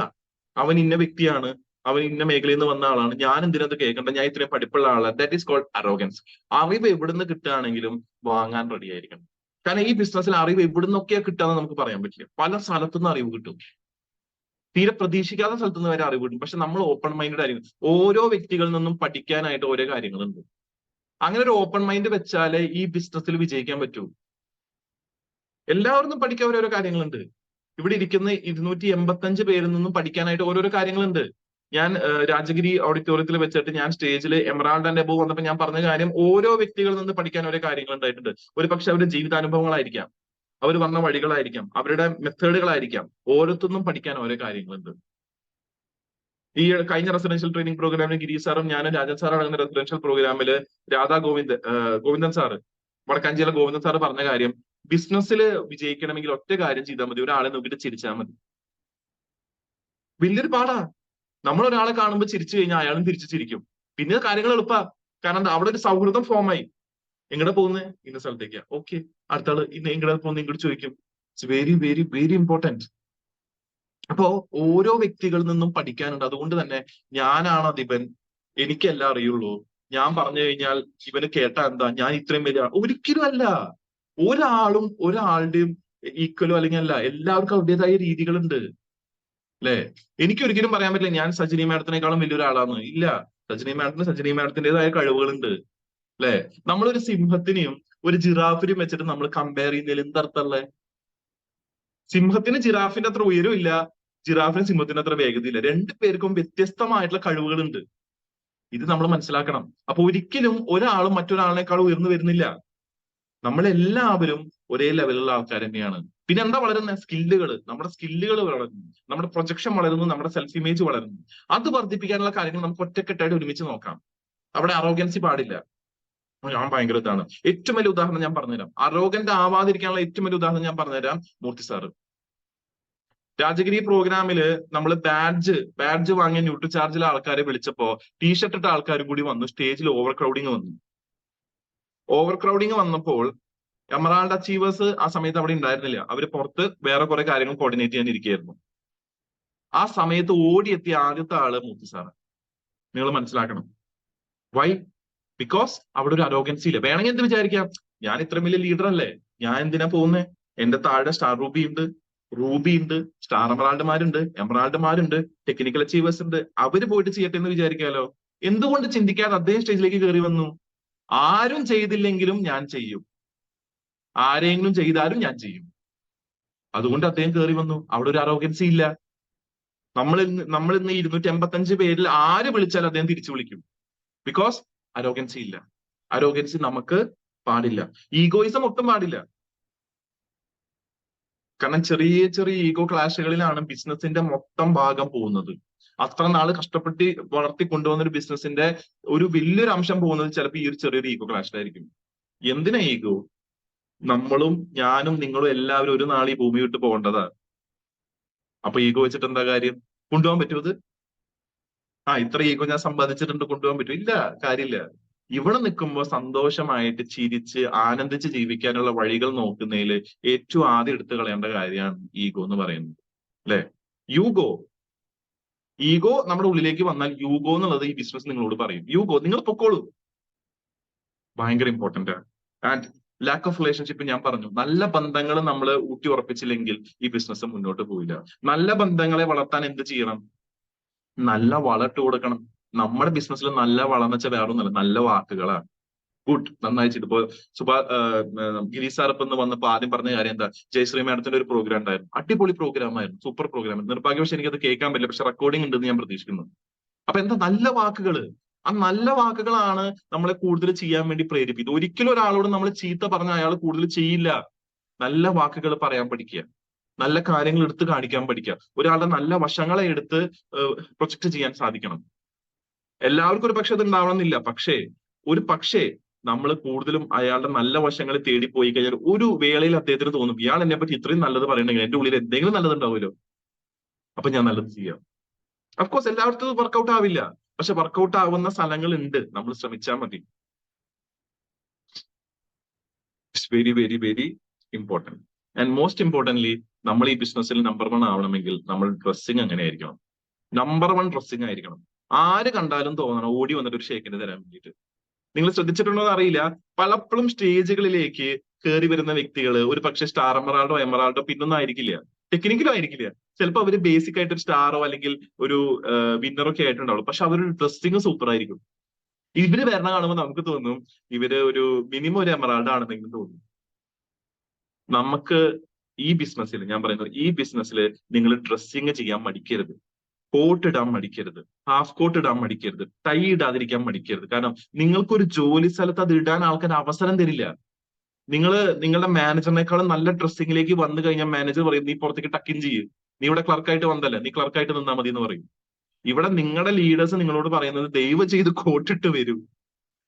അവൻ ഇന്ന വ്യക്തിയാണ്, അവൻ ഇന്ന മേഖലയിൽ നിന്ന് വന്ന ആളാണ്, ഞാൻ എന്തിനത് കേൾക്കണ്ട, ഞാൻ ഇത്രയും പഠിപ്പുള്ള ആളാണ്. That is called arrogance. അറിവ് എവിടുന്ന് കിട്ടുകയാണെങ്കിലും വാങ്ങാൻ റെഡി ആയിരിക്കണം. കാരണം ഈ ബിസിനസ്സിൽ അറിവ് എവിടുന്നൊക്കെയാ കിട്ടാന്ന് നമുക്ക് പറയാൻ പറ്റില്ല. പല സ്ഥലത്തുനിന്ന് അറിവ് കിട്ടും, തീരെ പ്രതീക്ഷിക്കാത്ത സ്ഥലത്തുനിന്ന് വരെ അറിവ് കിട്ടും. പക്ഷെ നമ്മൾ ഓപ്പൺ മൈൻഡഡ് ആയിരിക്കും. ഓരോ വ്യക്തികളിൽ നിന്നും പഠിക്കാനായിട്ട് ഓരോ കാര്യങ്ങളുണ്ട്. അങ്ങനെ ഒരു ഓപ്പൺ മൈൻഡ് വെച്ചാലേ ഈ ബിസിനസ്സിൽ വിജയിക്കാൻ പറ്റൂ. എല്ലാവരും പഠിക്കാൻ ഓരോരോ കാര്യങ്ങളുണ്ട്. ഇവിടെ ഇരിക്കുന്ന 285 പേരിൽ നിന്നും പഠിക്കാനായിട്ട് ഓരോരോ കാര്യങ്ങളുണ്ട്. ഞാൻ രാജഗിരി ഓഡിറ്റോറിയത്തിൽ വെച്ചിട്ട് ഞാൻ സ്റ്റേജിൽ എമറാൾഡ് ആൻഡ് എബോവ് വന്നപ്പോൾ ഞാൻ പറഞ്ഞ കാര്യം, ഓരോ വ്യക്തികളിൽ നിന്ന് പഠിക്കാൻ ഓരോ കാര്യങ്ങൾ ഉണ്ടായിട്ടുണ്ട്. ഒരു പക്ഷെ അവരുടെ ജീവിതാനുഭവങ്ങളായിരിക്കാം, അവർ വന്ന വഴികളായിരിക്കാം, അവരുടെ മെത്തേഡുകളായിരിക്കാം. ഓരോരുത്തർന്നും പഠിക്കാൻ ഓരോ കാര്യങ്ങളുണ്ട്. ഈ കഴിഞ്ഞ റെസിഡൻഷ്യൽ ട്രെയിനിങ് പ്രോഗ്രാമിൽ ഗിരീഷ് സാറും ഞാനും രാജൻ സാറും അടങ്ങുന്ന റെസിഡൻഷ്യൽ പ്രോഗ്രാമിൽ ഗോവിന്ദൻ സാറ്, വടക്കാഞ്ചേരി ഗോവിന്ദൻ സാറ് പറഞ്ഞ കാര്യം, ബിസിനസ്സിൽ വിജയിക്കണമെങ്കിൽ ഒറ്റ കാര്യം ചെയ്താൽ മതി, ഒരാളെ നോക്കിയിട്ട് ചിരിച്ചാൽ മതി. വലിയൊരു പാടാ. നമ്മൾ ഒരാളെ കാണുമ്പോൾ ചിരിച്ചു കഴിഞ്ഞാൽ അയാളും തിരിച്ചു ചിരിക്കും. പിന്നെ കാര്യങ്ങൾ എളുപ്പാ. കാരണം അവിടെ ഒരു സൗഹൃദം ഫോമായി. എങ്ങടെ പോകുന്നത്? ഇന്ന സ്ഥലത്തേക്കാ. ഓക്കെ, അടുത്ത ആള് ഇന്ന് എങ്ങടെ പോകുന്നത് ഇങ്ങോട്ട് ചോദിക്കും. It's very very very important. അപ്പോ ഓരോ വ്യക്തികളിൽ നിന്നും പഠിക്കാനുണ്ട്. അതുകൊണ്ട് തന്നെ ഞാനാണ് അധിപൻ, എനിക്കെല്ലാം അറിയുള്ളൂ, ഞാൻ പറഞ്ഞു കഴിഞ്ഞാൽ ഇവന് കേട്ടാ എന്താ, ഞാൻ ഇത്രയും വലിയ ഒരിക്കലും അല്ല. ഒരാളും ഒരാളുടെയും ഈക്വലോ അല്ലെങ്കിൽ അല്ല. എല്ലാവർക്കും അവരുടേതായ രീതികളുണ്ട്, അല്ലെ? എനിക്ക് ഒരിക്കലും പറയാൻ പറ്റില്ല ഞാൻ സജിനി മാഡത്തിനേക്കാളും വലിയൊരാളാണ്. ഇല്ല, സജിനി മാഡത്തിൻ്റെതായ കഴിവുകളുണ്ട്, അല്ലെ? നമ്മളൊരു സിംഹത്തിനെയും ഒരു ജിറാഫിനെയും വെച്ചിട്ട് നമ്മൾ കമ്പയർ ചെയ്യുന്നതിൽ എന്തർത്ഥമുള്ളത്? സിംഹത്തിന് ജിറാഫിന്റെ അത്ര ഉയരം ഇല്ല, ജിറാഫിന് സിംഹത്തിന് അത്ര വേഗതയില്ല. രണ്ടു പേർക്കും വ്യത്യസ്തമായിട്ടുള്ള കഴിവുകളുണ്ട്. ഇത് നമ്മൾ മനസ്സിലാക്കണം. അപ്പൊ ഒരിക്കലും ഒരാളും മറ്റൊരാളിനേക്കാളും ഉയർന്നു വരുന്നില്ല. നമ്മളെല്ലാവരും ഒരേ ലെവലിലുള്ള ആൾക്കാർ തന്നെയാണ്. പിന്നെ എന്താ വളരുന്നത്? സ്കില്ലുകൾ. നമ്മുടെ സ്കില്ലുകൾ വളരുന്നു, നമ്മുടെ പ്രൊജക്ഷൻ വളരുന്നു, നമ്മുടെ സെൽഫ് ഇമേജ് വളരുന്നു. അത് വർദ്ധിപ്പിക്കാനുള്ള കാര്യങ്ങൾ നമുക്ക് ഒറ്റക്കെട്ടായിട്ട് ഒരുമിച്ച് നോക്കാം. അവിടെ അറോഗൻസി പാടില്ല. ഞാൻ ഭയങ്കര ഇതാണ്. ഏറ്റവും വലിയ ഉദാഹരണം ഞാൻ പറഞ്ഞുതരാം. അറോഗന്റ് ആവാതിരിക്കാനുള്ള ഏറ്റവും വലിയ ഉദാഹരണം ഞാൻ പറഞ്ഞുതരാം. മൂർത്തി സാറ് രാജഗിരി പ്രോഗ്രാമില് നമ്മൾ ബാഡ്ജ് വാങ്ങിയ ന്യൂട്രി ചാർജിലെ ആൾക്കാരെ വിളിച്ചപ്പോ ടീഷർട്ട് ഇട്ട ആൾക്കാരും കൂടി വന്നു. സ്റ്റേജിൽ ഓവർ ക്രൗഡിങ് വന്നു. ഓവർ ക്രൗഡിങ് വന്നപ്പോൾ എമറാൾഡ് അച്ചീവേഴ്സ് ആ സമയത്ത് അവിടെ ഉണ്ടായിരുന്നില്ല. അവര് പുറത്ത് വേറെ കുറെ കാര്യങ്ങൾ കോർഡിനേറ്റ് ചെയ്യാൻ ഇരിക്കുകയായിരുന്നു. ആ സമയത്ത് ഓടിയെത്തിയ ആദ്യത്തെ ആള് മൂർത്തി സാറ്. നിങ്ങൾ മനസ്സിലാക്കണം. വൈ? ബിക്കോസ് അവിടെ ഒരു അരോഗൻസി ഇല്ല. വേണമെങ്കിൽ എന്ത് വിചാരിക്കാം, ഞാൻ ഇത്രയും വലിയ ലീഡർ അല്ലേ, ഞാൻ എന്തിനാ പോകുന്നത്, എന്റെ താഴെ സ്റ്റാർ റൂബി ഉണ്ട്, സ്റ്റാർ എമറാൾഡുമാരുണ്ട്, ടെക്നിക്കൽ അച്ചീവേഴ്സ് ഉണ്ട്, അവര് പോയിട്ട് ചെയ്യട്ടെ എന്ന് വിചാരിക്കാലോ. എന്തുകൊണ്ട് ചിന്തിക്കാതെ അദ്ദേഹം സ്റ്റേജിലേക്ക് കയറി വന്നു? ആരും ചെയ്തില്ലെങ്കിലും ഞാൻ ചെയ്യും, ആരെങ്കിലും ചെയ്താലും ഞാൻ ചെയ്യും. അതുകൊണ്ട് അദ്ദേഹം കയറി വന്നു. അവിടെ ഒരു അരോഗൻസി ഇല്ല. നമ്മൾ ഇന്ന് 285 പേരിൽ ആര് വിളിച്ചാൽ അദ്ദേഹം തിരിച്ചു വിളിക്കും. ബിക്കോസ് അരോഗൻസി ഇല്ല. അരോഗൻസി നമുക്ക് പാടില്ല. ഈഗോയിസം ഒട്ടും പാടില്ല. കാരണം ചെറിയ ചെറിയ ഈഗോ ക്ലാഷുകളിലാണ് ബിസിനസിന്റെ മൊത്തം ഭാഗം പോകുന്നത്. അത്ര നാള് കഷ്ടപ്പെട്ട് വളർത്തി കൊണ്ടുവന്ന ഒരു ബിസിനസിന്റെ ഒരു വലിയൊരു അംശം പോകുന്നത് ചിലപ്പോൾ ഈ ഒരു ചെറിയൊരു ഈഗോ ക്ലാഷിലായിരിക്കും. എന്തിനാ ഈഗോ? ഞാനും നിങ്ങളും എല്ലാവരും ഒരു നാൾ ഈ ഭൂമി വിട്ട് പോകേണ്ടതാ. അപ്പൊ ഈഗോ വെച്ചിട്ട് എന്താ കാര്യം? കൊണ്ടുപോകാൻ പറ്റുമോ അത്? ഇത്ര ഈഗോ ഞാൻ സമ്പാദിച്ചിട്ടുണ്ട്, കൊണ്ടുപോകാൻ പറ്റും? ഇല്ല, കാര്യമില്ല. ഇവിടെ നിൽക്കുമ്പോൾ സന്തോഷമായിട്ട് ചിരിച്ച് ആനന്ദിച്ച് ജീവിക്കാനുള്ള വഴികൾ നോക്കുന്നതിൽ ഏറ്റവും ആദ്യം എടുത്തു കളയേണ്ട കാര്യമാണ് ഈഗോ എന്ന് പറയുന്നത്. അല്ലെ? ഈഗോ നമ്മുടെ ഉള്ളിലേക്ക് വന്നാൽ യൂഗോ എന്നുള്ളത് ഈ ബിസിനസ് നിങ്ങളോട് പറയും. യൂഗോ നിങ്ങൾ പൊക്കോളൂ. ഭയങ്കര ഇമ്പോർട്ടന്റ് ആണ്. ആൻഡ് ലാക്ക് ഓഫ് റിലേഷൻഷിപ്പ് ഞാൻ പറഞ്ഞു. നല്ല ബന്ധങ്ങൾ നമ്മൾ ഊട്ടി ഉറപ്പിച്ചില്ലെങ്കിൽ ഈ ബിസിനസ് മുന്നോട്ട് പോയില്ല. നല്ല ബന്ധങ്ങളെ വളർത്താൻ എന്ത് ചെയ്യണം? നല്ല വളമിട്ട് കൊടുക്കണം. നമ്മുടെ ബിസിനസ്സിൽ നല്ല വളം എന്ന് വെച്ചാൽ വേറെ ഒന്നുമല്ല, നല്ല വാക്കുകളാണ്. ഗുഡ്, നന്നായി ചെയ്തു. ഇപ്പൊ ഗിരീഷ് സാർ ഇപ്പൊ വന്നപ്പോ ആദ്യം പറഞ്ഞ കാര്യം എന്താ, ജയശ്രീ മാഡത്തിന്റെ ഒരു പ്രോഗ്രാം ഉണ്ടായിരുന്നു. അടിപൊളി പ്രോഗ്രാം ആയിരുന്നു, സൂപ്പർ പ്രോഗ്രാം. നിർഭാഗ്യവശം എനിക്കത് കേൾക്കാൻ പറ്റില്ല, പക്ഷെ റെക്കോർഡിംഗ് ഉണ്ടെന്ന് ഞാൻ പ്രതീക്ഷിക്കുന്നു. അപ്പൊ എന്താ, നല്ല വാക്കുകള്. ആ നല്ല വാക്കുകളാണ് നമ്മളെ കൂടുതൽ ചെയ്യാൻ വേണ്ടി പ്രേരിപ്പിക്കുന്നത്. ഒരിക്കലും ഒരാളോട് നമ്മൾ ചീത്ത പറഞ്ഞ അയാൾ കൂടുതൽ ചെയ്യില്ല. നല്ല വാക്കുകൾ പറയാൻ പഠിക്കുക, നല്ല കാര്യങ്ങൾ എടുത്ത് കാണിക്കാൻ പഠിക്കുക, ഒരാളുടെ നല്ല വശങ്ങളെ എടുത്ത് പ്രൊജക്ട് ചെയ്യാൻ സാധിക്കണം. എല്ലാവർക്കും ഒരു പക്ഷെ അത് ഉണ്ടാവണമെന്നില്ല. പക്ഷേ നമ്മൾ കൂടുതലും അയാളുടെ നല്ല വശങ്ങളെ തേടിപ്പോയി കഴിഞ്ഞാൽ ഒരു വേളയിൽ അദ്ദേഹത്തിന് തോന്നും, ഇയാൾ എന്നെ പറ്റി ഇത്രയും നല്ലത് പറയണമെങ്കിൽ എന്റെ ഉള്ളിൽ എന്തെങ്കിലും നല്ലത് ഉണ്ടാവുമല്ലോ, അപ്പൊ ഞാൻ നല്ലത് ചെയ്യാം. അഫ്കോഴ്സ് എല്ലാവർക്കും വർക്കൗട്ട് ആവില്ല, പക്ഷെ വർക്കൗട്ട് ആവുന്ന സ്ഥലങ്ങൾ ഉണ്ട്. നമ്മൾ ശ്രമിച്ചാൽ മതി. It's very very very important. And most importantly, നമ്മൾ ഈ ബിസിനസ്സിൽ നമ്പർ 1 ആവണമെങ്കിൽ നമ്മൾ ഡ്രസ്സിങ് അങ്ങനെ ആയിരിക്കണം. നമ്പർ 1 ഡ്രസ്സിങ് ആയിരിക്കണം. ആര് കണ്ടാലും തോന്നണം ഓടി വന്നിട്ട് ഒരു ഷേക്കിന് തരാൻ വേണ്ടിയിട്ട്. നിങ്ങൾ ശ്രദ്ധിച്ചിട്ടുണ്ടോ എന്ന് അറിയില്ല, പലപ്പോഴും സ്റ്റേജുകളിലേക്ക് കയറി വരുന്ന വ്യക്തികൾ ഒരു പക്ഷെ സ്റ്റാർ എമറാൾഡോ പിന്നൊന്നും ആയിരിക്കില്ല, ടെക്നിക്കലോ ആയിരിക്കില്ല. ചിലപ്പോൾ അവര് ബേസിക് ആയിട്ട് ഒരു സ്റ്റാറോ അല്ലെങ്കിൽ ഒരു വിന്നറോ ഒക്കെ ആയിട്ടുണ്ടാവുള്ളൂ. പക്ഷെ അവരുടെ ഡ്രസ്സിങ് സൂപ്പർ ആയിരിക്കും. ഇവര് വരണ കാണുമ്പോൾ നമുക്ക് തോന്നും ഇവര് ഒരു മിനിമം ഒരു എമറാൾഡ് ആണെന്നെങ്കിലും തോന്നും. നമുക്ക് ഈ ബിസിനസ്സിൽ, ഞാൻ പറയുന്നത് ഈ ബിസിനസ്സിൽ നിങ്ങൾ ഡ്രസ്സിങ് ചെയ്യാൻ മടിക്കരുത്. കോട്ട് ഇടാൻ മടിക്കരുത്, ഹാഫ് കോട്ട് ഇടാൻ മടിക്കരുത്, ടൈ ഇടാതിരിക്കാൻ മടിക്കരുത്. കാരണം നിങ്ങൾക്കൊരു ജോലി സ്ഥലത്ത് അത് ഇടാൻ ആൾക്കാർ അവസരം തരില്ല. നിങ്ങളുടെ മാനേജറിനേക്കാളും നല്ല ഡ്രസ്സിങ്ങിലേക്ക് വന്നു കഴിഞ്ഞാൽ മാനേജർ പറയും, നീ പുറത്തേക്ക് ടക്കിൻ ചെയ്യ്, നീ ഇവിടെ ക്ലർക്കായിട്ട് വന്നല്ലേ, നീ ക്ലർക്കായിട്ട് നിന്നാൽ മതി എന്ന് പറയും. ഇവിടെ നിങ്ങളുടെ ലീഡേഴ്സ് നിങ്ങളോട് പറയുന്നത് ദയവ് ചെയ്ത് കോട്ടിട്ട് വരൂ,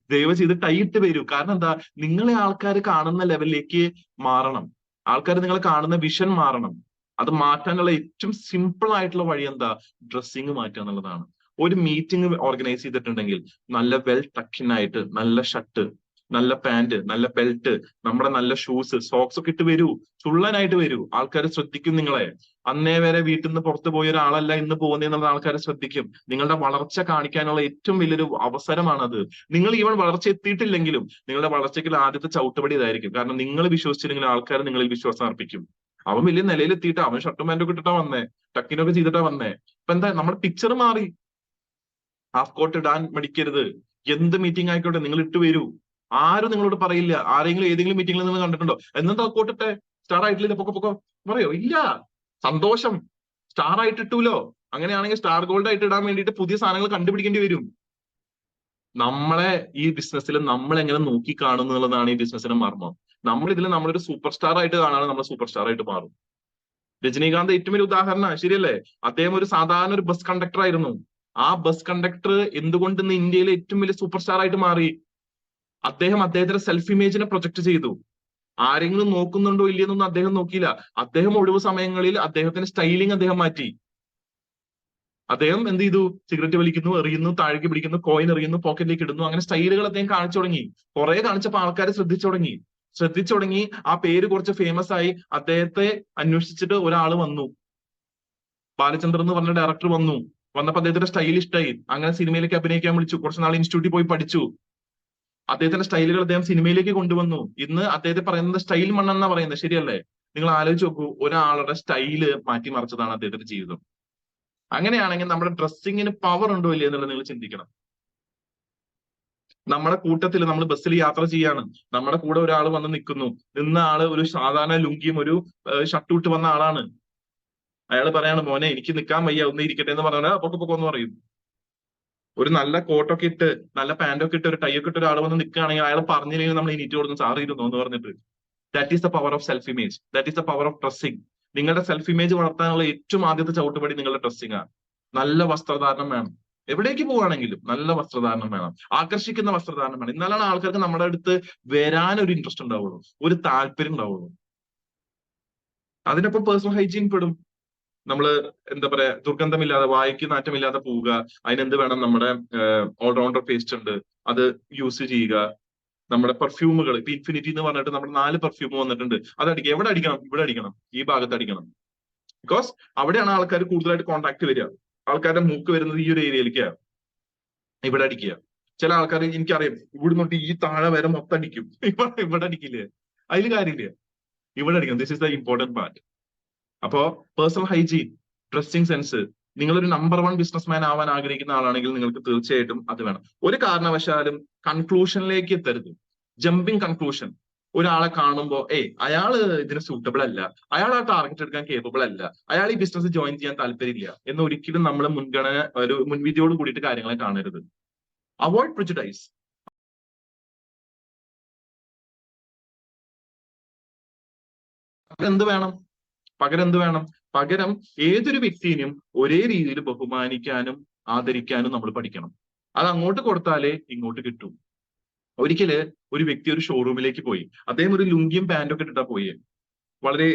ദയവ് ചെയ്ത് ടൈ ഇട്ട് വരൂ. കാരണം എന്താ, നിങ്ങളെ ആൾക്കാർ കാണുന്ന ലെവലിലേക്ക് മാറണം. ആൾക്കാർ നിങ്ങളെ കാണുന്ന വിഷൻ മാറണം. അത് മാറ്റാനുള്ള ഏറ്റവും സിമ്പിൾ ആയിട്ടുള്ള വഴി എന്താ, ഡ്രസ്സിങ് മാറ്റുക എന്നുള്ളതാണ്. ഒരു മീറ്റിംഗ് ഓർഗനൈസ് ചെയ്തിട്ടുണ്ടെങ്കിൽ നല്ല വെൽ ടക്കിൻ ആയിട്ട്, നല്ല ഷർട്ട്, നല്ല പാന്റ്, നല്ല ബെൽറ്റ്, നമ്മുടെ നല്ല ഷൂസ്, സോക്സ് ഒക്കെ ഇട്ട് വരൂ, ചുള്ളനായിട്ട് വരൂ. ആൾക്കാർ ശ്രദ്ധിക്കും നിങ്ങളെ. അന്നേ വരെ വീട്ടിൽ നിന്ന് പുറത്തു പോയ ഒരാളല്ല ഇന്ന് പോകുന്നതെന്നുള്ള ആൾക്കാരെ ശ്രദ്ധിക്കും. നിങ്ങളുടെ വളർച്ച കാണിക്കാനുള്ള ഏറ്റവും വലിയൊരു അവസരമാണത്. നിങ്ങൾ ഈവൻ വളർച്ച എത്തിയിട്ടില്ലെങ്കിലും നിങ്ങളുടെ വളർച്ചയ്ക്ക് ആദ്യത്തെ ചവിട്ടുപടി ഇതായിരിക്കും. കാരണം നിങ്ങൾ വിശ്വസിച്ചില്ലെങ്കിൽ ആൾക്കാർ നിങ്ങളിൽ വിശ്വാസം അർപ്പിക്കും. അവൻ വലിയ നിലയിലെത്തിയിട്ട് അവൻ ഷർട്ടും പാന്റും ഒക്കെ ഇട്ടിട്ടാ വന്നേ, ടക്കിനൊക്കെ ചെയ്തിട്ടാ വന്നേ. ഇപ്പൊ എന്താ, നമ്മുടെ പിക്ചർ മാറി. ഹാഫ് കോട്ട് ഇടാൻ മടിക്കരുത്. എന്ത് മീറ്റിംഗ് ആയിക്കോട്ടെ നിങ്ങൾ ഇട്ട് വരൂ. ആരും നിങ്ങളോട് പറയില്ല. ആരെങ്കിലും ഏതെങ്കിലും മീറ്റിംഗിൽ നിങ്ങൾ കണ്ടിട്ടുണ്ടോ, എന്താ കോട്ടിട്ടെ, സ്റ്റാർ ആയിട്ടില്ല, പൊക്കോ പറയോ? ഇല്ല. സന്തോഷം, സ്റ്റാർ ആയിട്ടിട്ടൂലോ. അങ്ങനെയാണെങ്കിൽ സ്റ്റാർ ഗോൾഡ് ആയിട്ട് ഇടാൻ വേണ്ടിയിട്ട് പുതിയ സാധനങ്ങൾ കണ്ടുപിടിക്കേണ്ടി വരും. നമ്മളെ ഈ ബിസിനസ്സിൽ നമ്മൾ എങ്ങനെ നോക്കി കാണുന്നു എന്നുള്ളതാണ് ഈ ബിസിനസ്സിന്റെ മർമ്മം. നമ്മൾ ഇതിൽ നമ്മളൊരു സൂപ്പർ സ്റ്റാർ ആയിട്ട് കാണാൻ നമ്മൾ സൂപ്പർ സ്റ്റാർ ആയിട്ട് മാറും. രജനീകാന്ത് ഏറ്റവും വലിയ ഉദാഹരണമാണ്, ശരിയല്ലേ? അദ്ദേഹം ഒരു സാധാരണ ഒരു ബസ് കണ്ടക്ടർ ആയിരുന്നു. ആ ബസ് കണ്ടക്ടർ എന്തുകൊണ്ട് ഇന്ന് ഇന്ത്യയിലെ ഏറ്റവും വലിയ സൂപ്പർ സ്റ്റാർ ആയിട്ട് മാറി? അദ്ദേഹത്തിന്റെ സെൽഫ് ഇമേജിനെ പ്രൊജക്ട് ചെയ്തു. ആരെങ്കിലും നോക്കുന്നുണ്ടോ ഇല്ലയെന്നൊന്നും അദ്ദേഹം നോക്കിയില്ല. അദ്ദേഹം ഒഴിവ് സമയങ്ങളിൽ അദ്ദേഹത്തിന്റെ സ്റ്റൈലിംഗ് അദ്ദേഹം മാറ്റി. അദ്ദേഹം എന്ത് ചെയ്തു? സിഗരറ്റ് വലിക്കുന്നു, എറിയുന്നു, താഴേക്ക് പിടിക്കുന്നു, കോയിൻ എറിയുന്നു, പോക്കറ്റിലേക്ക് ഇടുന്നു. അങ്ങനെ സ്റ്റൈലുകൾ അദ്ദേഹം കാണിച്ചു തുടങ്ങി. കുറെ കാണിച്ചപ്പോൾ ആൾക്കാർ ശ്രദ്ധിച്ചു തുടങ്ങി. ആ പേര് കുറച്ച് ഫേമസ് ആയി. അദ്ദേഹത്തെ അന്വേഷിച്ചിട്ട് ഒരാൾ വന്നു, ബാലചന്ദ്രൻ എന്ന് പറഞ്ഞ ഡയറക്ടർ വന്നു. വന്നപ്പോൾ അദ്ദേഹത്തിന്റെ സ്റ്റൈൽ ഇഷ്ടമായി. അങ്ങനെ സിനിമയിലേക്ക് അഭിനയിക്കാൻ വിളിച്ചു. കുറച്ച് നാൾ ഇൻസ്റ്റിറ്റ്യൂട്ടിൽ പോയി പഠിച്ചു. അദ്ദേഹത്തിന്റെ സ്റ്റൈലുകൾ അദ്ദേഹം സിനിമയിലേക്ക് കൊണ്ടുവന്നു. ഇന്ന് അദ്ദേഹത്തെ പറയുന്നത് സ്റ്റൈൽ മണ്ണെന്നാ പറയുന്നത്. ശരിയല്ലേ? നിങ്ങൾ ആലോചിച്ച് നോക്കൂ, ഒരാളുടെ സ്റ്റൈല് മാറ്റിമറിച്ചതാണ് അദ്ദേഹത്തിന്റെ ജീവിതം. അങ്ങനെയാണെങ്കിൽ നമ്മുടെ ഡ്രസ്സിങ്ങിന് പവർ ഉണ്ടോ ഇല്ലേ എന്നുള്ളത് നിങ്ങൾ ചിന്തിക്കണം. നമ്മുടെ കൂട്ടത്തിൽ നമ്മൾ ബസ്സിൽ യാത്ര ചെയ്യാണ്, നമ്മുടെ കൂടെ ഒരാൾ വന്ന് നിൽക്കുന്നു. നിന്ന ആള് ഒരു സാധാരണ ലുങ്കിയും ഒരു ഷർട്ട് ഇട്ട് വന്ന ആളാണ്. അയാൾ പറയാണ്, മോനെ എനിക്ക് നിൽക്കാൻ വയ്യ, ഒന്ന് ഇരിക്കട്ടെ എന്ന് പറഞ്ഞാൽ പൊക്കൊന്ന് പറയും. ഒരു നല്ല കോട്ടൊക്കെ ഇട്ട്, നല്ല പാന്റൊക്കെ ഇട്ട്, ഒരു ടൈ ഒക്കെ ഇട്ട് ഒരാൾ വന്ന് നിൽക്കുകയാണെങ്കിൽ അയാൾ പറഞ്ഞില്ലെങ്കിൽ നമ്മൾ എണീറ്റ് കൊടുക്കും, സാറി ഇരുന്നോ എന്ന് പറഞ്ഞിട്ട്. That is the power of self image. That is the power of dressing. നിങ്ങളുടെ സെൽഫ് ഇമേജ് വളർത്താനുള്ള ഏറ്റവും ആദ്യത്തെ ചവിട്ടുപടി നിങ്ങളുടെ ഡ്രസ്സിംഗ് ആണ്. നല്ല വസ്ത്രധാരണം വേണം. എവിടേക്ക് പോവുകയാണെങ്കിലും നല്ല വസ്ത്രധാരണം വേണം, ആകർഷിക്കുന്ന വസ്ത്രധാരണം വേണം. എന്നാലാണ് ആൾക്കാർക്ക് നമ്മുടെ അടുത്ത് വരാൻ ഒരു ഇൻട്രസ്റ്റ് ഉണ്ടാവുള്ളൂ, ഒരു താല്പര്യം ഉണ്ടാവുള്ളൂ. അതിനൊപ്പം പേഴ്സണൽ ഹൈജീൻ പെടും. നമ്മള് എന്താ പറയാ, ദുർഗന്ധമില്ലാതെ, വായിക്ക് നാറ്റമില്ലാതെ പോവുക. അതിനെന്ത് വേണം? നമ്മുടെ ഓൾറൗണ്ടർ പേസ്റ്റ് ഉണ്ട്, അത് യൂസ് ചെയ്യുക. നമ്മുടെ പെർഫ്യൂമുകൾ, ഇപ്പൊ ഇൻഫിനിറ്റി എന്ന് പറഞ്ഞിട്ട് നമ്മുടെ 4 പെർഫ്യൂം വന്നിട്ടുണ്ട്. അത് അടിക്കുക. എവിടെ അടിക്കണം? ഇവിടെ അടിക്കണം, ഈ ഭാഗത്ത് അടിക്കണം. ബിക്കോസ് അവിടെയാണ് ആൾക്കാർ കൂടുതലായിട്ട് കോൺടാക്ട് വരിക. ആൾക്കാരുടെ മൂക്ക് വരുന്നത് ഈ ഒരു ഏരിയയിലേക്കാണ്. ഇവിടെ അടിക്കുക. ചില ആൾക്കാർ എനിക്കറിയാം, ഇവിടെ നോട്ട് ഈ താഴെ വരെ മൊത്തം അടിക്കും. ഇവിടെ അടിക്കില്ലേ? അതിൽ കാര്യമില്ല, ഇവിടെ അടിക്കണം. This is the important part. അപ്പോ പേഴ്സണൽ ഹൈജീൻ, ഡ്രസ്സിംഗ് സെൻസ്. നിങ്ങളൊരു നമ്പർ 1 ബിസിനസ്മാൻ ആവാൻ ആഗ്രഹിക്കുന്ന ആളാണെങ്കിൽ നിങ്ങൾക്ക് തീർച്ചയായിട്ടും അത് വേണം. ഒരു കാരണവശാലും കൺക്ലൂഷനിലേക്ക് എത്തരുത്. Jumping conclusion. ഒരാളെ കാണുമ്പോൾ അയാള് ഇതിന് സൂട്ടബിൾ അല്ല, അയാൾ ആ ടാർഗറ്റ് എടുക്കാൻ കേപ്പബിൾ അല്ല, അയാൾ ഈ ബിസിനസ് ജോയിൻ ചെയ്യാൻ താല്പര്യമില്ല എന്ന് ഒരിക്കലും നമ്മൾ ഒരു മുൻവിധിയോട് കൂടിയിട്ട് കാര്യങ്ങളെ കാണരുത്. Avoid prejudice. എന്ത് വേണം? പകരം ഏതൊരു വ്യക്തിയെയും ഒരേ രീതിയിൽ ബഹുമാനിക്കാനും ആദരിക്കാനും നമ്മൾ പഠിക്കണം. അത് അങ്ങോട്ട് കൊടുത്താലേ ഇങ്ങോട്ട് കിട്ടൂ. ഒരിക്കല് ഒരു വ്യക്തി ഒരു ഷോറൂമിലേക്ക് പോയി. അദ്ദേഹം ഒരു ലുങ്കിയും പാന്റും ഒക്കെ ഇട്ടിട്ടാ പോയി. വളരെ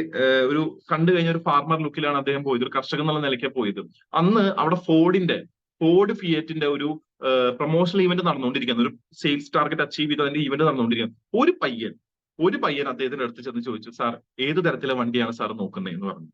ഒരു കണ്ടു കഴിഞ്ഞ ഒരു ഫാർമർ ലുക്കിലാണ് അദ്ദേഹം പോയത്, ഒരു കർഷകൻ എന്നുള്ള നിലയ്ക്ക് പോയത്. അന്ന് അവിടെ ഫോർഡ് ഫിയറ്റിന്റെ ഒരു പ്രൊമോഷണൽ ഇവന്റ് നടന്നുകൊണ്ടിരിക്കുന്നത്, ഒരു സെയിൽസ് ടാർഗറ്റ് അച്ചീവ് ചെയ്ത് അതിന്റെ ഇവന്റ് നടന്നുകൊണ്ടിരിക്കുന്നത്. ഒരു പയ്യൻ അദ്ദേഹത്തിന്റെ അടുത്ത് ചെന്ന് ചോദിച്ചു, സാർ ഏത് തരത്തിലെ വണ്ടിയാണ് സാർ നോക്കുന്നത് എന്ന് പറഞ്ഞു.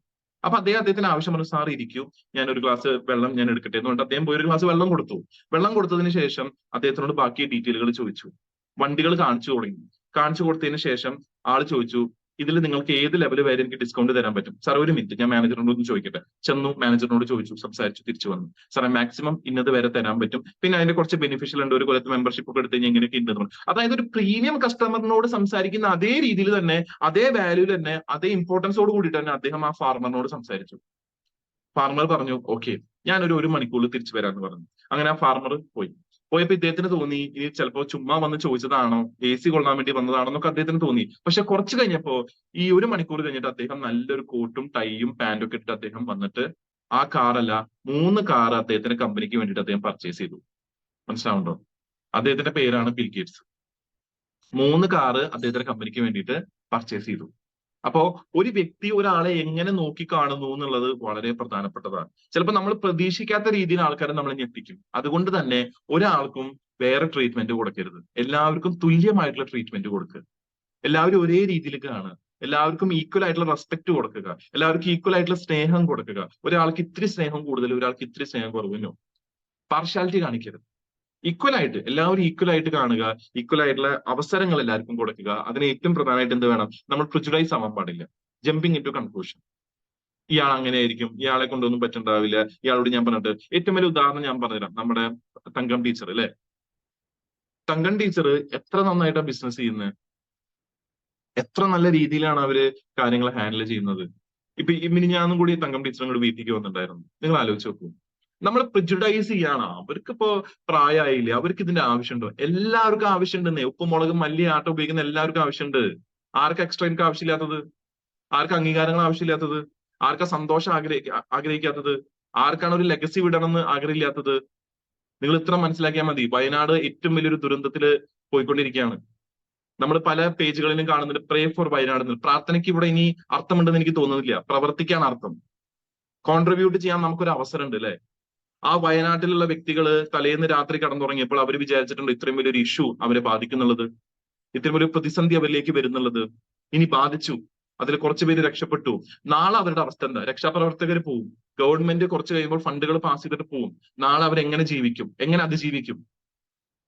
അപ്പൊ അദ്ദേഹത്തിന് ആവശ്യം പറഞ്ഞു, സാർ ഇരിക്കൂ, ഞാൻ ഒരു ഗ്ലാസ് വെള്ളം ഞാൻ എടുക്കട്ടെ എന്ന് പറഞ്ഞിട്ട് അദ്ദേഹം പോയി ഒരു ഗ്ലാസ് വെള്ളം കൊടുത്തു. വെള്ളം കൊടുത്തതിന് ശേഷം അദ്ദേഹത്തിനോട് ബാക്കി ഡീറ്റെയിലുകൾ ചോദിച്ചു. വണ്ടികൾ കാണിച്ചു കൊടുത്തതിന് ശേഷം ആള് ചോദിച്ചു, ഇതിൽ നിങ്ങൾക്ക് ഏത് ലെവൽ വരെ എനിക്ക് ഡിസ്കൗണ്ട് തരാൻ പറ്റും? സാർ ഒരു മിനിറ്റ്, ഞാൻ മാനേജറിനോട് ഒന്ന് ചോദിക്കട്ടെ. ചെന്നു, മാനേജറിനോട് ചോദിച്ചു, സംസാരിച്ചു, തിരിച്ചു വന്നു. സാറേ മാക്സിമം ഇന്നത് വരെ തരാൻ പറ്റും, പിന്നെ അതിന്റെ കുറച്ച് ബെനിഫിഷ്യൽ ഉണ്ട്, ഒരു കൊല്ലത്ത് മെമ്പർഷിപ്പ് ഒക്കെ എടുത്ത് കഴിഞ്ഞാൽ ഇങ്ങനെയൊക്കെ ഉണ്ടെന്ന് പറഞ്ഞു. അതായത് ഒരു പ്രീമിയം കസ്റ്റമറിനോട് സംസാരിക്കുന്ന അതേ രീതിയിൽ തന്നെ, അതേ വാല്യൂ തന്നെ, അതേ ഇമ്പോർട്ടൻസോട് കൂടിയിട്ട് തന്നെ അദ്ദേഹം ആ ഫാർമറിനോട് സംസാരിച്ചു. ഫാർമർ പറഞ്ഞു, ഓക്കെ, ഞാൻ ഒരു മണിക്കൂറിൽ തിരിച്ചു വരാമെന്ന് പറഞ്ഞു. അങ്ങനെ ആ ഫാർമർ പോയപ്പോ ഇദ്ദേഹത്തിന് തോന്നി, ഇനി ചിലപ്പോ ചുമ്മാ വന്ന് ചോദിച്ചതാണോ, AC കൊള്ളാൻ വേണ്ടി വന്നതാണോ എന്നൊക്കെ അദ്ദേഹത്തിന് തോന്നി. പക്ഷെ കുറച്ച് കഴിഞ്ഞപ്പോ, ഈ 1 മണിക്കൂർ കഴിഞ്ഞിട്ട് അദ്ദേഹം നല്ലൊരു കോട്ടും ടൈയും പാന്റും ഒക്കെ ഇട്ട് അദ്ദേഹം വന്നിട്ട് ആ കാറല്ല 3 കാർ അദ്ദേഹത്തിന്റെ കമ്പനിക്ക് വേണ്ടിയിട്ട് അദ്ദേഹം പർച്ചേസ് ചെയ്തു. മനസ്സിലാവുണ്ടോ? അദ്ദേഹത്തിന്റെ പേരാണ് ബിൽ ഗേറ്റ്സ്. 3 കാറ് അദ്ദേഹത്തിന്റെ കമ്പനിക്ക് വേണ്ടിയിട്ട് പർച്ചേസ് ചെയ്തു. അപ്പോ ഒരു വ്യക്തി ഒരാളെ എങ്ങനെ നോക്കി കാണുന്നു എന്നുള്ളത് വളരെ പ്രധാനപ്പെട്ടതാണ്. ചിലപ്പോൾ നമ്മൾ പ്രതീക്ഷിക്കാത്ത രീതിയിൽ ആൾക്കാരെ നമ്മളെ ഞെട്ടിക്കും. അതുകൊണ്ട് തന്നെ ഒരാൾക്കും വേറെ ട്രീറ്റ്മെന്റ് കൊടുക്കരുത്. എല്ലാവർക്കും തുല്യമായിട്ടുള്ള ട്രീറ്റ്മെന്റ് കൊടുക്കുക. എല്ലാവരും ഒരേ രീതിയിൽ കാണുക. എല്ലാവർക്കും ഈക്വൽ ആയിട്ടുള്ള റെസ്പെക്ട് കൊടുക്കുക. എല്ലാവർക്കും ഈക്വൽ ആയിട്ടുള്ള സ്നേഹം കൊടുക്കുക. ഒരാൾക്ക് ഇത്തിരി സ്നേഹം കൂടുതൽ, ഒരാൾക്ക് ഇത്തിരി സ്നേഹം കുറവിനോ പാർഷ്യാലിറ്റി കാണിക്കരുത്. ഈക്വൽ ആയിട്ട് എല്ലാവരും ഈക്വൽ ആയിട്ട് കാണുക. ഈക്വൽ ആയിട്ടുള്ള അവസരങ്ങൾ എല്ലാവർക്കും കൊടുക്കുക. അതിന് ഏറ്റവും പ്രധാനമായിട്ട് എന്ത് വേണം? നമ്മൾ പ്രിജുഡൈസ് ആവാൻ പാടില്ല. Jumping into conclusion. ഇയാൾ അങ്ങനെ ആയിരിക്കും, ഇയാളെ കൊണ്ടൊന്നും പറ്റുണ്ടാവില്ല, ഇയാളോട് ഞാൻ പറഞ്ഞിട്ട്. ഏറ്റവും വലിയ ഉദാഹരണം ഞാൻ പറഞ്ഞുതരാം. നമ്മുടെ തങ്കം ടീച്ചർ അല്ലെ, തങ്കം ടീച്ചർ എത്ര നന്നായിട്ടാണ് ബിസിനസ് ചെയ്യുന്നത്, എത്ര നല്ല രീതിയിലാണ് അവര് കാര്യങ്ങൾ ഹാൻഡിൽ ചെയ്യുന്നത്. ഇപ്പൊ മിനിഞ്ഞാന്നും കൂടി തങ്കം ടീച്ചറും കൂടി വീട്ടിലേക്ക് വന്നിട്ടുണ്ടായിരുന്നു. നിങ്ങൾ ആലോചിച്ച് നോക്കൂ. നമ്മൾ പ്രിജുഡൈസ് ചെയ്യാണ്. അവർക്കിപ്പോ പ്രായമായില്ലേ, അവർക്ക് ഇതിന്റെ ആവശ്യമുണ്ടോ? എല്ലാവർക്കും ആവശ്യമുണ്ടെന്നേ. ഉപ്പും മുളകും മല്ലി ആട്ട ഉപയോഗിക്കുന്ന എല്ലാവർക്കും ആവശ്യമുണ്ട്. ആർക്കാ എക്സ്ട്രാ ഇൻകം ആവശ്യമില്ലാത്തത്? ആർക്കാ അംഗീകാരങ്ങൾ ആവശ്യമില്ലാത്തത്? ആർക്കാ സന്തോഷം ആഗ്രഹിക്കാത്തത്? ആർക്കാണ് ഒരു ലെഗസി വിടണമെന്ന് ആഗ്രഹമില്ലാത്തത്? നിങ്ങൾ ഇത്ര മനസ്സിലാക്കിയാൽ മതി. വയനാട് ഏറ്റവും വലിയൊരു ദുരന്തത്തില് പോയിക്കൊണ്ടിരിക്കുകയാണ്. നമ്മൾ പല പേജുകളിലും കാണുന്നുണ്ട് പ്രേ ഫോർ വയനാട് എന്ന്. പ്രാർത്ഥനയ്ക്ക് ഇവിടെ ഇനി അർത്ഥമുണ്ടെന്ന് എനിക്ക് തോന്നുന്നില്ല. പ്രവർത്തിക്കാണ് അർത്ഥം. കോൺട്രിബ്യൂട്ട് ചെയ്യാൻ നമുക്കൊരു അവസരം ഉണ്ട് അല്ലെ? ആ വയനാട്ടിലുള്ള വ്യക്തികള് തലേന്ന് രാത്രി കടന്നുറങ്ങിയപ്പോൾ അവർ വിചാരിച്ചിട്ടുണ്ട് ഇത്രയും വലിയൊരു ഇഷ്യൂ അവരെ ബാധിക്കുന്നുള്ളത്, ഇത്രയും ഒരു പ്രതിസന്ധി അവരിലേക്ക് വരുന്നുള്ളത്. ഇനി ബാധിച്ചു, അതിൽ കുറച്ച് പേര് രക്ഷപ്പെട്ടു. നാളെ അവരുടെ അവസ്ഥ എന്താ? രക്ഷാപ്രവർത്തകർ പോവും, ഗവൺമെന്റ് കുറച്ച് കഴിയുമ്പോൾ ഫണ്ടുകൾ പാസ് ചെയ്തിട്ട് പോവും. നാളെ അവരെങ്ങനെ ജീവിക്കും? എങ്ങനെ അതിജീവിക്കും?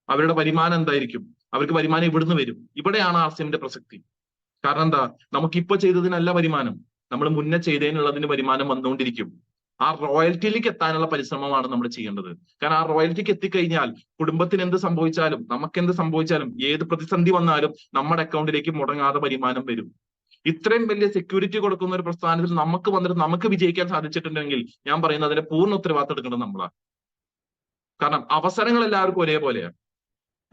അവരുടെ വരുമാനം എന്തായിരിക്കും? അവർക്ക് വരുമാനം ഇവിടുന്ന് വരും. ഇവിടെയാണ് ആർസിഎമ്മിന്റെ പ്രസക്തി. കാരണം എന്താ? നമുക്കിപ്പോ ചെയ്തതിനല്ല വരുമാനം, നമ്മൾ മുന്നേ ചെയ്തതിനുള്ളതിന് വരുമാനം വന്നുകൊണ്ടിരിക്കും. ആ റോയൽറ്റിയിലേക്ക് എത്താനുള്ള പരിശ്രമമാണ് നമ്മൾ ചെയ്യേണ്ടത്. കാരണം ആ റോയൽറ്റിക്ക് എത്തിക്കഴിഞ്ഞാൽ കുടുംബത്തിന് എന്ത് സംഭവിച്ചാലും, നമുക്ക് എന്ത് സംഭവിച്ചാലും, ഏത് പ്രതിസന്ധി വന്നാലും നമ്മുടെ അക്കൗണ്ടിലേക്ക് മുടങ്ങാതെ വരുമാനം വരും. ഇത്രയും വലിയ സെക്യൂരിറ്റി കൊടുക്കുന്ന ഒരു പ്രസ്ഥാനത്തിൽ നമുക്ക് വന്നിട്ട് നമുക്ക് വിജയിക്കാൻ സാധിച്ചിട്ടുണ്ടെങ്കിൽ ഞാൻ പറയുന്നത് അതിന്റെ പൂർണ്ണ ഉത്തരവാദിത്തം എടുക്കേണ്ടത് നമ്മളാണ്. കാരണം അവസരങ്ങൾ എല്ലാവർക്കും ഒരേപോലെയാണ്.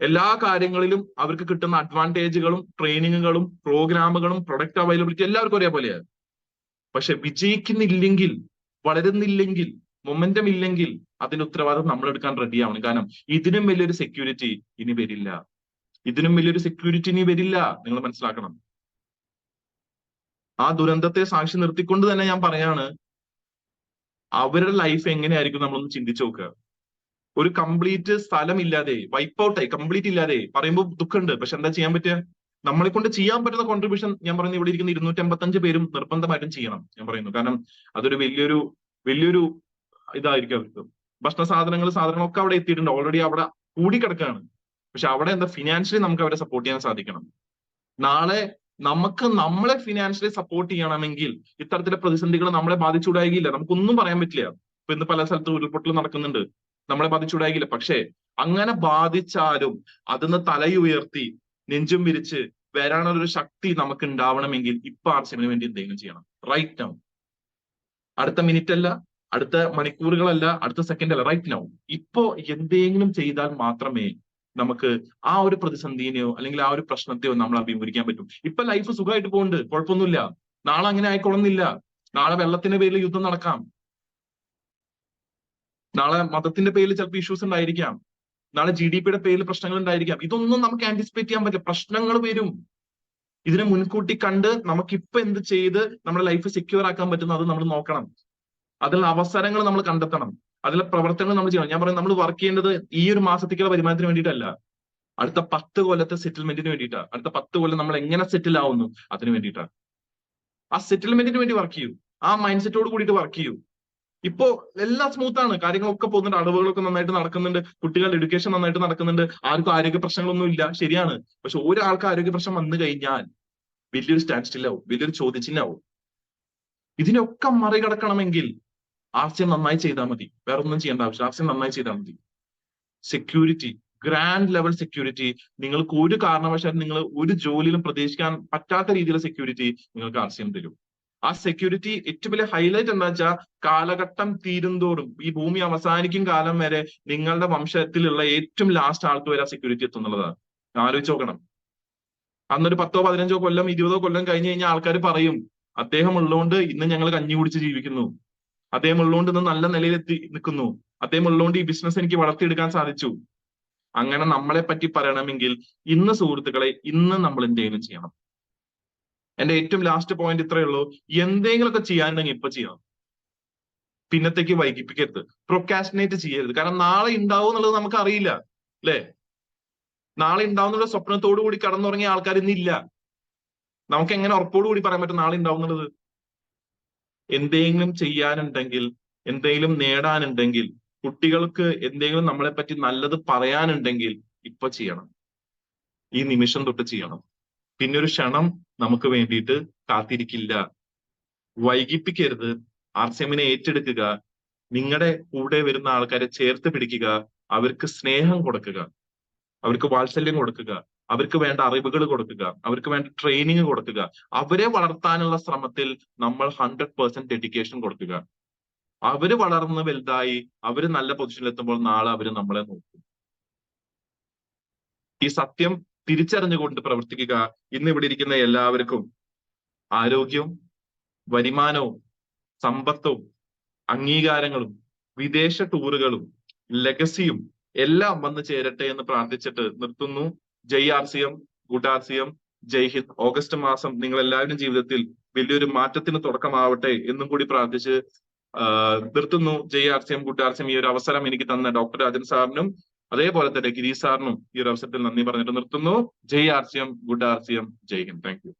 എല്ലാ കാര്യങ്ങളിലും അവർക്ക് കിട്ടുന്ന അഡ്വാൻറ്റേജുകളും ട്രെയിനിങ്ങുകളും പ്രോഗ്രാമുകളും പ്രൊഡക്റ്റ് അവൈലബിലിറ്റി എല്ലാവർക്കും ഒരേപോലെയാണ്. പക്ഷെ വിജയിക്കുന്നില്ലെങ്കിൽ, വളരുന്നില്ലെങ്കിൽ, മൊമെന്റം ഇല്ലെങ്കിൽ അതിന്റെ ഉത്തരവാദിത്വം നമ്മൾ എടുക്കാൻ റെഡിയാവണം. കാരണം ഇതിനും വലിയൊരു സെക്യൂരിറ്റി ഇനി വരില്ല. ഇതിനും വലിയൊരു സെക്യൂരിറ്റി ഇനി വരില്ല. നിങ്ങൾ മനസ്സിലാക്കണം. ആ ദുരന്തത്തെ സാക്ഷി നിർത്തിക്കൊണ്ട് തന്നെ ഞാൻ പറയാണ്, അവരുടെ ലൈഫ് എങ്ങനെയായിരിക്കും നമ്മളൊന്ന് ചിന്തിച്ചു നോക്കുക. ഒരു കംപ്ലീറ്റ് സ്ഥലം ഇല്ലാതെ, വൈപ്പ് ഔട്ടായി, കംപ്ലീറ്റ് ഇല്ലാതെ പറയുമ്പോൾ ദുഃഖമുണ്ട്. പക്ഷെ എന്താ ചെയ്യാൻ പറ്റുക? നമ്മളെ കൊണ്ട് ചെയ്യാൻ പറ്റുന്ന കോൺട്രിബ്യൂഷൻ ഞാൻ പറയുന്നത് ഇവിടെ ഇരിക്കുന്ന 255 പേരും നിർബന്ധമായിട്ടും ചെയ്യണം ഞാൻ പറയുന്നു. കാരണം അതൊരു വലിയൊരു ഇതായിരിക്കും അവർക്ക്. ഭക്ഷണ സാധനങ്ങളൊക്കെ അവിടെ എത്തിയിട്ടുണ്ട്, ഓൾറെഡി അവിടെ കൂടിക്കിടക്കുകയാണ്. പക്ഷെ അവിടെ എന്താ, ഫിനാൻഷ്യലി നമുക്ക് അവരെ സപ്പോർട്ട് ചെയ്യാൻ സാധിക്കണം. നാളെ നമുക്ക് നമ്മളെ ഫിനാൻഷ്യലി സപ്പോർട്ട് ചെയ്യണമെങ്കിൽ ഇത്തരത്തിലെ പ്രതിസന്ധികൾ നമ്മളെ ബാധിച്ചുകൂടായില്ല. നമുക്കൊന്നും പറയാൻ പറ്റില്ല. ഇപ്പൊ ഇന്ന് പല സ്ഥലത്ത് ഉരുൾപൊട്ടൽ നടക്കുന്നുണ്ട്, നമ്മളെ ബാധിച്ചുകൂടായില്ല. പക്ഷെ അങ്ങനെ ബാധിച്ചാലും അതിന്ന് തലയുയർത്തി നെഞ്ചും വിരിച്ച് വരാനൊരു ശക്തി നമുക്ക് ഉണ്ടാവണമെങ്കിൽ ഇപ്പൊ ആർസിഎമ്മിന് വേണ്ടി എന്തെങ്കിലും ചെയ്യണം. Right now. അടുത്ത മിനിറ്റ് അല്ല, അടുത്ത മണിക്കൂറുകളല്ല, അടുത്ത സെക്കൻഡ് അല്ല, റൈറ്റ് നൗ. ഇപ്പോ എന്തെങ്കിലും ചെയ്താൽ മാത്രമേ നമുക്ക് ആ ഒരു പ്രതിസന്ധിനെയോ അല്ലെങ്കിൽ ആ ഒരു പ്രശ്നത്തെയോ നമ്മൾ അഭിമുഖീകരിക്കാൻ പറ്റും. ഇപ്പൊ ലൈഫ് സുഖമായിട്ട് പോകുന്നുണ്ട്, കുഴപ്പമൊന്നുമില്ല. നാളെ അങ്ങനെ ആയിക്കൊള്ളുന്നില്ല. നാളെ വെള്ളത്തിന്റെ പേരിൽ യുദ്ധം നടക്കാം. നാളെ മതത്തിന്റെ പേരിൽ ചിലപ്പോൾ ഇഷ്യൂസ് ഉണ്ടായിരിക്കാം. നാളെ GDP-യുടെ പേരിൽ പ്രശ്നങ്ങൾ ഉണ്ടായിരിക്കാം. ഇതൊന്നും നമുക്ക് ആന്റിസിപ്പേറ്റ് ചെയ്യാൻ പറ്റില്ല. പ്രശ്നങ്ങൾ വരും. ഇതിനെ മുൻകൂട്ടി കണ്ട് നമുക്കിപ്പൊ എന്ത് ചെയ്ത് നമ്മുടെ ലൈഫ് സെക്യൂർ ആക്കാൻ പറ്റുന്ന അത് നമ്മൾ നോക്കണം. അതിലുള്ള അവസരങ്ങൾ നമ്മൾ കണ്ടെത്തണം. അതിലെ പ്രവർത്തനങ്ങൾ നമ്മൾ ചെയ്യണം. ഞാൻ പറയുന്നത് നമ്മൾ വർക്ക് ചെയ്യേണ്ടത് ഈ ഒരു മാസത്തേക്കുള്ള വരുമാനത്തിന് വേണ്ടിയിട്ടല്ല, അടുത്ത 10 കൊല്ലത്തെ സെറ്റിൽമെന്റിന് വേണ്ടിയിട്ടാണ്. അടുത്ത 10 കൊല്ലം നമ്മൾ എങ്ങനെ സെറ്റിൽ ആവുന്നു അതിന് വേണ്ടിയിട്ടാണ്. ആ സെറ്റിൽമെന്റിന് വേണ്ടി വർക്ക് ചെയ്യൂ. ആ മൈൻഡ് സെറ്റോട് കൂടിയിട്ട് വർക്ക് ചെയ്യൂ. ഇപ്പോ എല്ലാം സ്മൂത്ത് ആണ്, കാര്യങ്ങളൊക്കെ പോകുന്നുണ്ട്, അടവുകളൊക്കെ നന്നായിട്ട് നടക്കുന്നുണ്ട്, കുട്ടികളുടെ എഡ്യൂക്കേഷൻ നന്നായിട്ട് നടക്കുന്നുണ്ട്, ആർക്കും ആരോഗ്യ പ്രശ്നങ്ങളൊന്നും ഇല്ല. ശരിയാണ്. പക്ഷെ ഒരാൾക്ക് ആരോഗ്യ പ്രശ്നം വന്നു കഴിഞ്ഞാൽ വലിയൊരു സ്റ്റാൻഡ് സ്റ്റിൽ ആവും, വലിയൊരു ചോദ്യചിഹ്നമാവും. ഇതിനൊക്കെ മറികടക്കണമെങ്കിൽ ആർസിഎം നന്നായി ചെയ്താൽ മതി. വേറെ ഒന്നും ചെയ്യേണ്ട ആവശ്യം. ആർസിഎം നന്നായി ചെയ്താൽ മതി. സെക്യൂരിറ്റി, ഗ്രാൻഡ് ലെവൽ സെക്യൂരിറ്റി, നിങ്ങൾക്ക് ഒരു കാരണവശാലും നിങ്ങൾ ഒരു ജോലിയിലും പ്രതീക്ഷിക്കാൻ പറ്റാത്ത രീതിയിലുള്ള സെക്യൂരിറ്റി നിങ്ങൾക്ക് ആർസിഎം തരും. ആ സെക്യൂരിറ്റി ഏറ്റവും വലിയ ഹൈലൈറ്റ് എന്താ വെച്ചാൽ കാലഘട്ടം തീരുന്തോറും, ഈ ഭൂമി അവസാനിക്കും കാലം വരെ നിങ്ങളുടെ വംശത്തിലുള്ള ഏറ്റവും ലാസ്റ്റ് ആൾക്ക് വരെ ആ സെക്യൂരിറ്റി എത്തുന്നുള്ളതാണ്. ആലോചിച്ച് നോക്കണം. അന്നൊരു 10 15 കൊല്ലം 20 കൊല്ലം കഴിഞ്ഞ് കഴിഞ്ഞാൽ ആൾക്കാർ പറയും അദ്ദേഹം ഉള്ളതുകൊണ്ട് ഇന്ന് ഞങ്ങൾ കഞ്ഞി കുടിച്ച് ജീവിക്കുന്നു, അദ്ദേഹം ഉള്ളതുകൊണ്ട് ഇന്ന് നല്ല നിലയിലെത്തി നിൽക്കുന്നു, അദ്ദേഹം ഉള്ളതുകൊണ്ട് ഈ ബിസിനസ് എനിക്ക് വളർത്തിയെടുക്കാൻ സാധിച്ചു. അങ്ങനെ നമ്മളെ പറ്റി പറയണമെങ്കിൽ ഇന്ന് സുഹൃത്തുക്കളെ, ഇന്ന് നമ്മൾ എന്തെങ്കിലും ചെയ്യണം. എന്റെ ഏറ്റവും ലാസ്റ്റ് പോയിന്റ് ഇത്രയേ ഉള്ളൂ. എന്തെങ്കിലുമൊക്കെ ചെയ്യാനുണ്ടെങ്കിൽ ഇപ്പൊ ചെയ്യണം. പിന്നത്തേക്ക് വൈകിപ്പിക്കരുത്, പ്രൊക്കാസ്റ്റിനേറ്റ് ചെയ്യരുത്. കാരണം നാളെ ഉണ്ടാവും എന്നുള്ളത് നമുക്ക് അറിയില്ല അല്ലെ? നാളെ ഉണ്ടാവുന്നുള്ള സ്വപ്നത്തോടു കൂടി കടന്നുറങ്ങിയ ആൾക്കാർ ഇന്നില്ല. നമുക്ക് എങ്ങനെ ഉറപ്പോടു കൂടി പറയാൻ പറ്റും നാളെ ഉണ്ടാവും എന്നുള്ളത്? എന്തെങ്കിലും ചെയ്യാനുണ്ടെങ്കിൽ, എന്തെങ്കിലും നേടാനുണ്ടെങ്കിൽ, കുട്ടികൾക്ക് എന്തെങ്കിലും നമ്മളെ പറ്റി നല്ലത് പറയാനുണ്ടെങ്കിൽ ഇപ്പൊ ചെയ്യണം. ഈ നിമിഷം തൊട്ട് ചെയ്യണം. പിന്നെ ഒരു ക്ഷണം നമുക്ക് വേണ്ടിയിട്ട് കാത്തിരിക്കില്ല. വൈകിപ്പിക്കരുത്. ആർസിഎമ്മിനെ ഏറ്റെടുക്കുക. നിങ്ങളുടെ കൂടെ വരുന്ന ആൾക്കാരെ ചേർത്ത് പിടിക്കുക. അവർക്ക് സ്നേഹം കൊടുക്കുക, അവർക്ക് വാത്സല്യം കൊടുക്കുക, അവർക്ക് വേണ്ട അറിവുകൾ കൊടുക്കുക, അവർക്ക് വേണ്ട ട്രെയിനിങ് കൊടുക്കുക. അവരെ വളർത്താനുള്ള ശ്രമത്തിൽ നമ്മൾ 100% ഡെഡിക്കേഷൻ കൊടുക്കുക. അവര് വളർന്ന് വലുതായി അവര് നല്ല പൊസിഷനിൽ എത്തുമ്പോൾ നാളെ അവര് നമ്മളെ നോക്കും. ഈ സത്യം തിരിച്ചറിഞ്ഞുകൊണ്ട് പ്രവർത്തിക്കുക. ഇന്ന് ഇവിടെ ഇരിക്കുന്ന എല്ലാവർക്കും ആരോഗ്യവും വരുമാനവും സമ്പത്തും അംഗീകാരങ്ങളും വിദേശ ടൂറുകളും ലെഗസിയും എല്ലാം വന്ന് ചേരട്ടെ എന്ന് പ്രാർത്ഥിച്ചിട്ട് നിർത്തുന്നു. Jai RCM, good RCM, Jai Hind. August മാസം നിങ്ങൾ എല്ലാവരും ജീവിതത്തിൽ വലിയൊരു മാറ്റത്തിന് തുടക്കമാവട്ടെ എന്നും കൂടി പ്രാർത്ഥിച്ച് നിർത്തുന്നു. Jai RCM, good RCM. ഈ ഒരു അവസരം എനിക്ക് തന്ന ഡോക്ടർ രാജൻ സാറിനും അതേപോലെ തന്നെ ഗിരീഷ് സാറിനും ഈ ഒരു അവസരത്തിൽ നന്ദി പറഞ്ഞിട്ട് നിർത്തുന്നു. Jai RCM, good RCM, Jai Hind. Thank U.